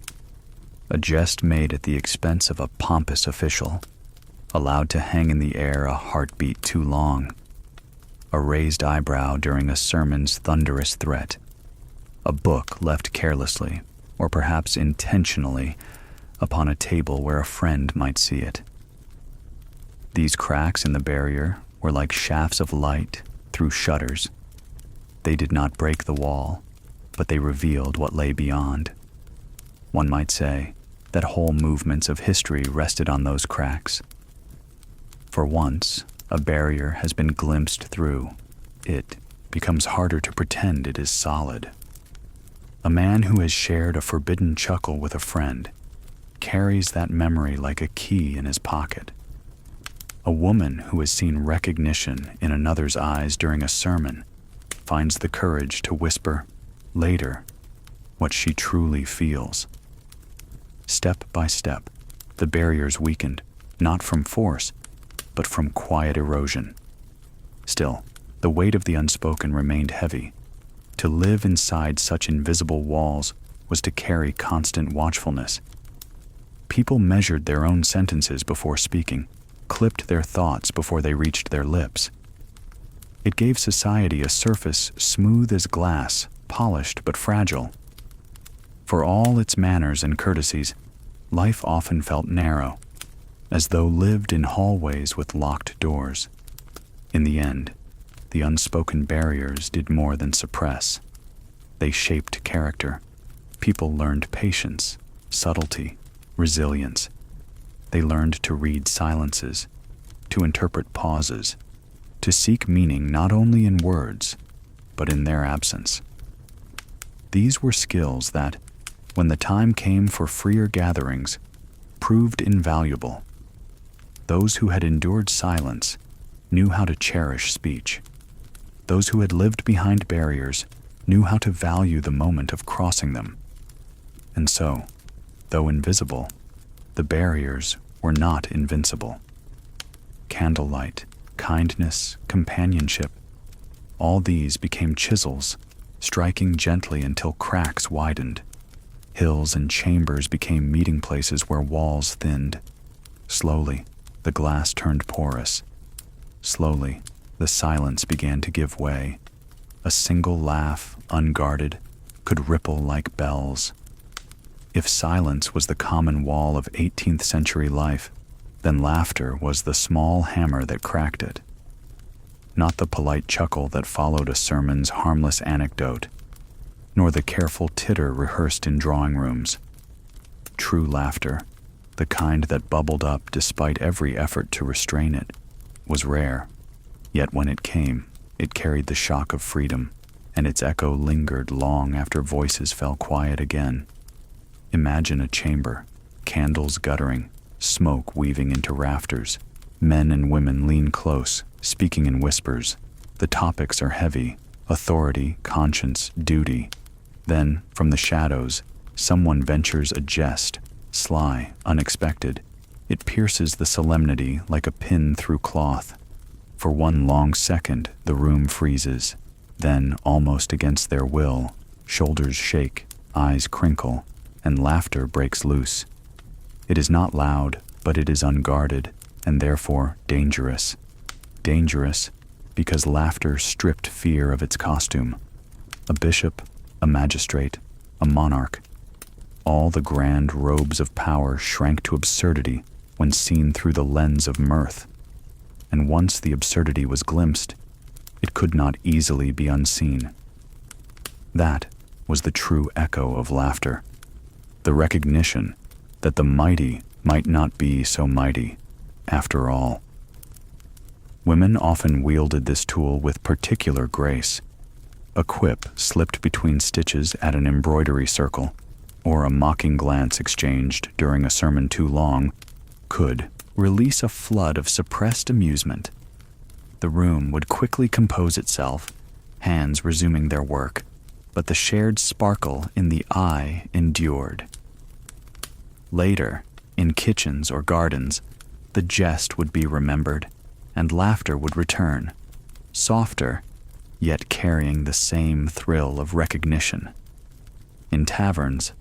a jest made at the expense of a pompous official, allowed to hang in the air a heartbeat too long, a raised eyebrow during a sermon's thunderous threat, a book left carelessly, or perhaps intentionally, upon a table where a friend might see it. These cracks in the barrier were like shafts of light through shutters. They did not break the wall, but they revealed what lay beyond. One might say that whole movements of history rested on those cracks. For once a barrier has been glimpsed through, it becomes harder to pretend it is solid. A man who has shared a forbidden chuckle with a friend carries that memory like a key in his pocket. A woman who has seen recognition in another's eyes during a sermon finds the courage to whisper, later, what she truly feels. Step by step, the barriers weakened, not from force, but from quiet erosion. Still, the weight of the unspoken remained heavy. To live inside such invisible walls was to carry constant watchfulness. People measured their own sentences before speaking, clipped their thoughts before they reached their lips. It gave society a surface smooth as glass, polished but fragile. For all its manners and courtesies, life often felt narrow, as though lived in hallways with locked doors. In the end, the unspoken barriers did more than suppress. They shaped character. People learned patience, subtlety, resilience. They learned to read silences, to interpret pauses, to seek meaning not only in words, but in their absence. These were skills that, when the time came for freer gatherings, proved invaluable. Those who had endured silence knew how to cherish speech. Those who had lived behind barriers knew how to value the moment of crossing them. And so, though invisible, the barriers were not invincible. Candlelight, kindness, companionship, all these became chisels, striking gently until cracks widened. Hills and chambers became meeting places where walls thinned. Slowly, the glass turned porous. Slowly, the silence began to give way. A single laugh, unguarded, could ripple like bells. If silence was the common wall of 18th century life, then laughter was the small hammer that cracked it. Not the polite chuckle that followed a sermon's harmless anecdote, nor the careful titter rehearsed in drawing rooms. True laughter, the kind that bubbled up despite every effort to restrain it, was rare. Yet when it came, it carried the shock of freedom, and its echo lingered long after voices fell quiet again. Imagine a chamber, candles guttering, smoke weaving into rafters. Men and women lean close, speaking in whispers. The topics are heavy: authority, conscience, duty. Then, from the shadows, someone ventures a jest, sly, unexpected. It pierces the solemnity like a pin through cloth. For one long second, the room freezes. Then, almost against their will, shoulders shake, eyes crinkle, and laughter breaks loose. It is not loud, but it is unguarded, and therefore dangerous. Dangerous because laughter stripped fear of its costume. A bishop, a magistrate, a monarch. All the grand robes of power shrank to absurdity when seen through the lens of mirth. And once the absurdity was glimpsed, it could not easily be unseen. That was the true echo of laughter, the recognition that the mighty might not be so mighty, after all. Women often wielded this tool with particular grace. A quip slipped between stitches at an embroidery circle, or a mocking glance exchanged during a sermon too long, could release a flood of suppressed amusement. The room would quickly compose itself, hands resuming their work, but the shared sparkle in the eye endured. Later, in kitchens or gardens, the jest would be remembered, and laughter would return, softer, yet carrying the same thrill of recognition. In taverns,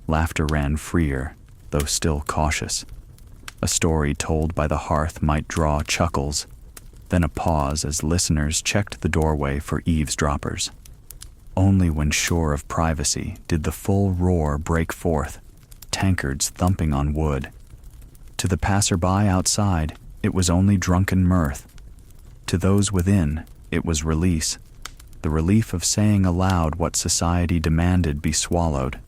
laughter ran freer, though still cautious. A story told by the hearth might draw chuckles, then a pause as listeners checked the doorway for eavesdroppers. Only when sure of privacy did the full roar break forth, tankards thumping on wood. To the passerby outside, it was only drunken mirth. To those within, it was release, the relief of saying aloud what society demanded be swallowed.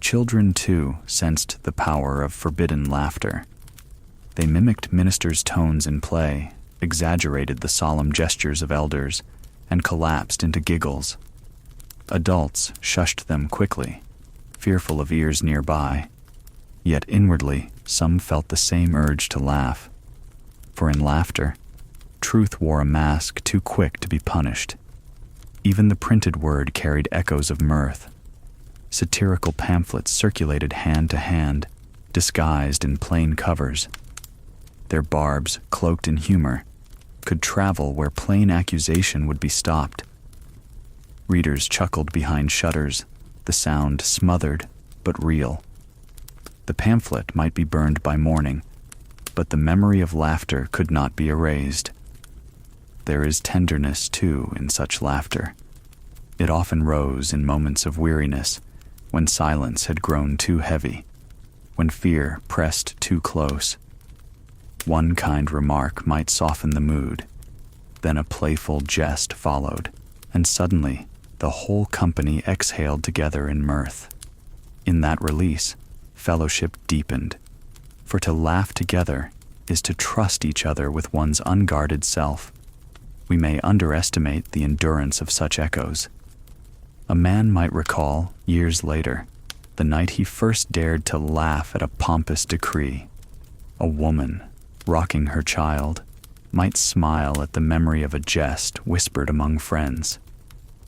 Children, too, sensed the power of forbidden laughter. They mimicked ministers' tones in play, exaggerated the solemn gestures of elders, and collapsed into giggles. Adults shushed them quickly, fearful of ears nearby. Yet inwardly, some felt the same urge to laugh. For in laughter, truth wore a mask too quick to be punished. Even the printed word carried echoes of mirth. Satirical pamphlets circulated hand to hand, disguised in plain covers. Their barbs, cloaked in humor, could travel where plain accusation would be stopped. Readers chuckled behind shutters, the sound smothered but real. The pamphlet might be burned by morning, but the memory of laughter could not be erased. There is tenderness, too, in such laughter. It often rose in moments of weariness, when silence had grown too heavy, when fear pressed too close. One kind remark might soften the mood, then a playful jest followed, and suddenly the whole company exhaled together in mirth. In that release, fellowship deepened, for to laugh together is to trust each other with one's unguarded self. We may underestimate the endurance of such echoes. A man might recall, years later, the night he first dared to laugh at a pompous decree. A woman, rocking her child, might smile at the memory of a jest whispered among friends.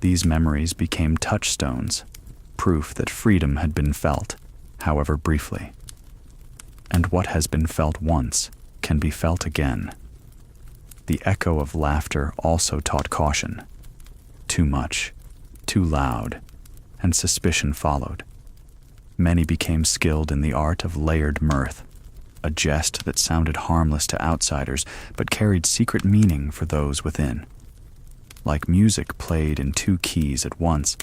These memories became touchstones, proof that freedom had been felt, however briefly. And what has been felt once can be felt again. The echo of laughter also taught caution. Too much, too loud, and suspicion followed. Many became skilled in the art of layered mirth, a jest that sounded harmless to outsiders but carried secret meaning for those within. Like music played in two keys at once,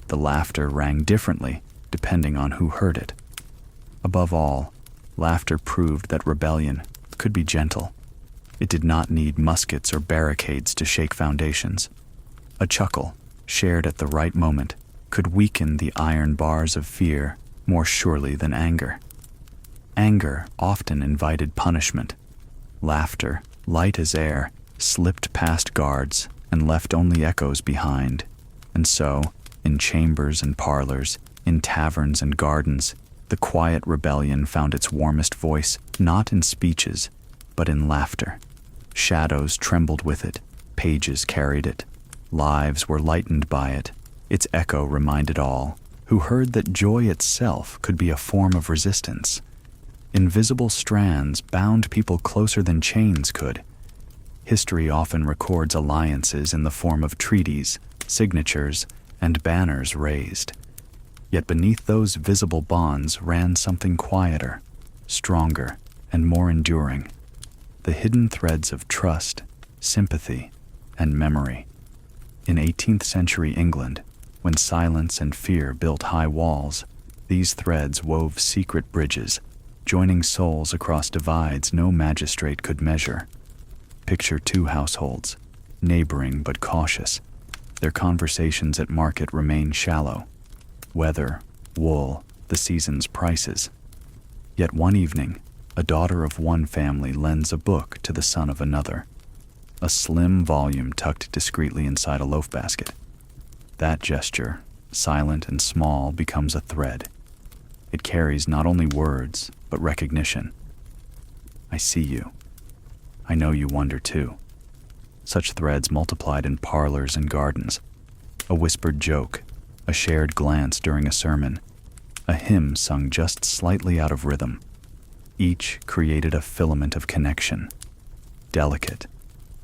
the laughter rang differently depending on who heard it. Above all, laughter proved that rebellion could be gentle. It did not need muskets or barricades to shake foundations. A chuckle, shared at the right moment, could weaken the iron bars of fear more surely than anger. Anger often invited punishment. Laughter, light as air, slipped past guards and left only echoes behind. And so, in chambers and parlors, in taverns and gardens, the quiet rebellion found its warmest voice not in speeches, but in laughter. Shadows trembled with it, pages carried it, lives were lightened by it. Its echo reminded all, who heard that joy itself could be a form of resistance. Invisible strands bound people closer than chains could. History often records alliances in the form of treaties, signatures, and banners raised. Yet beneath those visible bonds ran something quieter, stronger, and more enduring. The hidden threads of trust, sympathy, and memory. In 18th century England, when silence and fear built high walls, these threads wove secret bridges, joining souls across divides no magistrate could measure. Picture two households, neighboring but cautious. Their conversations at market remain shallow. Weather, wool, the season's prices. Yet one evening, a daughter of one family lends a book to the son of another. A slim volume tucked discreetly inside a loaf basket. That gesture, silent and small, becomes a thread. It carries not only words, but recognition. I see you. I know you wonder too. Such threads multiplied in parlors and gardens. A whispered joke, a shared glance during a sermon, a hymn sung just slightly out of rhythm. Each created a filament of connection. Delicate,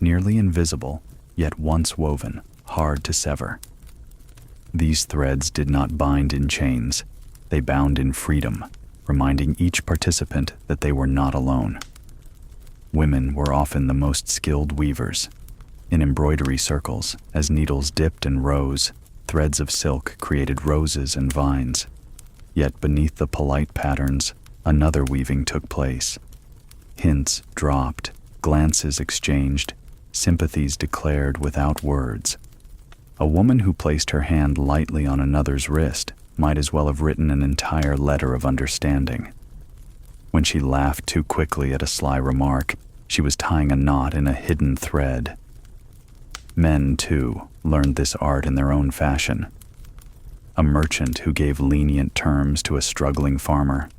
nearly invisible, yet once woven, hard to sever. These threads did not bind in chains, they bound in freedom, reminding each participant that they were not alone. Women were often the most skilled weavers. In embroidery circles, as needles dipped and rose, threads of silk created roses and vines. Yet beneath the polite patterns, another weaving took place. Hints dropped, glances exchanged, sympathies declared without words. A woman who placed her hand lightly on another's wrist might as well have written an entire letter of understanding. When she laughed too quickly at a sly remark, she was tying a knot in a hidden thread. Men, too, learned this art in their own fashion. A merchant who gave lenient terms to a struggling farmer.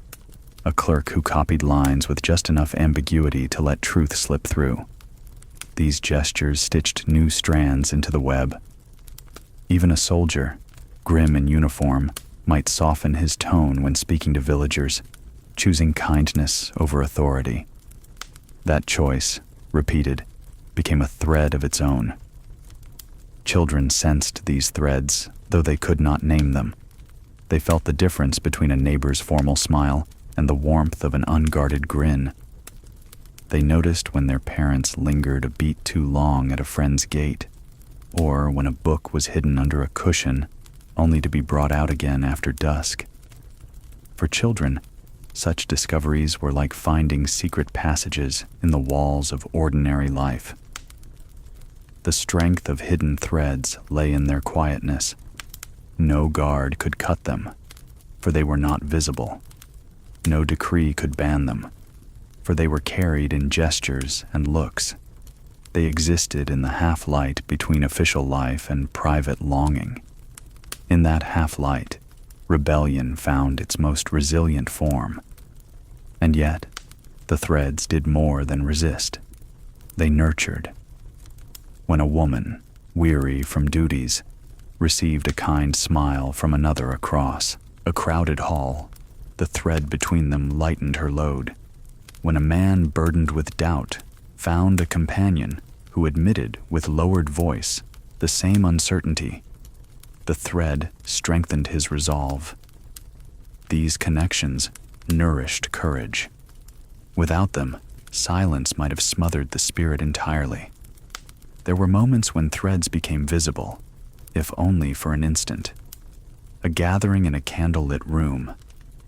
A clerk who copied lines with just enough ambiguity to let truth slip through. These gestures stitched new strands into the web. Even a soldier, grim in uniform, might soften his tone when speaking to villagers, choosing kindness over authority. That choice, repeated, became a thread of its own. Children sensed these threads, though they could not name them. They felt the difference between a neighbor's formal smile and the warmth of an unguarded grin. They noticed when their parents lingered a beat too long at a friend's gate, or when a book was hidden under a cushion, only to be brought out again after dusk. For children, such discoveries were like finding secret passages in the walls of ordinary life. The strength of hidden threads lay in their quietness. No guard could cut them, for they were not visible. No decree could ban them, for they were carried in gestures and looks. They existed in the half-light between official life and private longing. In that half-light, rebellion found its most resilient form. And yet, the threads did more than resist. They nurtured. When a woman, weary from duties, received a kind smile from another across a crowded hall, the thread between them lightened her load. When a man burdened with doubt found a companion who admitted with lowered voice the same uncertainty, the thread strengthened his resolve. These connections nourished courage. Without them, silence might have smothered the spirit entirely. There were moments when threads became visible, if only for an instant. A gathering in a candlelit room,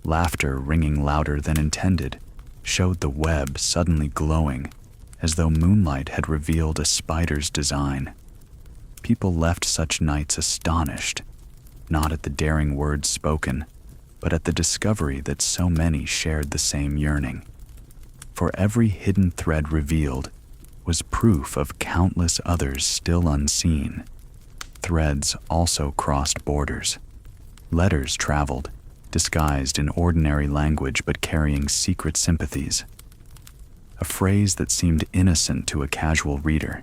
laughter ringing louder than intended, showed the web suddenly glowing, as though moonlight had revealed a spider's design. People left such nights astonished, not at the daring words spoken, but at the discovery that so many shared the same yearning. For every hidden thread revealed was proof of countless others still unseen. Threads also crossed borders. Letters traveled, disguised in ordinary language but carrying secret sympathies. A phrase that seemed innocent to a casual reader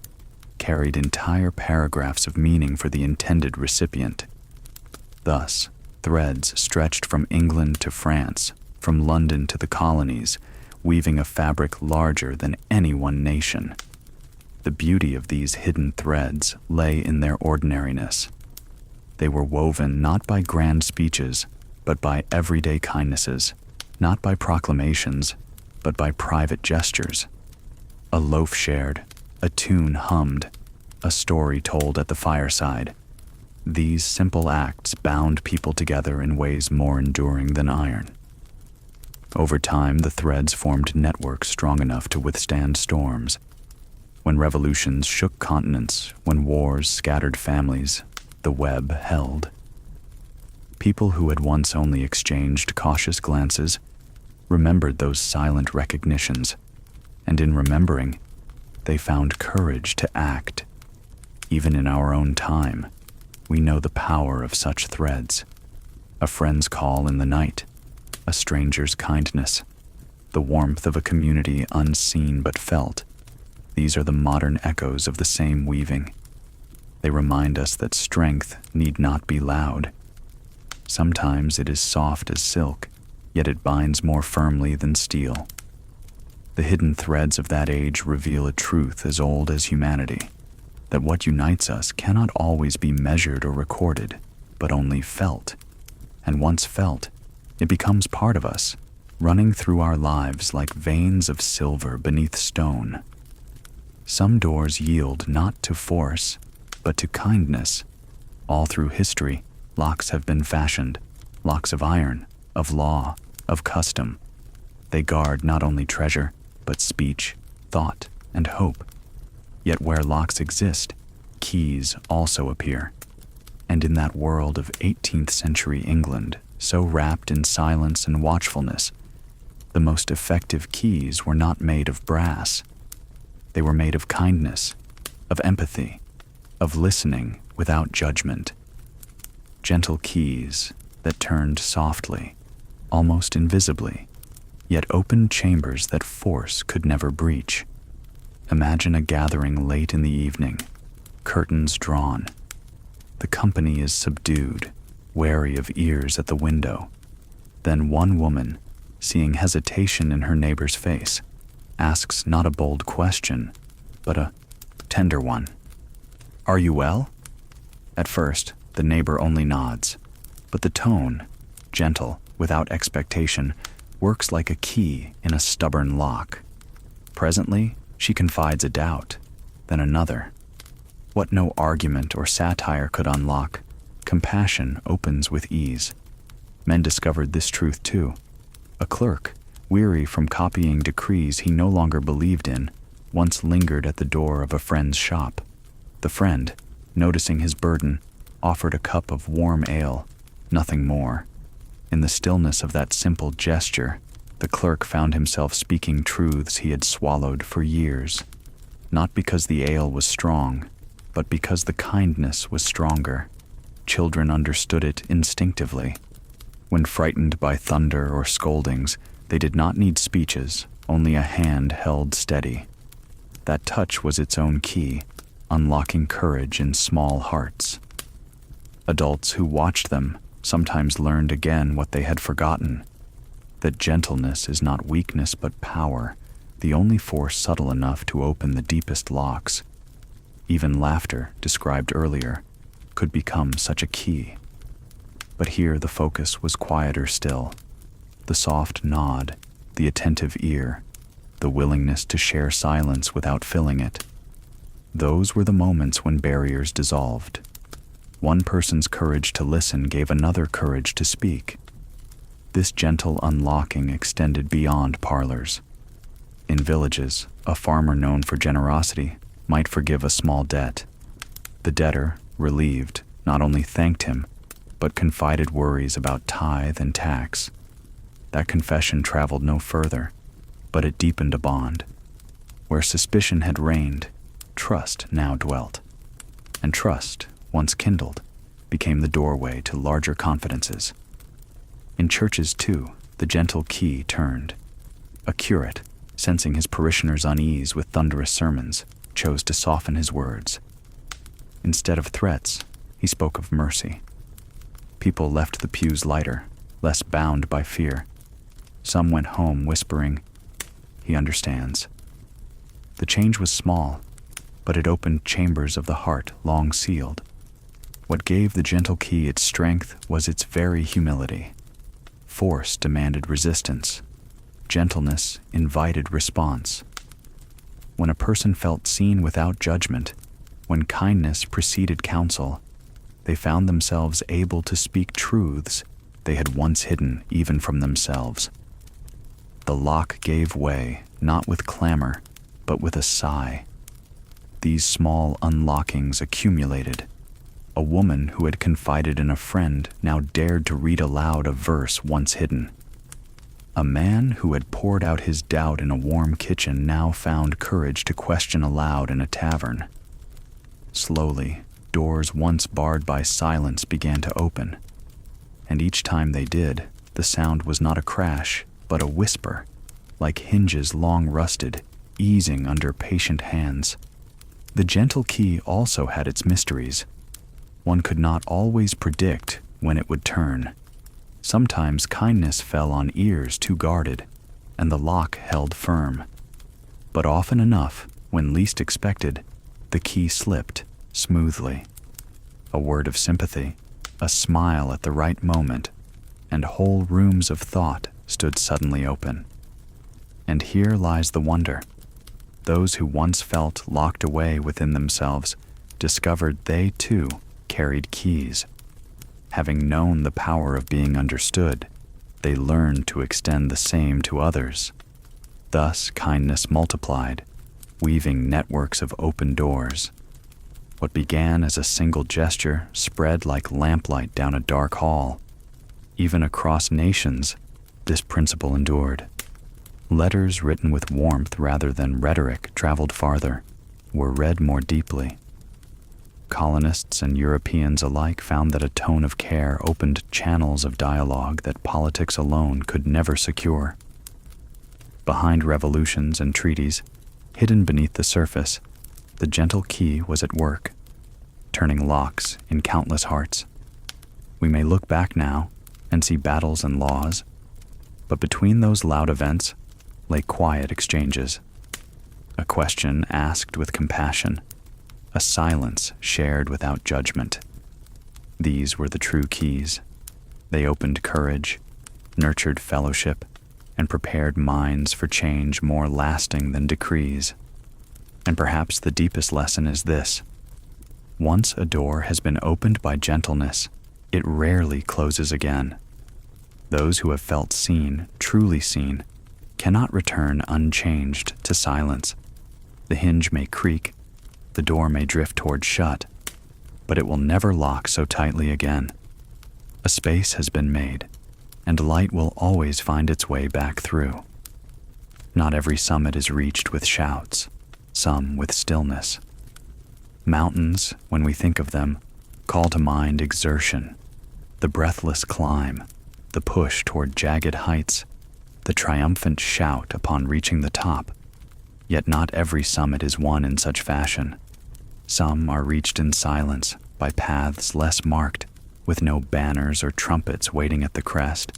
carried entire paragraphs of meaning for the intended recipient. Thus, threads stretched from England to France, from London to the colonies, weaving a fabric larger than any one nation. The beauty of these hidden threads lay in their ordinariness. They were woven not by grand speeches, but by everyday kindnesses, not by proclamations, but by private gestures. A loaf shared, a tune hummed, a story told at the fireside. These simple acts bound people together in ways more enduring than iron. Over time, the threads formed networks strong enough to withstand storms. When revolutions shook continents, when wars scattered families, the web held. People who had once only exchanged cautious glances remembered those silent recognitions, and in remembering, they found courage to act. Even in our own time, we know the power of such threads. A friend's call in the night, a stranger's kindness, the warmth of a community unseen but felt. These are the modern echoes of the same weaving. They remind us that strength need not be loud. Sometimes it is soft as silk, yet it binds more firmly than steel. The hidden threads of that age reveal a truth as old as humanity, that what unites us cannot always be measured or recorded, but only felt. And once felt, it becomes part of us, running through our lives like veins of silver beneath stone. Some doors yield not to force, but to kindness. All through history, locks have been fashioned, locks of iron, of law, of custom. They guard not only treasure, but speech, thought, and hope. Yet where locks exist, keys also appear. And in that world of 18th century England, so wrapped in silence and watchfulness, the most effective keys were not made of brass. They were made of kindness, of empathy, of listening without judgment. Gentle keys that turned softly, almost invisibly, yet opened chambers that force could never breach. Imagine a gathering late in the evening, curtains drawn. The company is subdued, wary of ears at the window. Then one woman, seeing hesitation in her neighbor's face, asks not a bold question, but a tender one. "Are you well?" At first, the neighbor only nods, but the tone, gentle, without expectation, works like a key in a stubborn lock. Presently, she confides a doubt, then another. What no argument or satire could unlock, compassion opens with ease. Men discovered this truth too. A clerk, weary from copying decrees he no longer believed in, once lingered at the door of a friend's shop. The friend, noticing his burden, offered a cup of warm ale, nothing more. In the stillness of that simple gesture, the clerk found himself speaking truths he had swallowed for years, not because the ale was strong, but because the kindness was stronger. Children understood it instinctively. When frightened by thunder or scoldings, they did not need speeches, only a hand held steady. That touch was its own key, unlocking courage in small hearts. Adults who watched them sometimes learned again what they had forgotten, that gentleness is not weakness but power, the only force subtle enough to open the deepest locks. Even laughter, described earlier, could become such a key. But here the focus was quieter still. The soft nod, the attentive ear, the willingness to share silence without filling it. Those were the moments when barriers dissolved. One person's courage to listen gave another courage to speak. This gentle unlocking extended beyond parlors. In villages, a farmer known for generosity might forgive a small debt. The debtor, relieved, not only thanked him, but confided worries about tithe and tax. That confession traveled no further, but it deepened a bond. Where suspicion had reigned, trust now dwelt. And trust, once kindled, became the doorway to larger confidences. In churches, too, the gentle key turned. A curate, sensing his parishioners' unease with thunderous sermons, chose to soften his words. Instead of threats, he spoke of mercy. People left the pews lighter, less bound by fear. Some went home whispering, "He understands." The change was small, but it opened chambers of the heart long sealed. What gave the gentle key its strength was its very humility. Force demanded resistance. Gentleness invited response. When a person felt seen without judgment, when kindness preceded counsel, they found themselves able to speak truths they had once hidden even from themselves. The lock gave way, not with clamor, but with a sigh. These small unlockings accumulated. A woman who had confided in a friend now dared to read aloud a verse once hidden. A man who had poured out his doubt in a warm kitchen now found courage to question aloud in a tavern. Slowly, doors once barred by silence began to open, and each time they did, the sound was not a crash, but a whisper, like hinges long rusted, easing under patient hands. The gentle key also had its mysteries. One could not always predict when it would turn. Sometimes kindness fell on ears too guarded, and the lock held firm. But often enough, when least expected, the key slipped smoothly. A word of sympathy, a smile at the right moment, and whole rooms of thought stood suddenly open. And here lies the wonder. Those who once felt locked away within themselves discovered they, too, carried keys. Having known the power of being understood, they learned to extend the same to others. Thus, kindness multiplied, weaving networks of open doors. What began as a single gesture spread like lamplight down a dark hall. Even across nations, this principle endured. Letters written with warmth rather than rhetoric traveled farther, were read more deeply. Colonists and Europeans alike found that a tone of care opened channels of dialogue that politics alone could never secure. Behind revolutions and treaties, hidden beneath the surface, the gentle key was at work, turning locks in countless hearts. We may look back now and see battles and laws, but between those loud events lay quiet exchanges. A question asked with compassion, a silence shared without judgment. These were the true keys. They opened courage, nurtured fellowship, and prepared minds for change more lasting than decrees. And perhaps the deepest lesson is this: once a door has been opened by gentleness, it rarely closes again. Those who have felt seen, truly seen, cannot return unchanged to silence. The hinge may creak, the door may drift toward shut, but it will never lock so tightly again. A space has been made, and light will always find its way back through. Not every summit is reached with shouts, some with stillness. Mountains, when we think of them, call to mind exertion, the breathless climb, the push toward jagged heights, the triumphant shout upon reaching the top. Yet not every summit is won in such fashion. Some are reached in silence, by paths less marked, with no banners or trumpets waiting at the crest.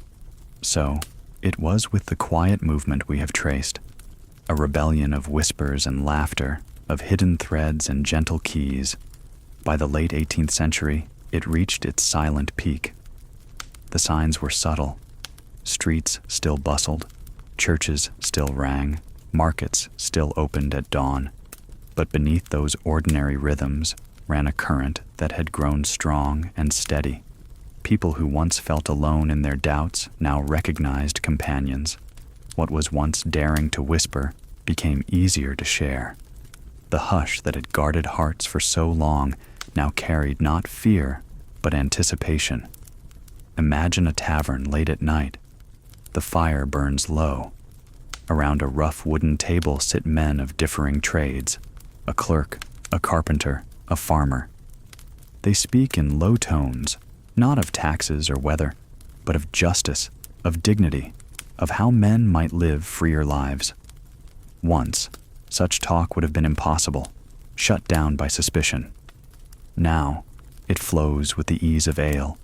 So, it was with the quiet movement we have traced, a rebellion of whispers and laughter, of hidden threads and gentle keys. By the late 18th century, it reached its silent peak. The signs were subtle. Streets still bustled, churches still rang, markets still opened at dawn. But beneath those ordinary rhythms ran a current that had grown strong and steady. People who once felt alone in their doubts now recognized companions. What was once daring to whisper became easier to share. The hush that had guarded hearts for so long now carried not fear, but anticipation. Imagine a tavern late at night. The fire burns low. Around a rough wooden table sit men of differing trades, a clerk, a carpenter, a farmer. They speak in low tones, not of taxes or weather, but of justice, of dignity, of how men might live freer lives. Once, such talk would have been impossible, shut down by suspicion. Now, it flows with the ease of ale,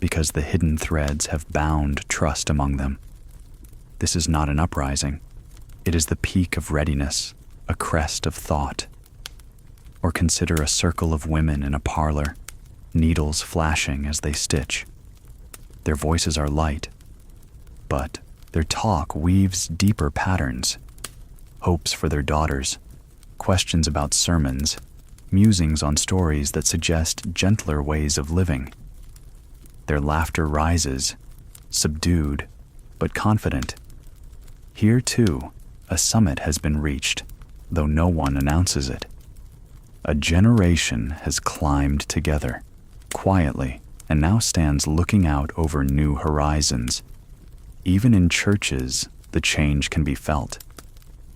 because the hidden threads have bound trust among them. This is not an uprising. It is the peak of readiness, a crest of thought. Or consider a circle of women in a parlor, needles flashing as they stitch. Their voices are light, but their talk weaves deeper patterns. Hopes for their daughters, questions about sermons, musings on stories that suggest gentler ways of living. Their laughter rises, subdued, but confident. Here, too, a summit has been reached, though no one announces it. A generation has climbed together, quietly, and now stands looking out over new horizons. Even in churches, the change can be felt.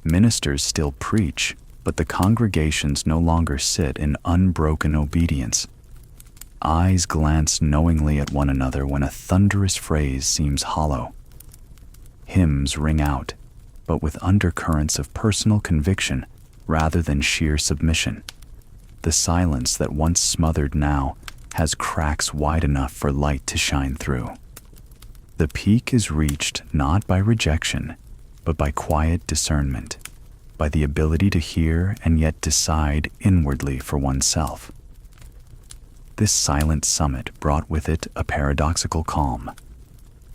Ministers still preach, but the congregations no longer sit in unbroken obedience. Eyes glance knowingly at one another when a thunderous phrase seems hollow. Hymns ring out, but with undercurrents of personal conviction rather than sheer submission. The silence that once smothered now has cracks wide enough for light to shine through. The peak is reached not by rejection, but by quiet discernment, by the ability to hear and yet decide inwardly for oneself. This silent summit brought with it a paradoxical calm.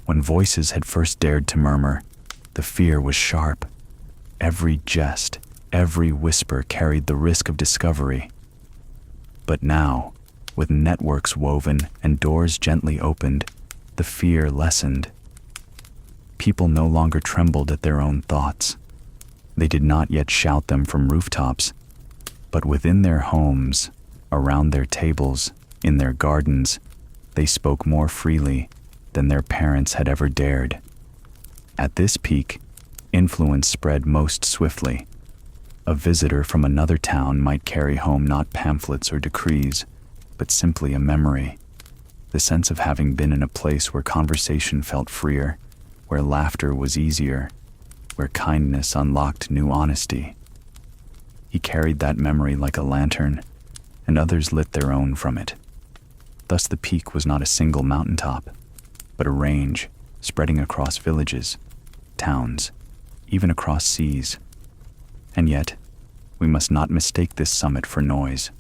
When voices had first dared to murmur, the fear was sharp. Every jest, every whisper carried the risk of discovery. But now, with networks woven and doors gently opened, the fear lessened. People no longer trembled at their own thoughts. They did not yet shout them from rooftops, but within their homes, around their tables, in their gardens, they spoke more freely than their parents had ever dared. At this peak, influence spread most swiftly. A visitor from another town might carry home not pamphlets or decrees, but simply a memory, the sense of having been in a place where conversation felt freer, where laughter was easier, where kindness unlocked new honesty. He carried that memory like a lantern, and others lit their own from it. Thus the peak was not a single mountaintop, but a range spreading across villages, towns, even across seas. And yet, we must not mistake this summit for noise.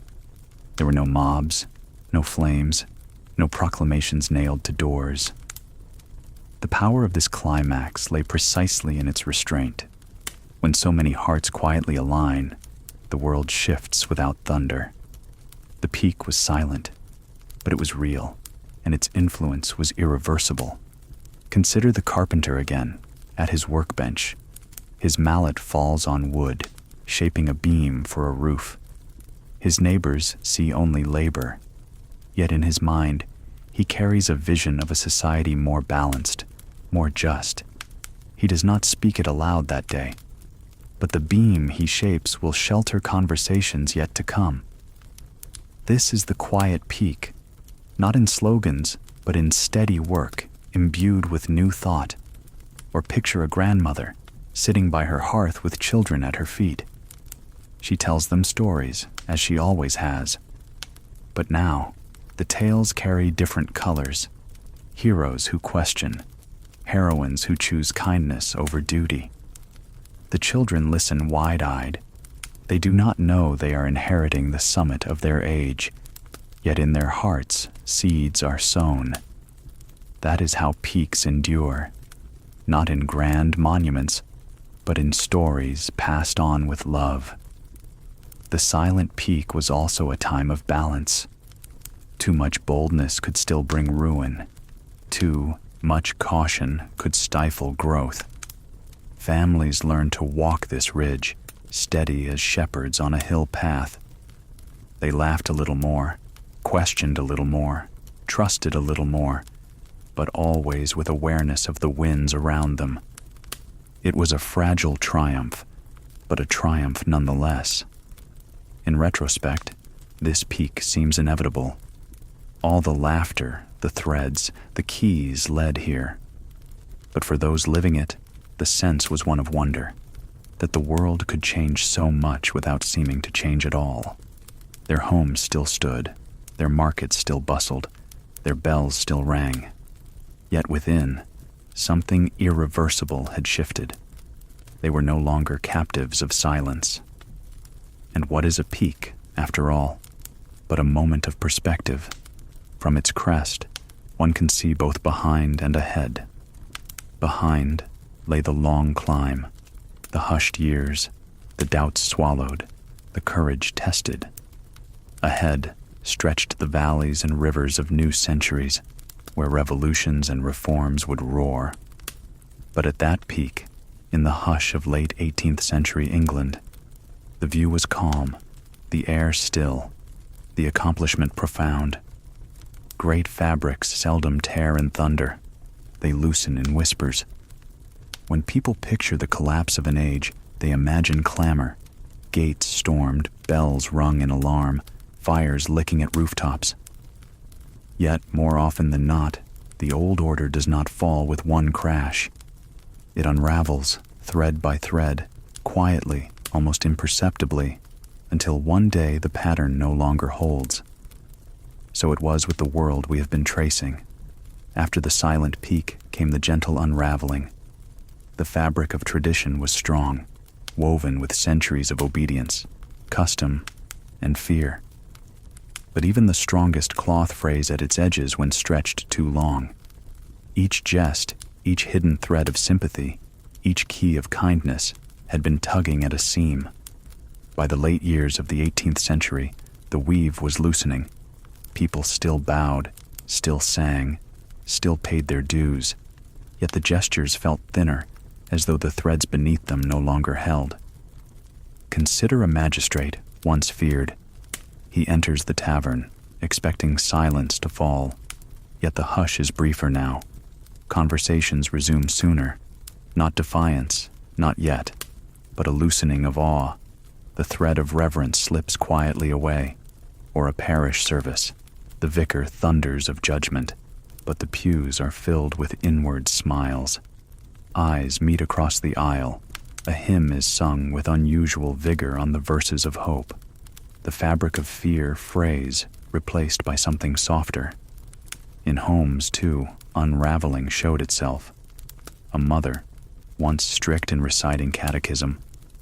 There were no mobs, no flames, no proclamations nailed to doors. The power of this climax lay precisely in its restraint. When so many hearts quietly align, the world shifts without thunder. The peak was silent, but it was real, and its influence was irreversible. Consider the carpenter again, at his workbench. His mallet falls on wood, shaping a beam for a roof. His neighbors see only labor, yet in his mind, he carries a vision of a society more balanced, more just. He does not speak it aloud that day, but the beam he shapes will shelter conversations yet to come. This is the quiet peak, not in slogans, but in steady work, imbued with new thought. Or picture a grandmother, sitting by her hearth with children at her feet. She tells them stories, as she always has. But now, the tales carry different colors. Heroes who question, heroines who choose kindness over duty. The children listen wide-eyed. They do not know they are inheriting the summit of their age, yet in their hearts seeds are sown. That is how peaks endure, not in grand monuments, but in stories passed on with love. The silent peak was also a time of balance. Too much boldness could still bring ruin. Too much caution could stifle growth. Families learned to walk this ridge, steady as shepherds on a hill path. They laughed a little more, questioned a little more, trusted a little more, but always with awareness of the winds around them. It was a fragile triumph, but a triumph nonetheless. In retrospect, this peak seems inevitable. All the laughter, the threads, the keys led here. But for those living it, the sense was one of wonder, that the world could change so much without seeming to change at all. Their homes still stood, their markets still bustled, their bells still rang. Yet within, something irreversible had shifted. They were no longer captives of silence. And what is a peak, after all, but a moment of perspective? From its crest, one can see both behind and ahead. Behind lay the long climb, the hushed years, the doubts swallowed, the courage tested. Ahead stretched the valleys and rivers of new centuries, where revolutions and reforms would roar. But at that peak, in the hush of late 18th century England, the view was calm, the air still, the accomplishment profound. Great fabrics seldom tear in thunder, they loosen in whispers. When people picture the collapse of an age, they imagine clamor, gates stormed, bells rung in alarm, fires licking at rooftops. Yet, more often than not, the old order does not fall with one crash. It unravels, thread by thread, quietly, almost imperceptibly, until one day the pattern no longer holds. So it was with the world we have been tracing. After the silent peak came the gentle unraveling. The fabric of tradition was strong, woven with centuries of obedience, custom, and fear. But even the strongest cloth frays at its edges when stretched too long. Each jest, each hidden thread of sympathy, each key of kindness had been tugging at a seam. By the late years of the 18th century, the weave was loosening. People still bowed, still sang, still paid their dues, yet the gestures felt thinner, as though the threads beneath them no longer held. Consider a magistrate, once feared. He enters the tavern, expecting silence to fall, yet the hush is briefer now. Conversations resume sooner, not defiance, not yet, but a loosening of awe. The thread of reverence slips quietly away. Or a parish service, the vicar thunders of judgment, but the pews are filled with inward smiles. Eyes meet across the aisle. A hymn is sung with unusual vigor on the verses of hope. The fabric of fear frays, replaced by something softer. In homes, too, unraveling showed itself. A mother, once strict in reciting catechism,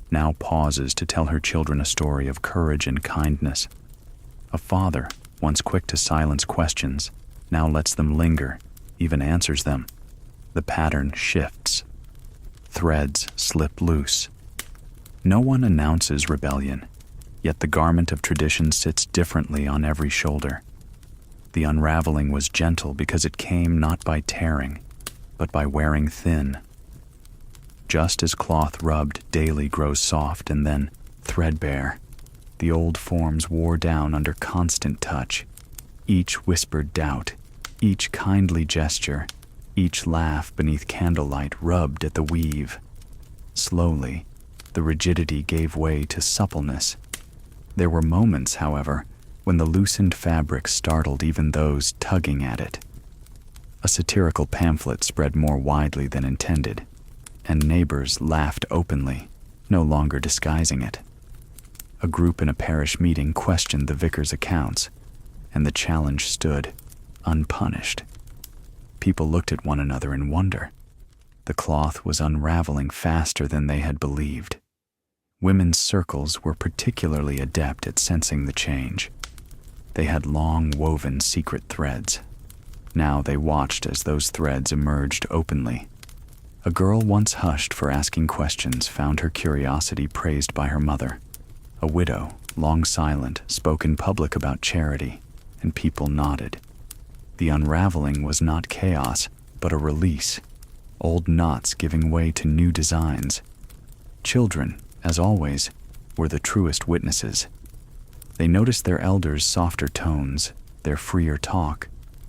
now pauses to tell her children a story of courage and kindness. A father, once quick to silence questions, now lets them linger, even answers them. The pattern shifts. Threads slip loose. No one announces rebellion, yet the garment of tradition sits differently on every shoulder. The unraveling was gentle because it came not by tearing, but by wearing thin. Just as cloth rubbed daily grows soft and then threadbare, the old forms wore down under constant touch. Each whispered doubt, each kindly gesture, each laugh beneath candlelight rubbed at the weave. Slowly, the rigidity gave way to suppleness. There were moments, however, when the loosened fabric startled even those tugging at it. A satirical pamphlet spread more widely than intended, and neighbors laughed openly, no longer disguising it. A group in a parish meeting questioned the vicar's accounts, and the challenge stood, unpunished. People looked at one another in wonder. The cloth was unraveling faster than they had believed. Women's circles were particularly adept at sensing the change. They had long woven secret threads. Now they watched as those threads emerged openly. A girl once hushed for asking questions found her curiosity praised by her mother. A widow, long silent, spoke in public about charity, and people nodded. The unraveling was not chaos, but a release, old knots giving way to new designs. Children, as always, were the truest witnesses. They noticed their elders' softer tones, their freer talk,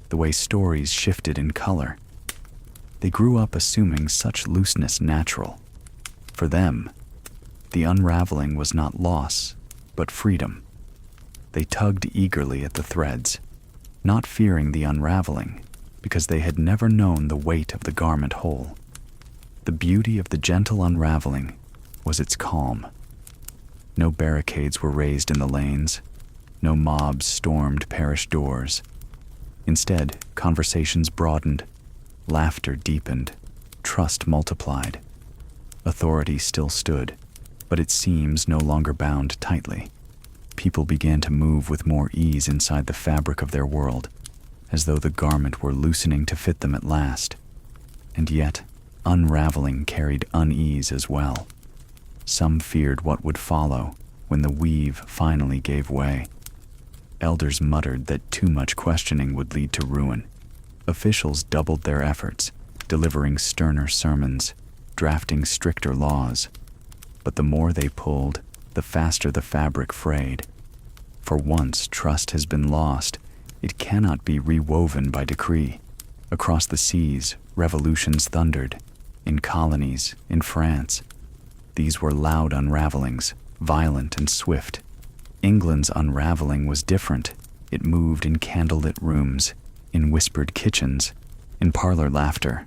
the way stories shifted in color. They grew up assuming such looseness natural. For them, the unraveling was not loss, but freedom. They tugged eagerly at the threads, not fearing the unraveling, because they had never known the weight of the garment whole. The beauty of the gentle unraveling was its calm. No barricades were raised in the lanes. No mobs stormed parish doors. Instead, conversations broadened, laughter deepened, trust multiplied. Authority still stood, but its seams no longer bound tightly. People began to move with more ease inside the fabric of their world, as though the garment were loosening to fit them at last. And yet, unraveling carried unease as well. Some feared what would follow when the weave finally gave way. Elders muttered that too much questioning would lead to ruin. Officials doubled their efforts, delivering sterner sermons, drafting stricter laws. But the more they pulled, the faster the fabric frayed. For once trust has been lost, it cannot be rewoven by decree. Across the seas, revolutions thundered. In colonies, in France. These were loud unravelings, violent and swift. England's unraveling was different. It moved in candlelit rooms, in whispered kitchens, in parlor laughter.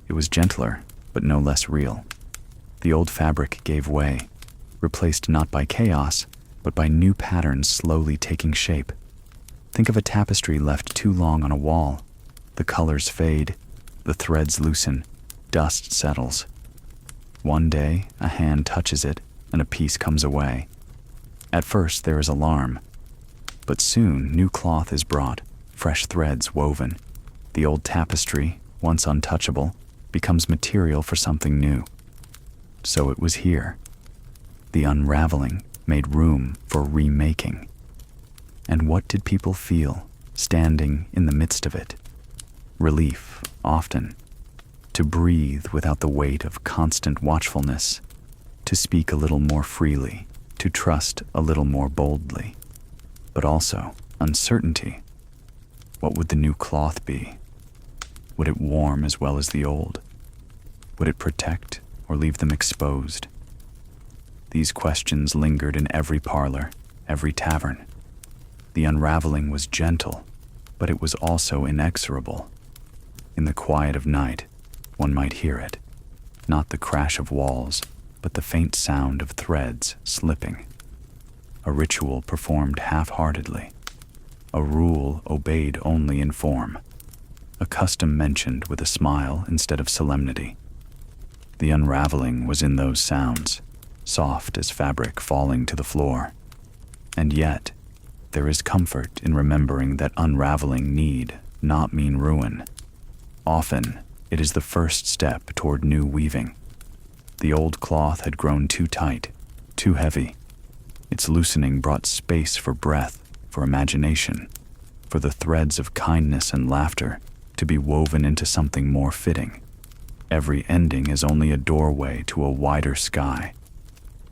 It was gentler, but no less real. The old fabric gave way, replaced not by chaos, but by new patterns slowly taking shape. Think of a tapestry left too long on a wall. The colors fade, the threads loosen, dust settles. One day, a hand touches it, and a piece comes away. At first, there is alarm, but soon new cloth is brought, fresh threads woven. The old tapestry, once untouchable, becomes material for something new. So it was here. The unraveling made room for remaking. And what did people feel, standing in the midst of it? Relief, often. To breathe without the weight of constant watchfulness. To speak a little more freely. To trust a little more boldly. But also uncertainty. What would the new cloth be? Would it warm as well as the old? Would it protect or leave them exposed? These questions lingered in every parlor, every tavern. The unraveling was gentle, but it was also inexorable. In the quiet of night, one might hear it, not the crash of walls, but the faint sound of threads slipping. A ritual performed half-heartedly, a rule obeyed only in form, a custom mentioned with a smile instead of solemnity. The unraveling was in those sounds, soft as fabric falling to the floor. And yet, there is comfort in remembering that unraveling need not mean ruin. Often, it is the first step toward new weaving. The old cloth had grown too tight, too heavy. Its loosening brought space for breath, for imagination, for the threads of kindness and laughter to be woven into something more fitting. Every ending is only a doorway to a wider sky.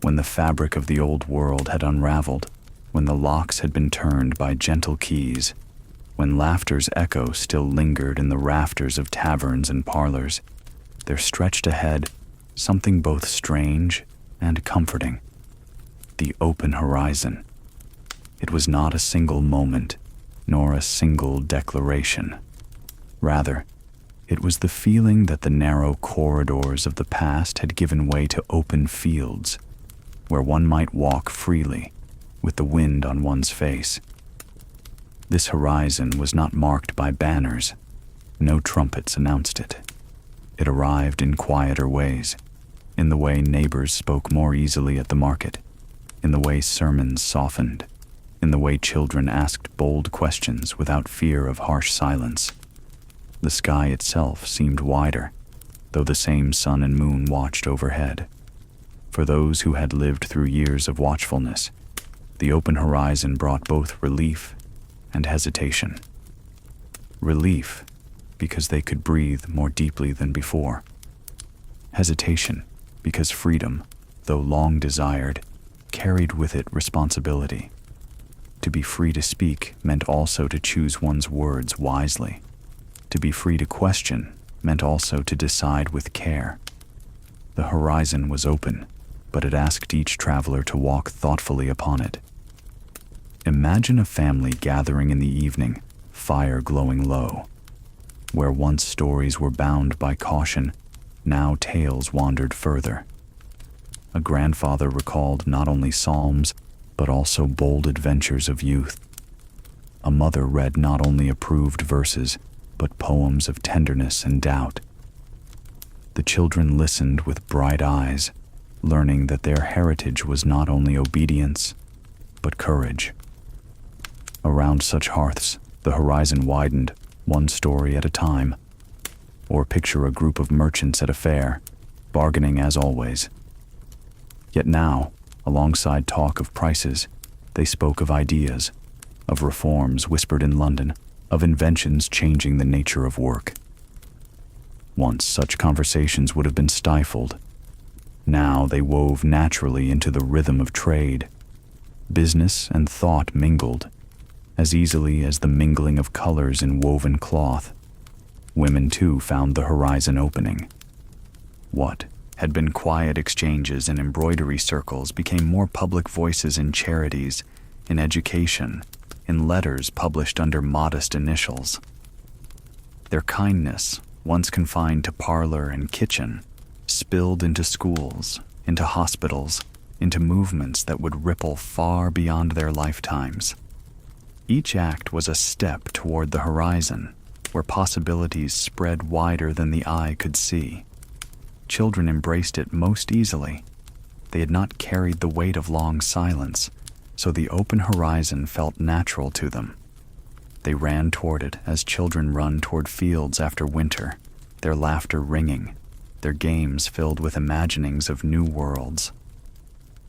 When the fabric of the old world had unraveled, when the locks had been turned by gentle keys, when laughter's echo still lingered in the rafters of taverns and parlors, there stretched ahead something both strange and comforting. The open horizon. It was not a single moment, nor a single declaration. Rather, it was the feeling that the narrow corridors of the past had given way to open fields, where one might walk freely, with the wind on one's face. This horizon was not marked by banners. No trumpets announced it. It arrived in quieter ways, in the way neighbors spoke more easily at the market, in the way sermons softened, in the way children asked bold questions without fear of harsh silence. The sky itself seemed wider, though the same sun and moon watched overhead. For those who had lived through years of watchfulness, the open horizon brought both relief and hesitation. Relief, because they could breathe more deeply than before. Hesitation, because freedom, though long desired, carried with it responsibility. To be free to speak meant also to choose one's words wisely. To be free to question meant also to decide with care. The horizon was open, but it asked each traveler to walk thoughtfully upon it. Imagine a family gathering in the evening, fire glowing low. Where once stories were bound by caution, now tales wandered further. A grandfather recalled not only psalms, but also bold adventures of youth. A mother read not only approved verses, but poems of tenderness and doubt. The children listened with bright eyes, learning that their heritage was not only obedience, but courage. Around such hearths, the horizon widened, one story at a time. Or picture a group of merchants at a fair, bargaining as always. Yet now, alongside talk of prices, they spoke of ideas, of reforms whispered in London, of inventions changing the nature of work. Once such conversations would have been stifled. Now they wove naturally into the rhythm of trade. Business and thought mingled, as easily as the mingling of colors in woven cloth. Women too found the horizon opening. What had been quiet exchanges in embroidery circles became more public voices in charities, in education, in letters published under modest initials. Their kindness, once confined to parlor and kitchen, spilled into schools, into hospitals, into movements that would ripple far beyond their lifetimes. Each act was a step toward the horizon, where possibilities spread wider than the eye could see. Children embraced it most easily. They had not carried the weight of long silence, so the open horizon felt natural to them. They ran toward it as children run toward fields after winter, their laughter ringing, their games filled with imaginings of new worlds.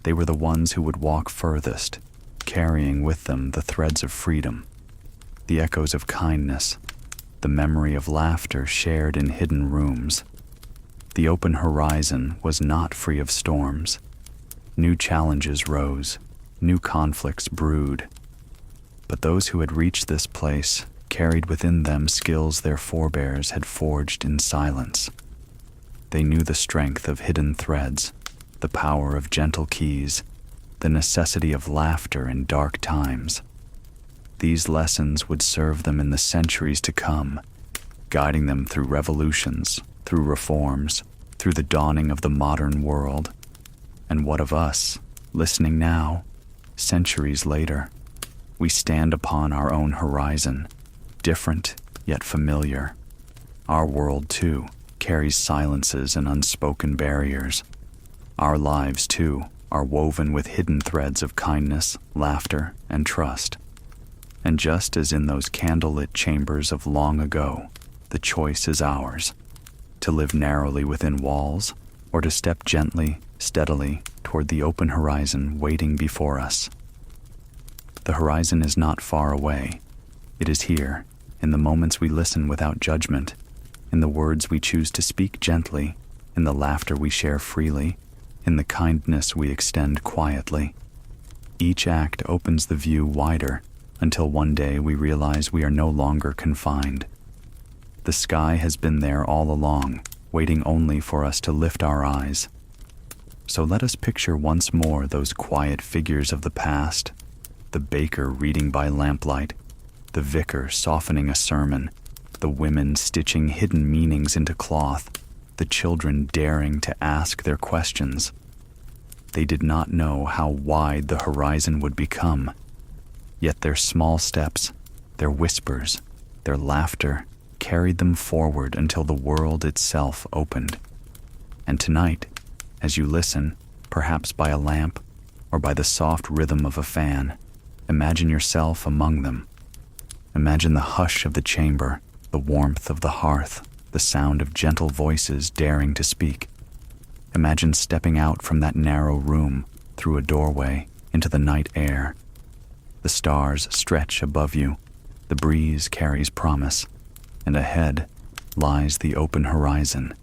They were the ones who would walk furthest, carrying with them the threads of freedom, the echoes of kindness, the memory of laughter shared in hidden rooms. The open horizon was not free of storms. New challenges rose, new conflicts brewed. But those who had reached this place carried within them skills their forebears had forged in silence. They knew the strength of hidden threads, the power of gentle keys, the necessity of laughter in dark times. These lessons would serve them in the centuries to come, guiding them through revolutions, through reforms, through the dawning of the modern world. And what of us, listening now, centuries later? We stand upon our own horizon, different yet familiar. Our world, too, carries silences and unspoken barriers. Our lives, too, are woven with hidden threads of kindness, laughter, and trust. And just as in those candlelit chambers of long ago, the choice is ours, to live narrowly within walls, or to step gently, steadily toward the open horizon waiting before us. The horizon is not far away. It is here, in the moments we listen without judgment, in the words we choose to speak gently, in the laughter we share freely, in the kindness we extend quietly. Each act opens the view wider, until one day we realize we are no longer confined. The sky has been there all along, waiting only for us to lift our eyes. So let us picture once more those quiet figures of the past, the baker reading by lamplight, the vicar softening a sermon, the women stitching hidden meanings into cloth, the children daring to ask their questions. They did not know how wide the horizon would become, yet their small steps, their whispers, their laughter carried them forward until the world itself opened. And tonight, as you listen, perhaps by a lamp or by the soft rhythm of a fan, imagine yourself among them. Imagine the hush of the chamber, the warmth of the hearth, the sound of gentle voices daring to speak. Imagine stepping out from that narrow room, through a doorway, into the night air. The stars stretch above you, the breeze carries promise, and ahead lies the open horizon.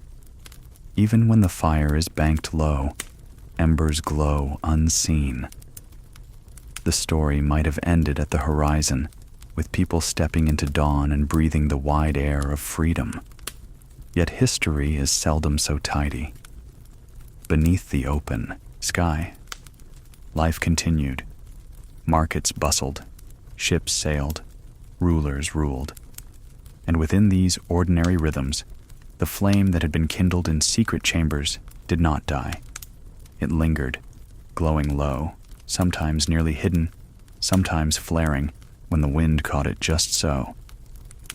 Even when the fire is banked low, embers glow unseen. The story might have ended at the horizon, with people stepping into dawn and breathing the wide air of freedom. Yet history is seldom so tidy. Beneath the open sky, life continued. Markets bustled, ships sailed, rulers ruled. And within these ordinary rhythms, the flame that had been kindled in secret chambers did not die. It lingered, glowing low, sometimes nearly hidden, sometimes flaring when the wind caught it just so.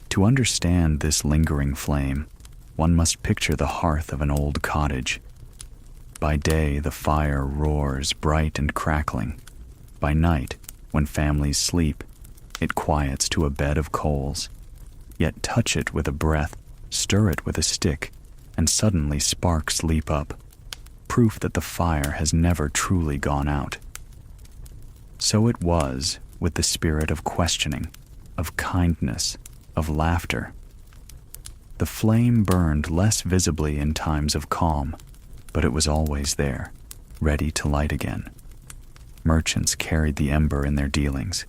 To understand this lingering flame, one must picture the hearth of an old cottage. By day, the fire roars bright and crackling. By night, when families sleep, it quiets to a bed of coals. Yet touch it with a breath, stir it with a stick, and suddenly sparks leap up, proof that the fire has never truly gone out. So it was with the spirit of questioning, of kindness, of laughter. The flame burned less visibly in times of calm, but it was always there, ready to light again. Merchants carried the ember in their dealings.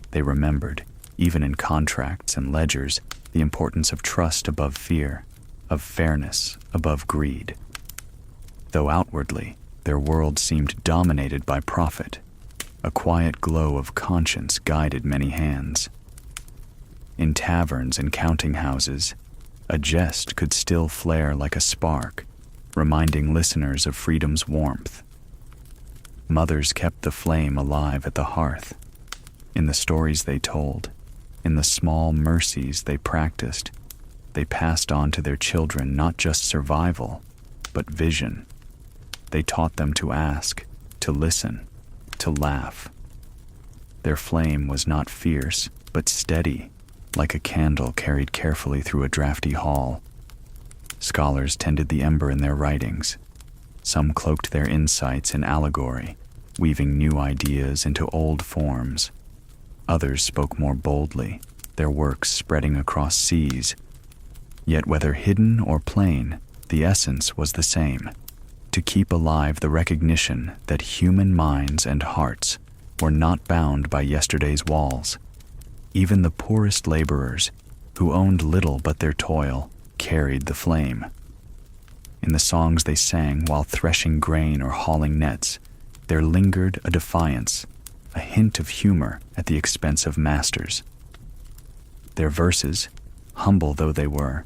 They remembered, even in contracts and ledgers, the importance of trust above fear, of fairness above greed. Though outwardly, their world seemed dominated by profit, a quiet glow of conscience guided many hands. In taverns and counting houses, a jest could still flare like a spark, reminding listeners of freedom's warmth. Mothers kept the flame alive at the hearth, in the stories they told, in the small mercies they practiced. They passed on to their children not just survival, but vision. They taught them to ask, to listen, to laugh. Their flame was not fierce, but steady, like a candle carried carefully through a drafty hall. Scholars tended the ember in their writings. Some cloaked their insights in allegory, weaving new ideas into old forms. Others spoke more boldly, their works spreading across seas. Yet whether hidden or plain, the essence was the same: to keep alive the recognition that human minds and hearts were not bound by yesterday's walls. Even the poorest laborers, who owned little but their toil, carried the flame. In the songs they sang while threshing grain or hauling nets, there lingered a defiance, a hint of humor at the expense of masters. Their verses, humble though they were,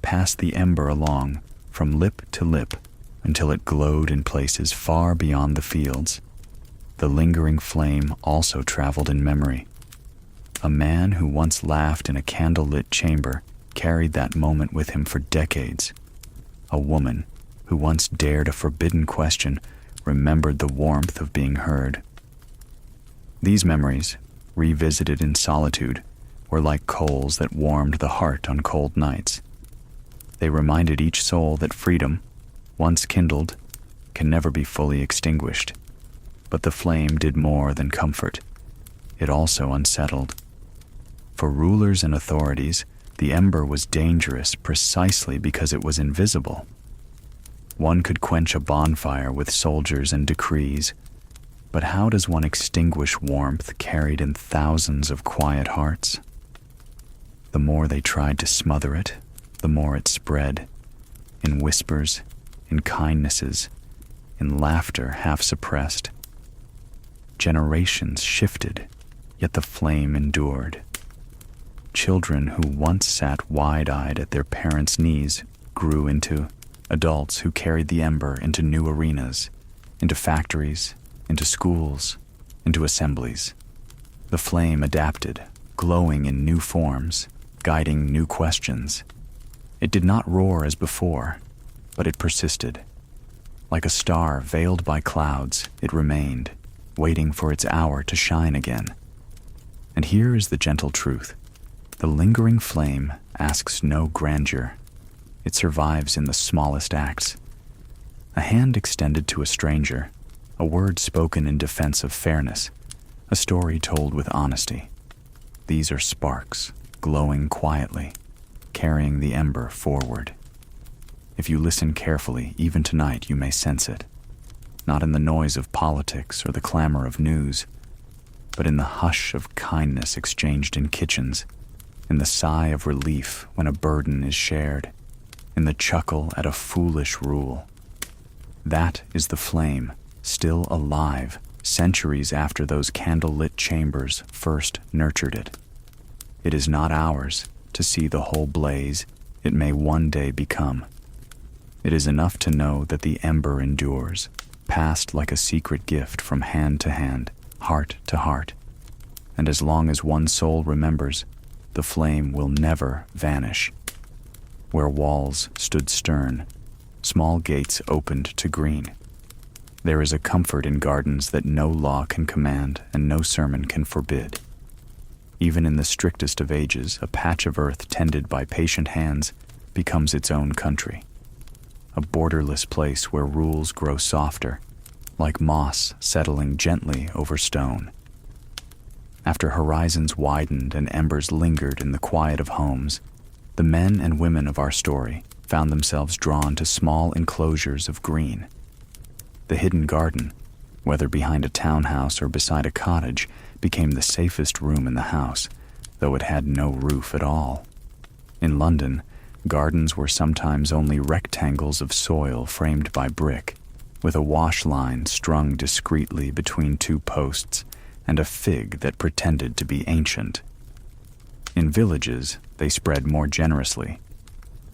passed the ember along from lip to lip until it glowed in places far beyond the fields. The lingering flame also traveled in memory. A man who once laughed in a candle-lit chamber carried that moment with him for decades. A woman who once dared a forbidden question remembered the warmth of being heard. These memories, revisited in solitude, were like coals that warmed the heart on cold nights. They reminded each soul that freedom, once kindled, can never be fully extinguished. But the flame did more than comfort. It also unsettled. For rulers and authorities, the ember was dangerous precisely because it was invisible. One could quench a bonfire with soldiers and decrees, but how does one extinguish warmth carried in thousands of quiet hearts? The more they tried to smother it, the more it spread, in whispers, in kindnesses, in laughter half suppressed. Generations shifted, yet the flame endured. Children who once sat wide-eyed at their parents' knees grew into adults who carried the ember into new arenas, into factories, into schools, into assemblies. The flame adapted, glowing in new forms, guiding new questions. It did not roar as before, but it persisted. Like a star veiled by clouds, it remained, waiting for its hour to shine again. And here is the gentle truth. The lingering flame asks no grandeur. It survives in the smallest acts. A hand extended to a stranger, a word spoken in defense of fairness, a story told with honesty. These are sparks, glowing quietly, carrying the ember forward. If you listen carefully, even tonight you may sense it, not in the noise of politics or the clamor of news, but in the hush of kindness exchanged in kitchens, in the sigh of relief when a burden is shared, in the chuckle at a foolish rule. That is the flame, still alive, centuries after those candle-lit chambers first nurtured it. It is not ours to see the whole blaze it may one day become. It is enough to know that the ember endures, passed like a secret gift from hand to hand, heart to heart. And as long as one soul remembers, the flame will never vanish. Where walls stood stern, small gates opened to green. There is a comfort in gardens that no law can command and no sermon can forbid. Even in the strictest of ages, a patch of earth tended by patient hands becomes its own country. A borderless place where rules grow softer, like moss settling gently over stone. After horizons widened and embers lingered in the quiet of homes, the men and women of our story found themselves drawn to small enclosures of green. The hidden garden, whether behind a townhouse or beside a cottage, became the safest room in the house, though it had no roof at all. In London, gardens were sometimes only rectangles of soil framed by brick, with a wash line strung discreetly between two posts and a fig that pretended to be ancient. In villages, they spread more generously.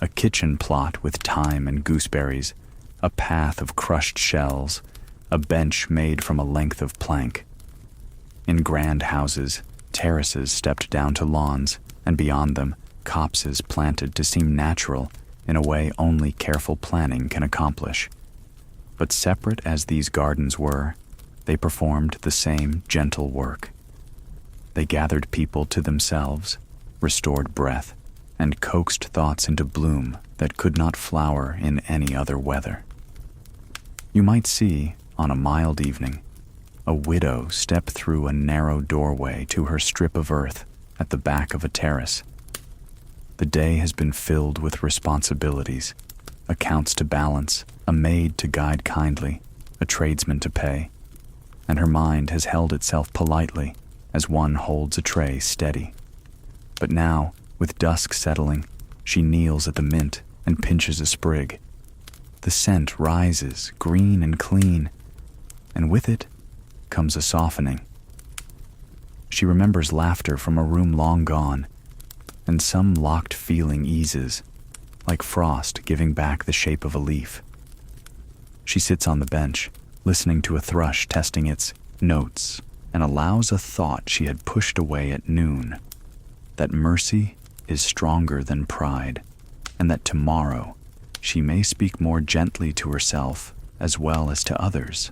A kitchen plot with thyme and gooseberries, a path of crushed shells, a bench made from a length of plank. In grand houses, terraces stepped down to lawns, and beyond them, copses planted to seem natural in a way only careful planning can accomplish. But separate as these gardens were, they performed the same gentle work. They gathered people to themselves, restored breath, and coaxed thoughts into bloom that could not flower in any other weather. You might see, on a mild evening, a widow step through a narrow doorway to her strip of earth at the back of a terrace. The day has been filled with responsibilities, accounts to balance, a maid to guide kindly, a tradesman to pay, and her mind has held itself politely as one holds a tray steady. But now, with dusk settling, she kneels at the mint and pinches a sprig. The scent rises, green and clean, and with it comes a softening. She remembers laughter from a room long gone, and some locked feeling eases, like frost giving back the shape of a leaf. She sits on the bench, listening to a thrush testing its notes, and allows a thought she had pushed away at noon, that mercy is stronger than pride, and that tomorrow she may speak more gently to herself as well as to others.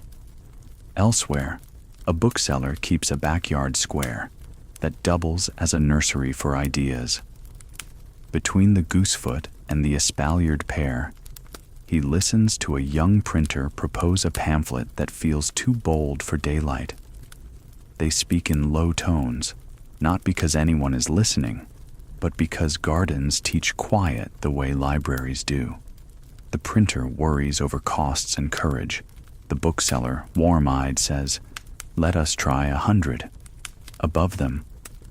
Elsewhere, a bookseller keeps a backyard square that doubles as a nursery for ideas. Between the goosefoot and the espaliered pear, he listens to a young printer propose a pamphlet that feels too bold for daylight. They speak in low tones, not because anyone is listening, but because gardens teach quiet the way libraries do. The printer worries over costs and courage. The bookseller, warm-eyed, says, "Let us try 100. Above them,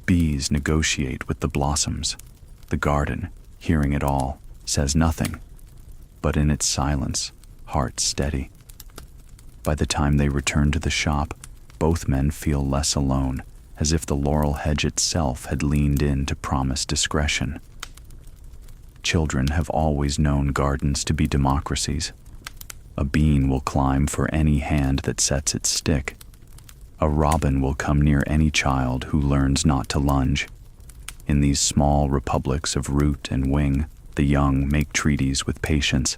bees negotiate with the blossoms. The garden, hearing it all, says nothing, but in its silence, heart steady. By the time they return to the shop, both men feel less alone, as if the laurel hedge itself had leaned in to promise discretion. Children have always known gardens to be democracies. A bean will climb for any hand that sets its stick. A robin will come near any child who learns not to lunge. In these small republics of root and wing, the young make treaties with patience.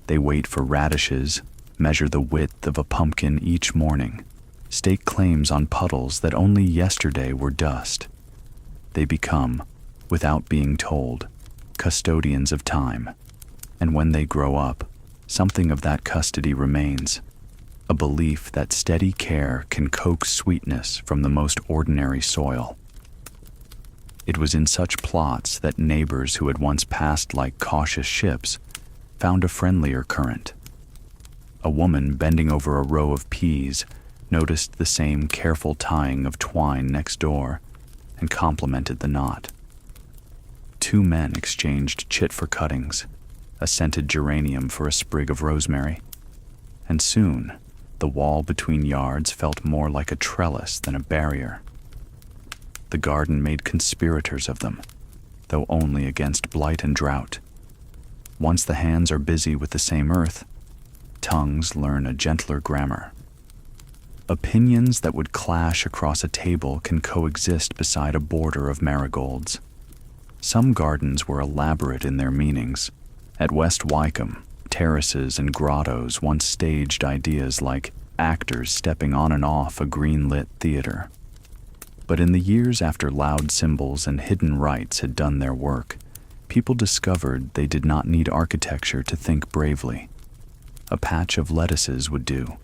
They wait for radishes, measure the width of a pumpkin each morning, stake claims on puddles that only yesterday were dust. They become, without being told, custodians of time, and when they grow up, something of that custody remains, a belief that steady care can coax sweetness from the most ordinary soil. It was in such plots that neighbors who had once passed like cautious ships found a friendlier current. A woman bending over a row of peas noticed the same careful tying of twine next door and complimented the knot. Two men exchanged chit for cuttings, a scented geranium for a sprig of rosemary, and soon the wall between yards felt more like a trellis than a barrier. The garden made conspirators of them, though only against blight and drought. Once the hands are busy with the same earth, tongues learn a gentler grammar. Opinions that would clash across a table can coexist beside a border of marigolds. Some gardens were elaborate in their meanings. At West Wycombe, terraces and grottos once staged ideas like actors stepping on and off a green-lit theater. But in the years after loud cymbals and hidden rites had done their work, people discovered they did not need architecture to think bravely. A patch of lettuces would do.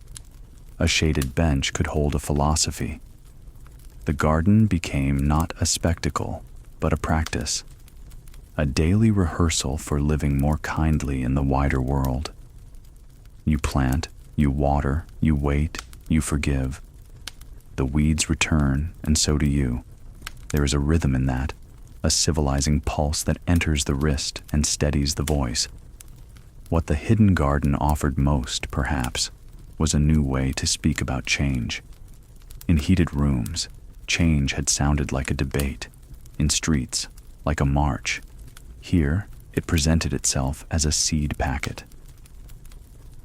A shaded bench could hold a philosophy. The garden became not a spectacle, but a practice, a daily rehearsal for living more kindly in the wider world. You plant, you water, you wait, you forgive. The weeds return, and so do you. There is a rhythm in that, a civilizing pulse that enters the wrist and steadies the voice. What the hidden garden offered most, perhaps, was a new way to speak about change. In heated rooms, change had sounded like a debate. In streets, like a march. Here, it presented itself as a seed packet.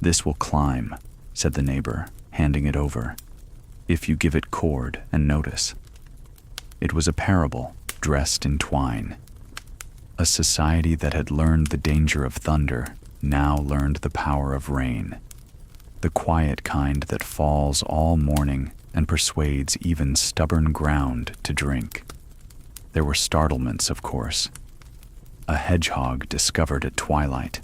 "This will climb," said the neighbor, handing it over, "if you give it cord and notice." It was a parable dressed in twine. A society that had learned the danger of thunder now learned the power of rain, the quiet kind that falls all morning and persuades even stubborn ground to drink. There were startlements, of course. a hedgehog discovered at twilight,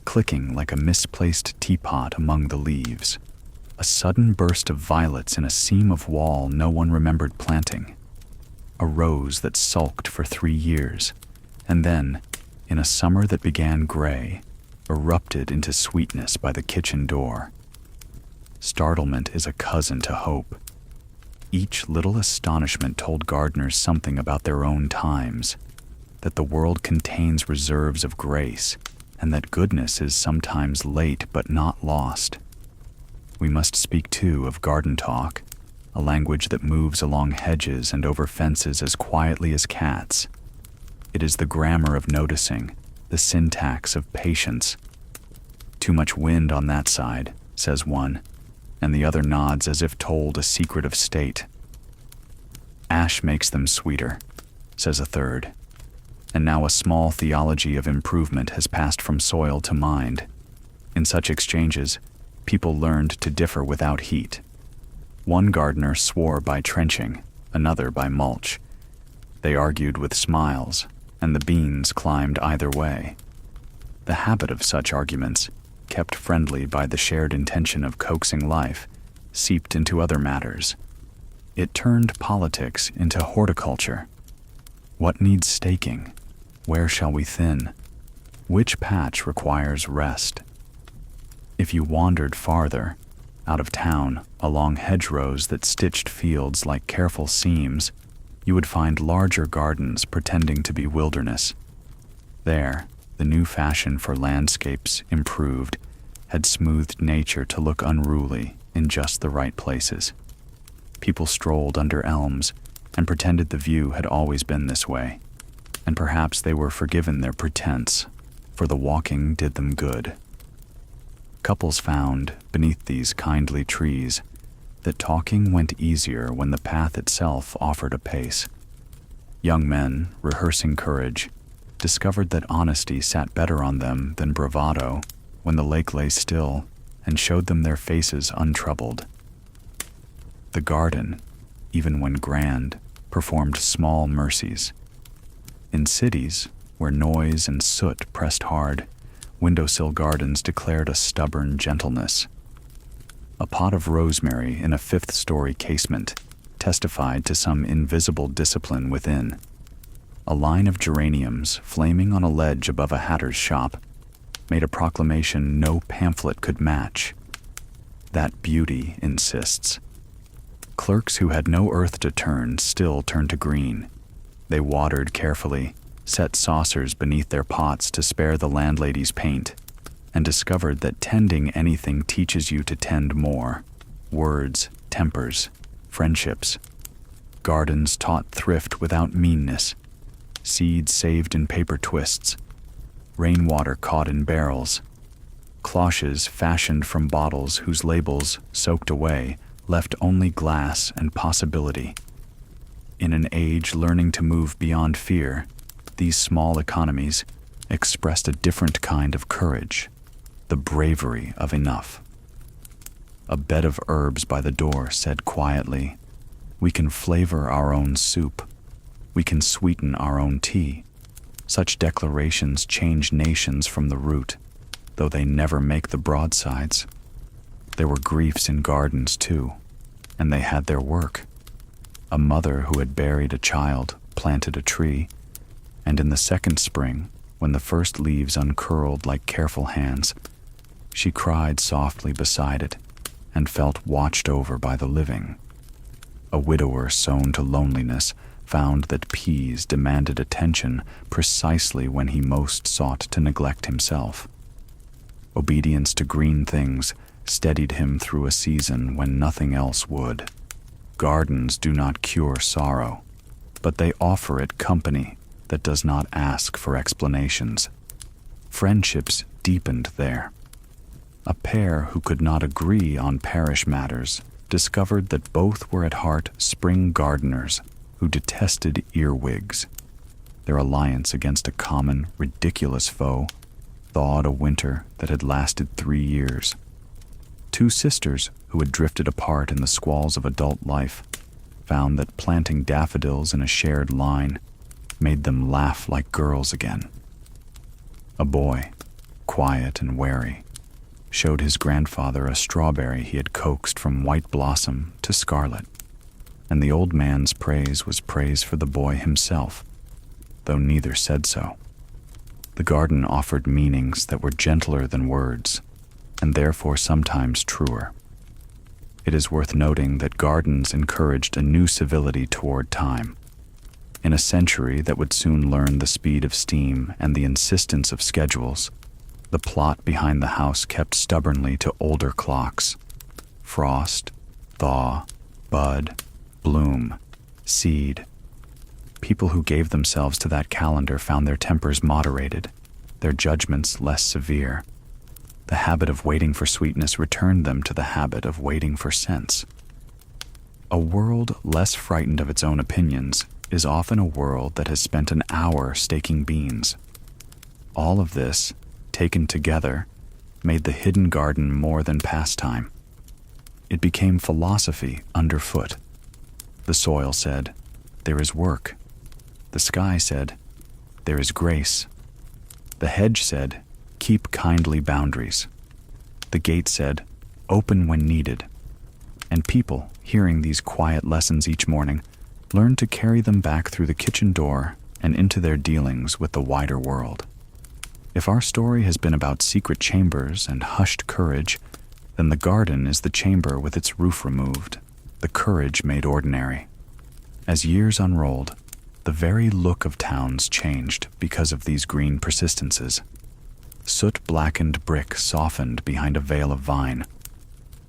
clicking like a misplaced teapot among the leaves. A sudden burst of violets in a seam of wall no one remembered planting. A rose that sulked for 3 years, and then, in a summer that began gray, erupted into sweetness by the kitchen door. Startlement is a cousin to hope. Each little astonishment told gardeners something about their own times, that the world contains reserves of grace, and that goodness is sometimes late but not lost. We must speak, too, of garden talk, a language that moves along hedges and over fences as quietly as cats. It is the grammar of noticing, the syntax of patience. "Too much wind on that side," says one, and the other nods as if told a secret of state. "Ash makes them sweeter," says a third. And now a small theology of improvement has passed from soil to mind. In such exchanges, people learned to differ without heat. One gardener swore by trenching, another by mulch. They argued with smiles, and the beans climbed either way. The habit of such arguments, kept friendly by the shared intention of coaxing life, seeped into other matters. It turned politics into horticulture. What needs staking? Where shall we thin? Which patch requires rest? If you wandered farther, out of town, along hedgerows that stitched fields like careful seams, you would find larger gardens pretending to be wilderness. There, the new fashion for landscapes improved, had smoothed nature to look unruly in just the right places. People strolled under elms and pretended the view had always been this way, and perhaps they were forgiven their pretense, for the walking did them good. Couples found, beneath these kindly trees, that talking went easier when the path itself offered a pace. Young men, rehearsing courage, discovered that honesty sat better on them than bravado when the lake lay still and showed them their faces untroubled. The garden, even when grand, performed small mercies. In cities, where noise and soot pressed hard, windowsill gardens declared a stubborn gentleness. A pot of rosemary in a 5th-story casement testified to some invisible discipline within. A line of geraniums flaming on a ledge above a hatter's shop made a proclamation no pamphlet could match. That beauty insists. Clerks who had no earth to turn still turned to green. They watered carefully, set saucers beneath their pots to spare the landlady's paint, and discovered that tending anything teaches you to tend more. Words, tempers, friendships. Gardens taught thrift without meanness. Seeds saved in paper twists. Rainwater caught in barrels. Cloches fashioned from bottles whose labels, soaked away, left only glass and possibility. In an age learning to move beyond fear, these small economies expressed a different kind of courage, the bravery of enough. A bed of herbs by the door said quietly, "We can flavor our own soup. We can sweeten our own tea." Such declarations change nations from the root, though they never make the broadsides. There were griefs in gardens, too, and they had their work. A mother who had buried a child planted a tree, and in the second spring, when the first leaves uncurled like careful hands, she cried softly beside it and felt watched over by the living. A widower sown to loneliness found that peas demanded attention precisely when he most sought to neglect himself. Obedience to green things steadied him through a season when nothing else would. Gardens do not cure sorrow, but they offer it company that does not ask for explanations. Friendships deepened there. A pair who could not agree on parish matters discovered that both were at heart spring gardeners who detested earwigs. Their alliance against a common, ridiculous foe thawed a winter that had lasted 3 years. Two sisters who had drifted apart in the squalls of adult life found that planting daffodils in a shared line made them laugh like girls again. A boy, quiet and wary, showed his grandfather a strawberry he had coaxed from white blossom to scarlet, and the old man's praise was praise for the boy himself, though neither said so. The garden offered meanings that were gentler than words, and therefore sometimes truer. It is worth noting that gardens encouraged a new civility toward time. In a century that would soon learn the speed of steam and the insistence of schedules, the plot behind the house kept stubbornly to older clocks. Frost, thaw, bud, bloom, seed. People who gave themselves to that calendar found their tempers moderated, their judgments less severe. The habit of waiting for sweetness returned them to the habit of waiting for sense. A world less frightened of its own opinions is often a world that has spent an hour staking beans. All of this, taken together, made the hidden garden more than pastime. It became philosophy underfoot. The soil said, "There is work." The sky said, "There is grace." The hedge said, "Keep kindly boundaries." The gate said, "Open when needed." And people, hearing these quiet lessons each morning, learned to carry them back through the kitchen door and into their dealings with the wider world. If our story has been about secret chambers and hushed courage, then the garden is the chamber with its roof removed, the courage made ordinary. As years unrolled, the very look of towns changed because of these green persistences. Soot-blackened brick softened behind a veil of vine.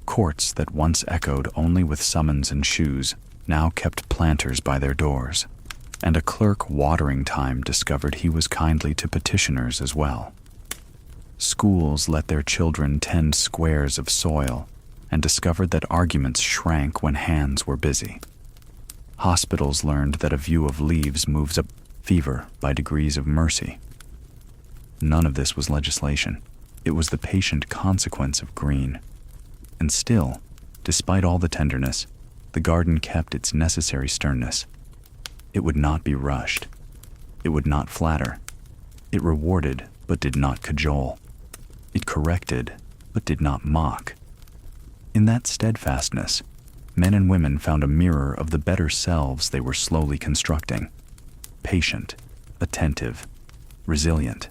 Courts that once echoed only with summons and shoes now kept planters by their doors, and a clerk watering time discovered he was kindly to petitioners as well. Schools let their children tend squares of soil and discovered that arguments shrank when hands were busy. Hospitals learned that a view of leaves moves up fever by degrees of mercy. None of this was legislation. It was the patient consequence of green. And still, despite all the tenderness, the garden kept its necessary sternness. It would not be rushed. It would not flatter. It rewarded, but did not cajole. It corrected, but did not mock. In that steadfastness, men and women found a mirror of the better selves they were slowly constructing. Patient, attentive, resilient.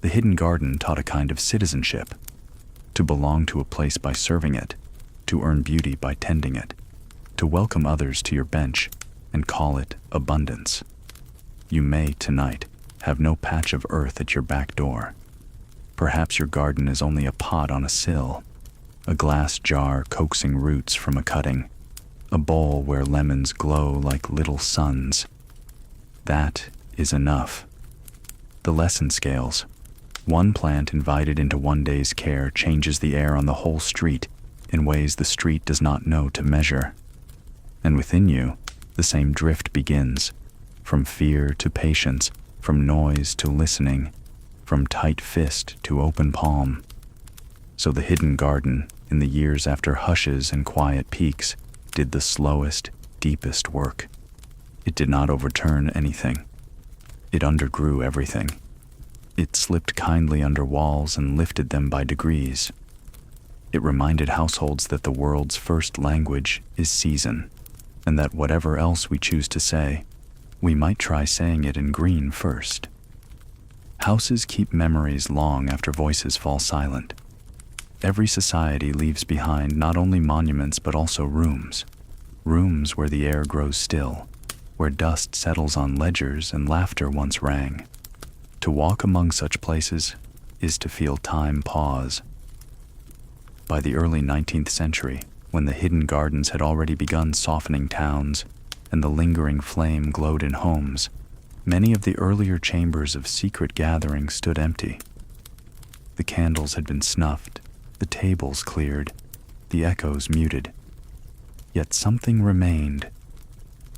The hidden garden taught a kind of citizenship, to belong to a place by serving it, to earn beauty by tending it, to welcome others to your bench and call it abundance. You may, tonight, have no patch of earth at your back door. Perhaps your garden is only a pot on a sill, a glass jar coaxing roots from a cutting, a bowl where lemons glow like little suns. That is enough. The lesson scales. One plant invited into one day's care changes the air on the whole street in ways the street does not know to measure. And within you, the same drift begins, from fear to patience, from noise to listening, from tight fist to open palm. So the hidden garden, in the years after hushes and quiet peaks, did the slowest, deepest work. It did not overturn anything. It undergrew everything. It slipped kindly under walls and lifted them by degrees. It reminded households that the world's first language is season, and that whatever else we choose to say, we might try saying it in green first. Houses keep memories long after voices fall silent. Every society leaves behind not only monuments but also rooms. Rooms where the air grows still, where dust settles on ledgers and laughter once rang. To walk among such places is to feel time pause. By the early 19th century, when the hidden gardens had already begun softening towns and the lingering flame glowed in homes, many of the earlier chambers of secret gathering stood empty. The candles had been snuffed, the tables cleared, the echoes muted. Yet something remained.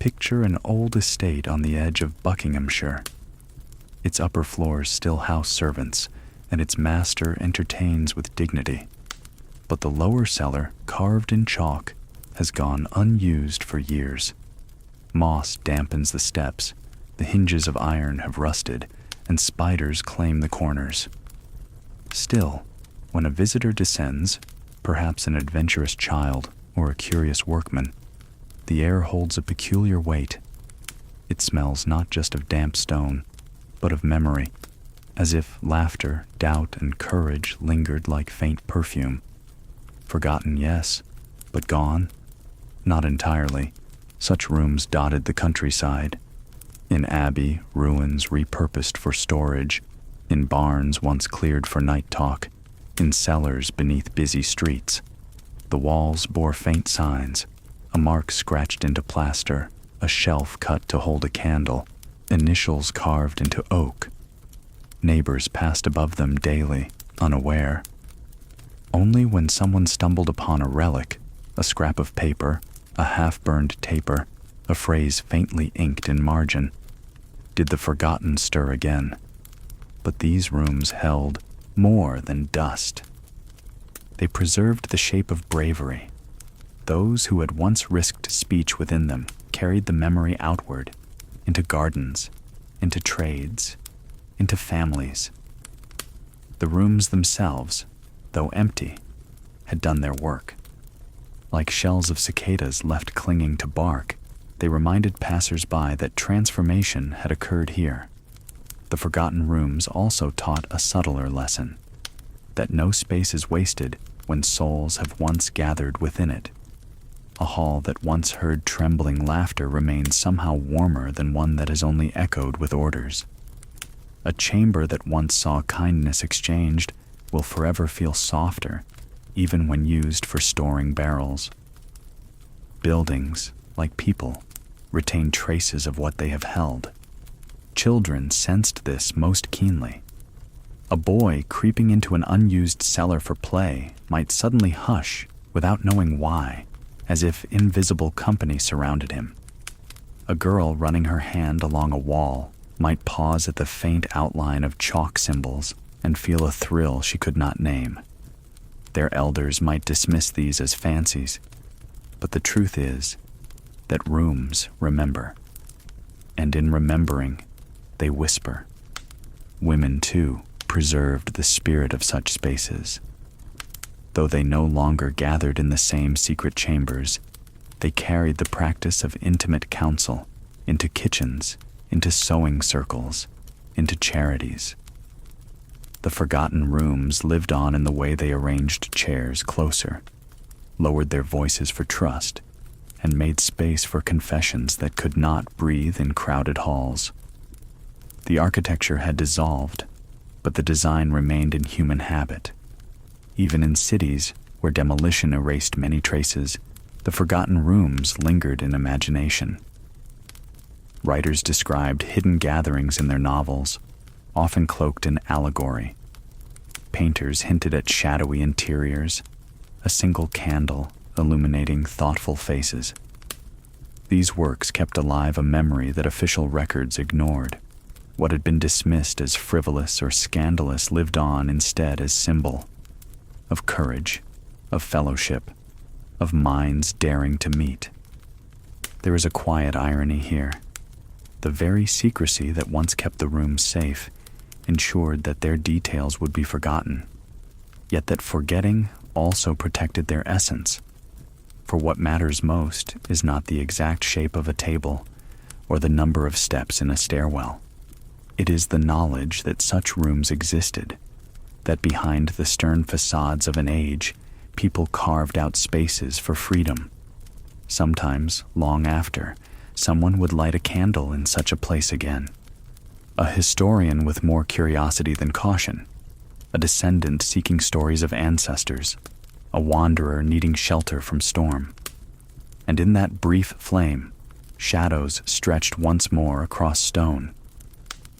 Picture an old estate on the edge of Buckinghamshire. Its upper floors still house servants, and its master entertains with dignity. But the lower cellar, carved in chalk, has gone unused for years. Moss dampens the steps, the hinges of iron have rusted, and spiders claim the corners. Still, when a visitor descends, perhaps an adventurous child or a curious workman, the air holds a peculiar weight. It smells not just of damp stone, but of memory, as if laughter, doubt, and courage lingered like faint perfume. Forgotten, yes, but gone? Not entirely. Such rooms dotted the countryside. In abbey, ruins repurposed for storage, in barns once cleared for night talk, in cellars beneath busy streets. The walls bore faint signs, a mark scratched into plaster, a shelf cut to hold a candle, initials carved into oak. Neighbors passed above them daily, unaware. Only when someone stumbled upon a relic, a scrap of paper, a half-burned taper, a phrase faintly inked in margin, did the forgotten stir again. But these rooms held more than dust. They preserved the shape of bravery. Those who had once risked speech within them carried the memory outward, into gardens, into trades, into families. The rooms themselves, though empty, had done their work. Like shells of cicadas left clinging to bark, they reminded passers-by that transformation had occurred here. The forgotten rooms also taught a subtler lesson, that no space is wasted when souls have once gathered within it. A hall that once heard trembling laughter remains somehow warmer than one that has only echoed with orders. A chamber that once saw kindness exchanged will forever feel softer, even when used for storing barrels. Buildings, like people, retain traces of what they have held. Children sensed this most keenly. A boy creeping into an unused cellar for play might suddenly hush without knowing why, as if invisible company surrounded him. A girl running her hand along a wall might pause at the faint outline of chalk symbols and feel a thrill she could not name. Their elders might dismiss these as fancies, but the truth is that rooms remember, and in remembering, they whisper. Women, too, preserved the spirit of such spaces. Though they no longer gathered in the same secret chambers, they carried the practice of intimate counsel into kitchens, into sewing circles, into charities. The forgotten rooms lived on in the way they arranged chairs closer, lowered their voices for trust, and made space for confessions that could not breathe in crowded halls. The architecture had dissolved, but the design remained in human habit. Even in cities where demolition erased many traces, the forgotten rooms lingered in imagination. Writers described hidden gatherings in their novels, often cloaked in allegory. Painters hinted at shadowy interiors, a single candle illuminating thoughtful faces. These works kept alive a memory that official records ignored. What had been dismissed as frivolous or scandalous lived on instead as symbol of courage, of fellowship, of minds daring to meet. There is a quiet irony here. The very secrecy that once kept the rooms safe ensured that their details would be forgotten, yet that forgetting also protected their essence. For what matters most is not the exact shape of a table or the number of steps in a stairwell. It is the knowledge that such rooms existed, that behind the stern facades of an age, people carved out spaces for freedom. Sometimes, long after, someone would light a candle in such a place again. A historian with more curiosity than caution, a descendant seeking stories of ancestors, a wanderer needing shelter from storm. And in that brief flame, shadows stretched once more across stone.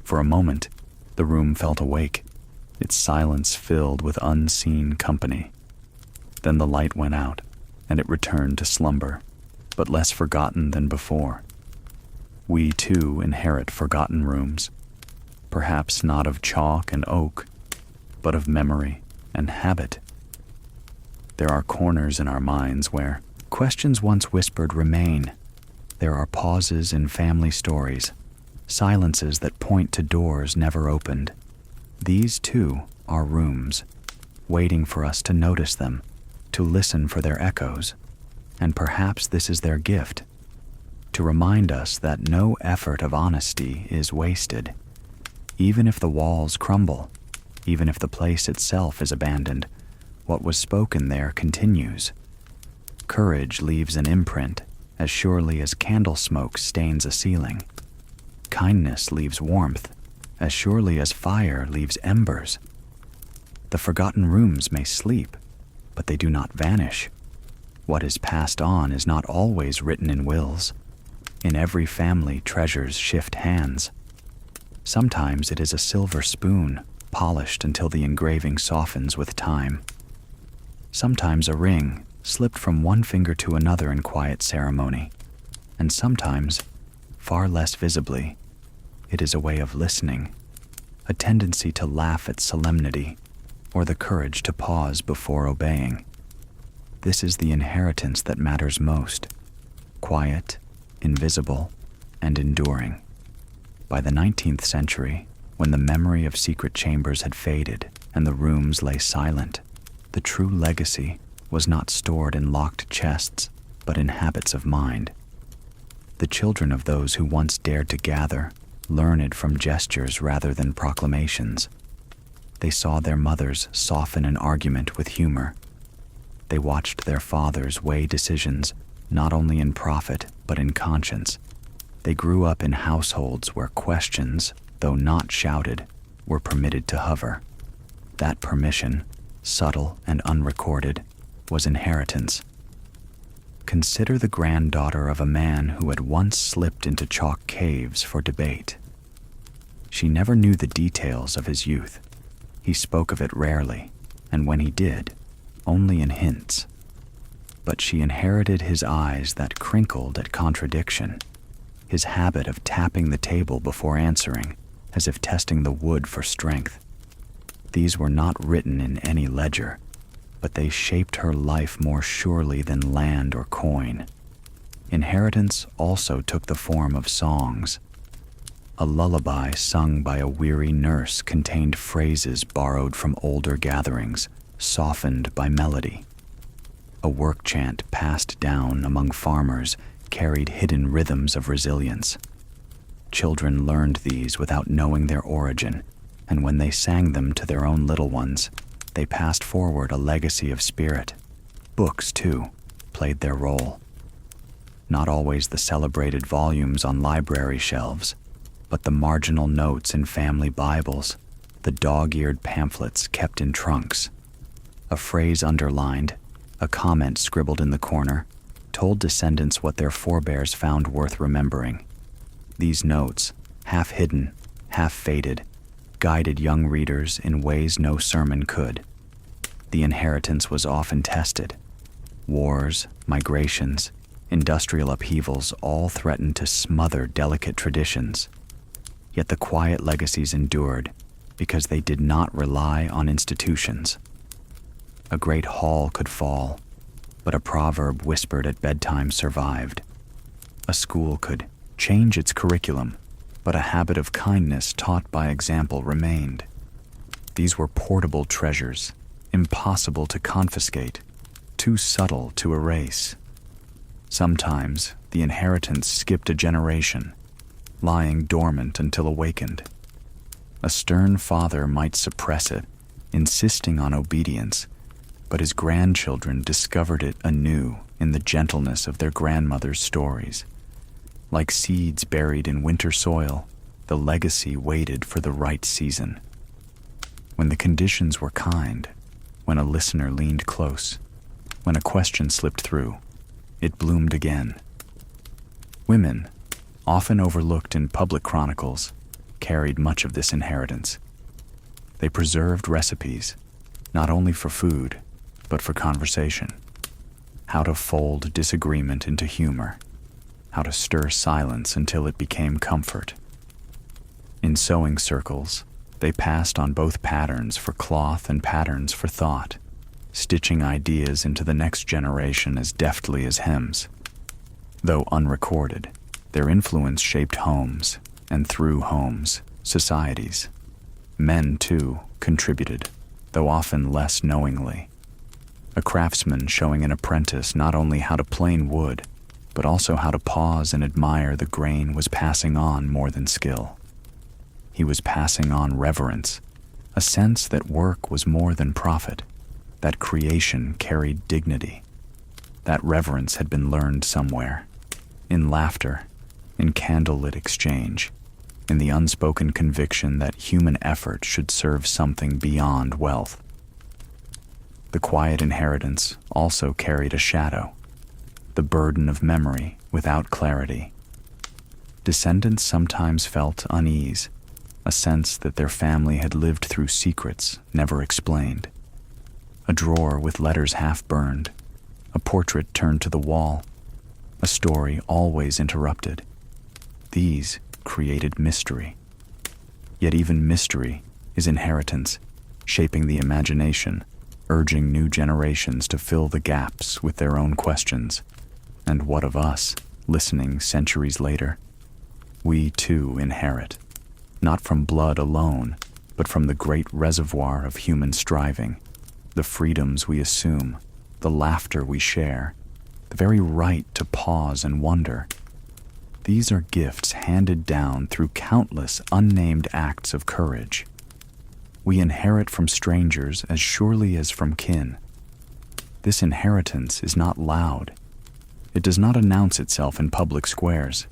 For a moment, the room felt awake, its silence filled with unseen company. Then the light went out, and it returned to slumber, but less forgotten than before. We, too, inherit forgotten rooms, perhaps not of chalk and oak, but of memory and habit. There are corners in our minds where questions once whispered remain. There are pauses in family stories, silences that point to doors never opened. These, too, are rooms, waiting for us to notice them, to listen for their echoes. And perhaps this is their gift, to remind us that no effort of honesty is wasted. Even if the walls crumble, even if the place itself is abandoned, what was spoken there continues. Courage leaves an imprint as surely as candle smoke stains a ceiling. Kindness leaves warmth as surely as fire leaves embers. The forgotten rooms may sleep, but they do not vanish. What is passed on is not always written in wills. In every family, treasures shift hands. Sometimes it is a silver spoon, polished until the engraving softens with time. Sometimes a ring, slipped from one finger to another in quiet ceremony. And sometimes, far less visibly, it is a way of listening, a tendency to laugh at solemnity, or the courage to pause before obeying. This is the inheritance that matters most, quiet, invisible, and enduring. By the 19th century, when the memory of secret chambers had faded and the rooms lay silent, the true legacy was not stored in locked chests, but in habits of mind. The children of those who once dared to gather learned from gestures rather than proclamations. They saw their mothers soften an argument with humor. They watched their fathers weigh decisions not only in profit but in conscience. They grew up in households where questions, though not shouted, were permitted to hover. That permission, subtle and unrecorded, was inheritance. Consider the granddaughter of a man who had once slipped into chalk caves for debate. She never knew the details of his youth. He spoke of it rarely, and when he did, only in hints. But she inherited his eyes that crinkled at contradiction, his habit of tapping the table before answering, as if testing the wood for strength. These were not written in any ledger, but they shaped her life more surely than land or coin. Inheritance also took the form of songs. A lullaby sung by a weary nurse contained phrases borrowed from older gatherings, softened by melody. A work chant passed down among farmers carried hidden rhythms of resilience. Children learned these without knowing their origin, and when they sang them to their own little ones, they passed forward a legacy of spirit. Books, too, played their role. Not always the celebrated volumes on library shelves, but the marginal notes in family Bibles, the dog-eared pamphlets kept in trunks. A phrase underlined, a comment scribbled in the corner, told descendants what their forebears found worth remembering. These notes, half hidden, half faded, guided young readers in ways no sermon could. The inheritance was often tested. Wars, migrations, industrial upheavals all threatened to smother delicate traditions. Yet the quiet legacies endured because they did not rely on institutions. A great hall could fall, but a proverb whispered at bedtime survived. A school could change its curriculum, but a habit of kindness taught by example remained. These were portable treasures, impossible to confiscate, too subtle to erase. Sometimes the inheritance skipped a generation, lying dormant until awakened. A stern father might suppress it, insisting on obedience, but his grandchildren discovered it anew in the gentleness of their grandmother's stories. Like seeds buried in winter soil, the legacy waited for the right season. When the conditions were kind, when a listener leaned close, when a question slipped through, it bloomed again. Women, often overlooked in public chronicles, carried much of this inheritance. They preserved recipes, not only for food, but for conversation. How to fold disagreement into humor, how to stir silence until it became comfort. In sewing circles, they passed on both patterns for cloth and patterns for thought, stitching ideas into the next generation as deftly as hems. Though unrecorded, their influence shaped homes, and through homes, societies. Men, too, contributed, though often less knowingly. A craftsman showing an apprentice not only how to plane wood, but also how to pause and admire the grain was passing on more than skill. He was passing on reverence, a sense that work was more than profit, that creation carried dignity. That reverence had been learned somewhere, in laughter, in candlelit exchange, in the unspoken conviction that human effort should serve something beyond wealth. The quiet inheritance also carried a shadow, the burden of memory without clarity. Descendants sometimes felt unease, a sense that their family had lived through secrets never explained. A drawer with letters half burned, a portrait turned to the wall, a story always interrupted. These created mystery. Yet even mystery is inheritance, shaping the imagination, urging new generations to fill the gaps with their own questions. And what of us, listening centuries later? We too inherit, not from blood alone, but from the great reservoir of human striving, the freedoms we assume, the laughter we share, the very right to pause and wonder. These are gifts handed down through countless unnamed acts of courage. We inherit from strangers as surely as from kin. This inheritance is not loud. It does not announce itself in public squares.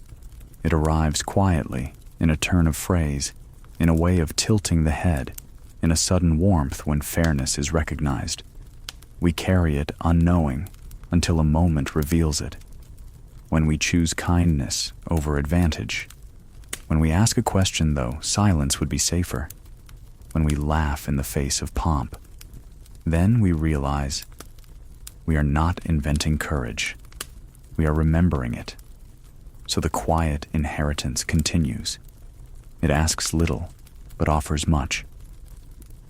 It arrives quietly, in a turn of phrase, in a way of tilting the head, in a sudden warmth when fairness is recognized. We carry it unknowing until a moment reveals it. When we choose kindness over advantage. When we ask a question, though silence would be safer. When we laugh in the face of pomp. Then we realize we are not inventing courage. We are remembering it. So the quiet inheritance continues. It asks little, but offers much.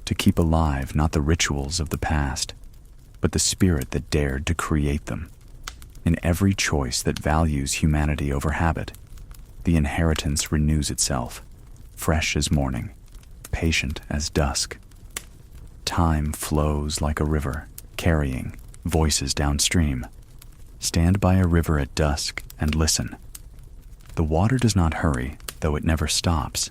To keep alive not the rituals of the past, but the spirit that dared to create them. In every choice that values humanity over habit, the inheritance renews itself, fresh as morning, patient as dusk. Time flows like a river, carrying voices downstream. Stand by a river at dusk and listen. The water does not hurry, though it never stops.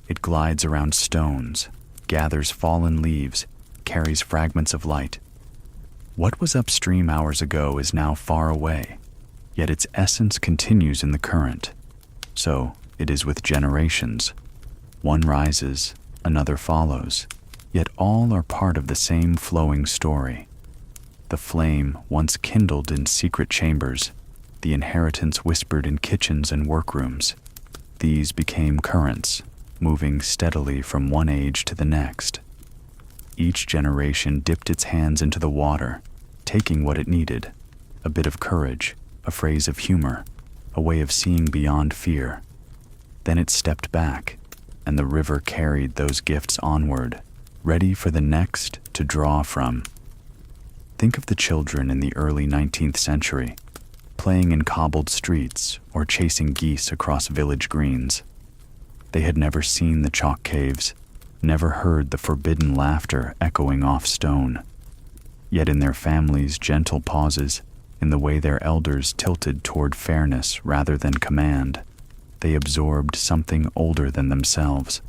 It glides around stones, gathers fallen leaves, carries fragments of light. What was upstream hours ago is now far away, yet its essence continues in the current. So it is with generations. One rises, another follows, yet all are part of the same flowing story. The flame once kindled in secret chambers, the inheritance whispered in kitchens and workrooms. These became currents, moving steadily from one age to the next. Each generation dipped its hands into the water, taking what it needed, a bit of courage, a phrase of humor, a way of seeing beyond fear. Then it stepped back, and the river carried those gifts onward, ready for the next to draw from. Think of the children in the early 19th century, playing in cobbled streets or chasing geese across village greens. They had never seen the chalk caves, never heard the forbidden laughter echoing off stone. Yet in their families' gentle pauses, in the way their elders tilted toward fairness rather than command, they absorbed something older than themselves.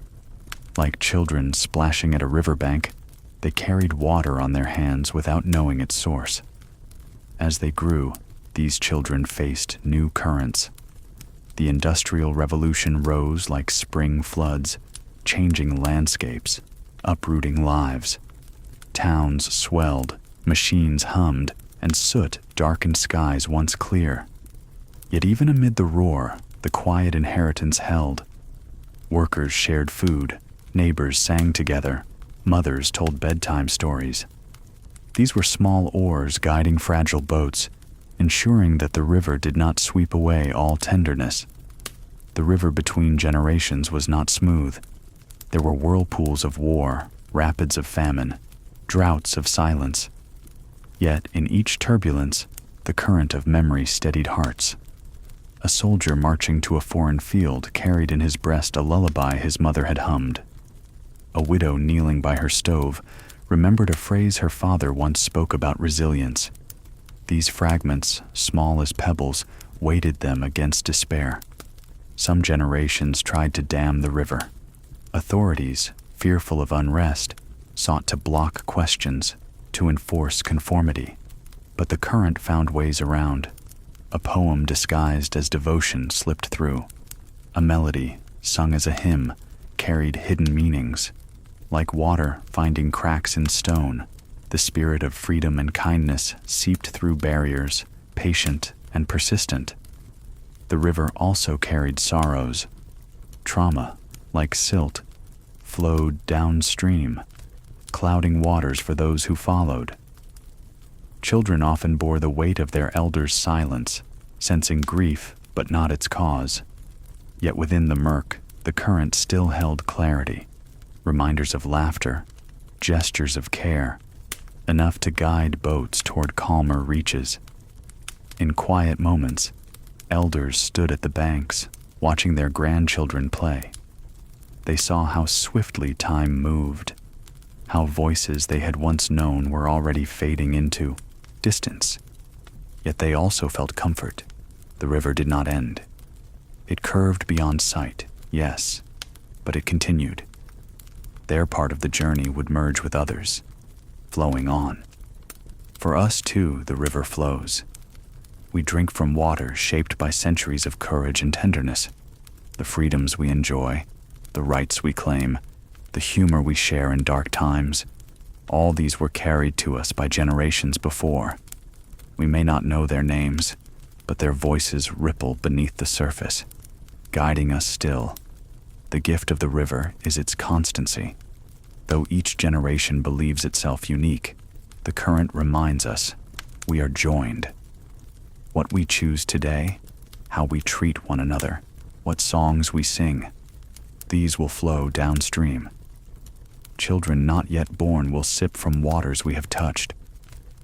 Like children splashing at a riverbank, they carried water on their hands without knowing its source. As they grew, these children faced new currents. The Industrial Revolution rose like spring floods, changing landscapes, uprooting lives. Towns swelled, machines hummed, and soot darkened skies once clear. Yet even amid the roar, the quiet inheritance held. Workers shared food, neighbors sang together, mothers told bedtime stories. These were small oars guiding fragile boats, ensuring that the river did not sweep away all tenderness. The river between generations was not smooth. There were whirlpools of war, rapids of famine, droughts of silence. Yet in each turbulence, the current of memory steadied hearts. A soldier marching to a foreign field carried in his breast a lullaby his mother had hummed. A widow kneeling by her stove remembered a phrase her father once spoke about resilience. These fragments, small as pebbles, weighted them against despair. Some generations tried to dam the river. Authorities, fearful of unrest, sought to block questions, to enforce conformity. But the current found ways around. A poem disguised as devotion slipped through. A melody, sung as a hymn, carried hidden meanings. Like water finding cracks in stone, the spirit of freedom and kindness seeped through barriers, patient and persistent. The river also carried sorrows. Trauma, like silt, flowed downstream, clouding waters for those who followed. Children often bore the weight of their elders' silence, sensing grief but not its cause. Yet within the murk, the current still held clarity, reminders of laughter, gestures of care, enough to guide boats toward calmer reaches. In quiet moments, elders stood at the banks, watching their grandchildren play. They saw how swiftly time moved, how voices they had once known were already fading into distance. Yet they also felt comfort. The river did not end. It curved beyond sight, yes, but it continued. Their part of the journey would merge with others, flowing on. For us, too, the river flows. We drink from water shaped by centuries of courage and tenderness. The freedoms we enjoy, the rights we claim, the humor we share in dark times, all these were carried to us by generations before. We may not know their names, but their voices ripple beneath the surface, guiding us still. The gift of the river is its constancy. Though each generation believes itself unique, the current reminds us we are joined. What we choose today, how we treat one another, what songs we sing, these will flow downstream. Children not yet born will sip from waters we have touched.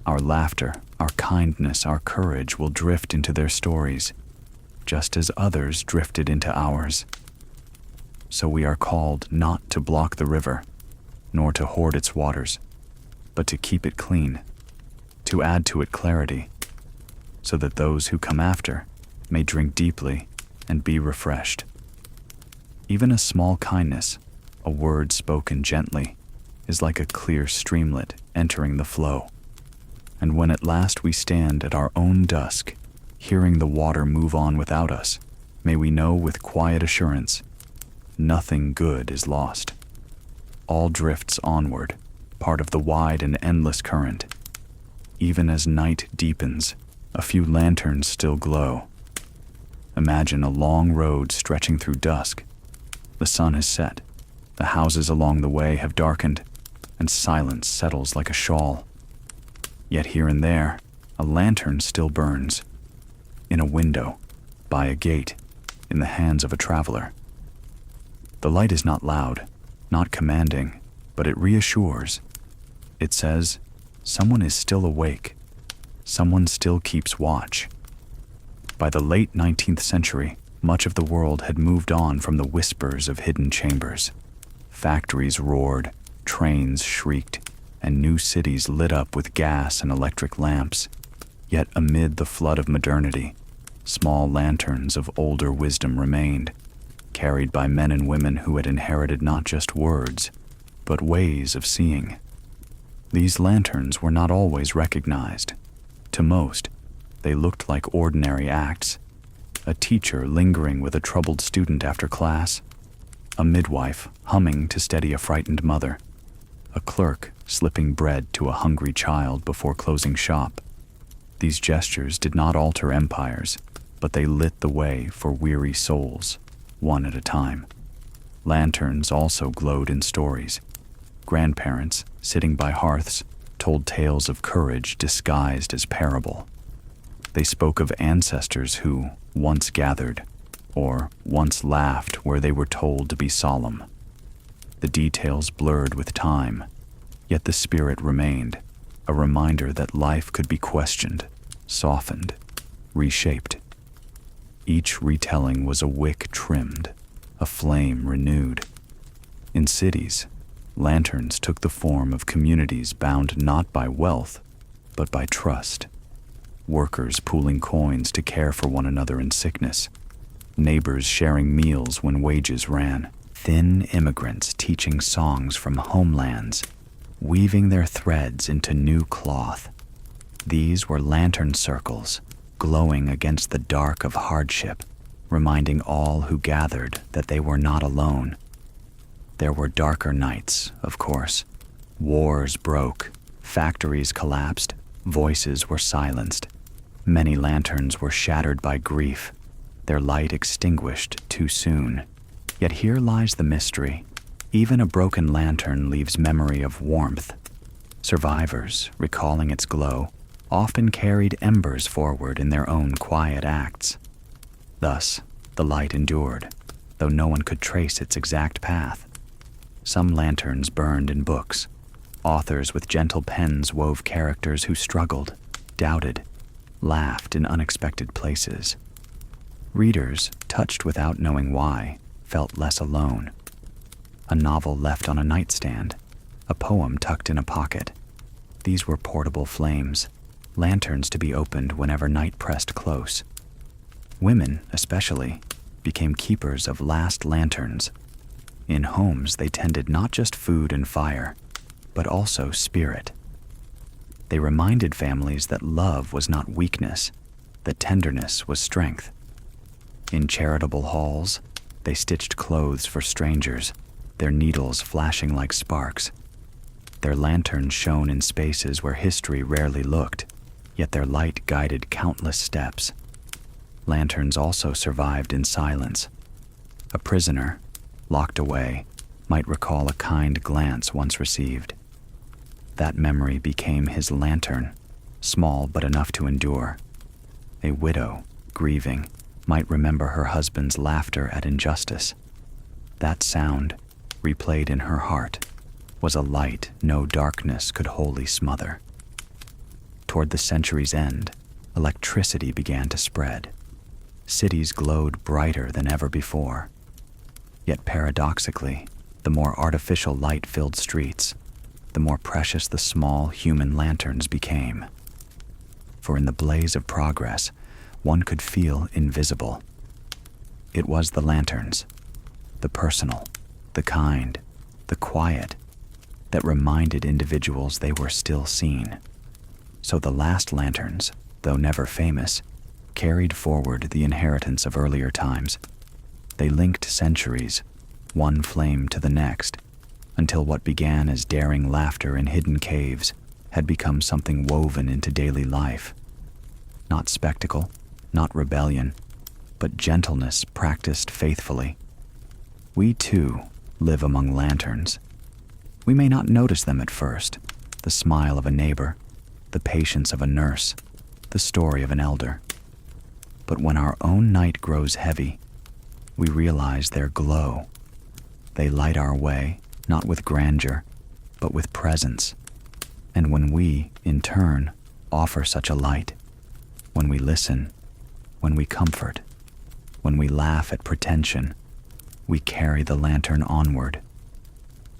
Our laughter, our kindness, our courage will drift into their stories, just as others drifted into ours. So we are called not to block the river, nor to hoard its waters, but to keep it clean, to add to it clarity, so that those who come after may drink deeply and be refreshed. Even a small kindness, a word spoken gently, is like a clear streamlet entering the flow. And when at last we stand at our own dusk, hearing the water move on without us, may we know with quiet assurance, nothing good is lost. All drifts onward, part of the wide and endless current. Even as night deepens, a few lanterns still glow. Imagine a long road stretching through dusk. The sun has set, the houses along the way have darkened, and silence settles like a shawl. Yet here and there, a lantern still burns. In a window, by a gate, in the hands of a traveler. The light is not loud, not commanding, but it reassures. It says, someone is still awake. Someone still keeps watch. By the late 19th century, much of the world had moved on from the whispers of hidden chambers. Factories roared, trains shrieked, and new cities lit up with gas and electric lamps. Yet amid the flood of modernity, small lanterns of older wisdom remained, carried by men and women who had inherited not just words, but ways of seeing. These lanterns were not always recognized. To most, they looked like ordinary acts. A teacher lingering with a troubled student after class, a midwife humming to steady a frightened mother, a clerk slipping bread to a hungry child before closing shop. These gestures did not alter empires, but they lit the way for weary souls, one at a time. Lanterns also glowed in stories. Grandparents, sitting by hearths, told tales of courage disguised as parable. They spoke of ancestors who once gathered, or once laughed where they were told to be solemn. The details blurred with time, yet the spirit remained, a reminder that life could be questioned, softened, reshaped. Each retelling was a wick trimmed, a flame renewed. In cities, lanterns took the form of communities bound not by wealth, but by trust. Workers pooling coins to care for one another in sickness. Neighbors sharing meals when wages ran. Thin immigrants teaching songs from homelands, weaving their threads into new cloth. These were lantern circles, glowing against the dark of hardship, reminding all who gathered that they were not alone. There were darker nights, of course. Wars broke, factories collapsed, voices were silenced. Many lanterns were shattered by grief, their light extinguished too soon. Yet here lies the mystery. Even a broken lantern leaves memory of warmth. Survivors, recalling its glow, often carried embers forward in their own quiet acts. Thus, the light endured, though no one could trace its exact path. Some lanterns burned in books. Authors with gentle pens wove characters who struggled, doubted, laughed in unexpected places. Readers, touched without knowing why, felt less alone. A novel left on a nightstand, a poem tucked in a pocket. These were portable flames, lanterns to be opened whenever night pressed close. Women, especially, became keepers of last lanterns. In homes, they tended not just food and fire, but also spirit. They reminded families that love was not weakness, that tenderness was strength. In charitable halls, they stitched clothes for strangers, their needles flashing like sparks. Their lanterns shone in spaces where history rarely looked, yet their light guided countless steps. Lanterns also survived in silence. A prisoner, locked away, might recall a kind glance once received. That memory became his lantern, small but enough to endure. A widow, grieving, might remember her husband's laughter at injustice. That sound, replayed in her heart, was a light no darkness could wholly smother. Toward the century's end, electricity began to spread. Cities glowed brighter than ever before. Yet paradoxically, the more artificial light filled streets, the more precious the small human lanterns became. For in the blaze of progress, one could feel invisible. It was the lanterns, the personal, the kind, the quiet, that reminded individuals they were still seen. So the last lanterns, though never famous, carried forward the inheritance of earlier times. They linked centuries, one flame to the next, until what began as daring laughter in hidden caves had become something woven into daily life. Not spectacle, not rebellion, but gentleness practiced faithfully. We, too, live among lanterns. We may not notice them at first, the smile of a neighbor, the patience of a nurse, the story of an elder. But when our own night grows heavy, we realize their glow. They light our way, not with grandeur, but with presence. And when we, in turn, offer such a light, when we listen, when we comfort, when we laugh at pretension, we carry the lantern onward.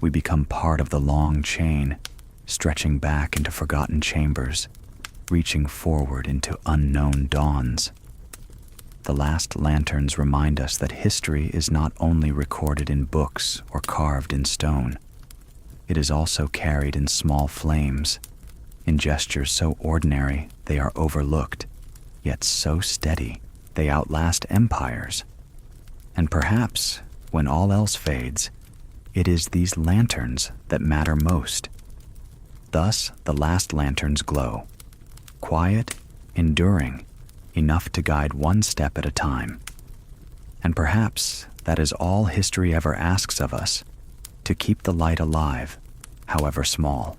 We become part of the long chain, stretching back into forgotten chambers, reaching forward into unknown dawns. The last lanterns remind us that history is not only recorded in books or carved in stone. It is also carried in small flames, in gestures so ordinary they are overlooked, yet so steady they outlast empires. And perhaps, when all else fades, it is these lanterns that matter most. Thus, the last lanterns glow, quiet, enduring, enough to guide one step at a time. And perhaps that is all history ever asks of us, to keep the light alive, however small.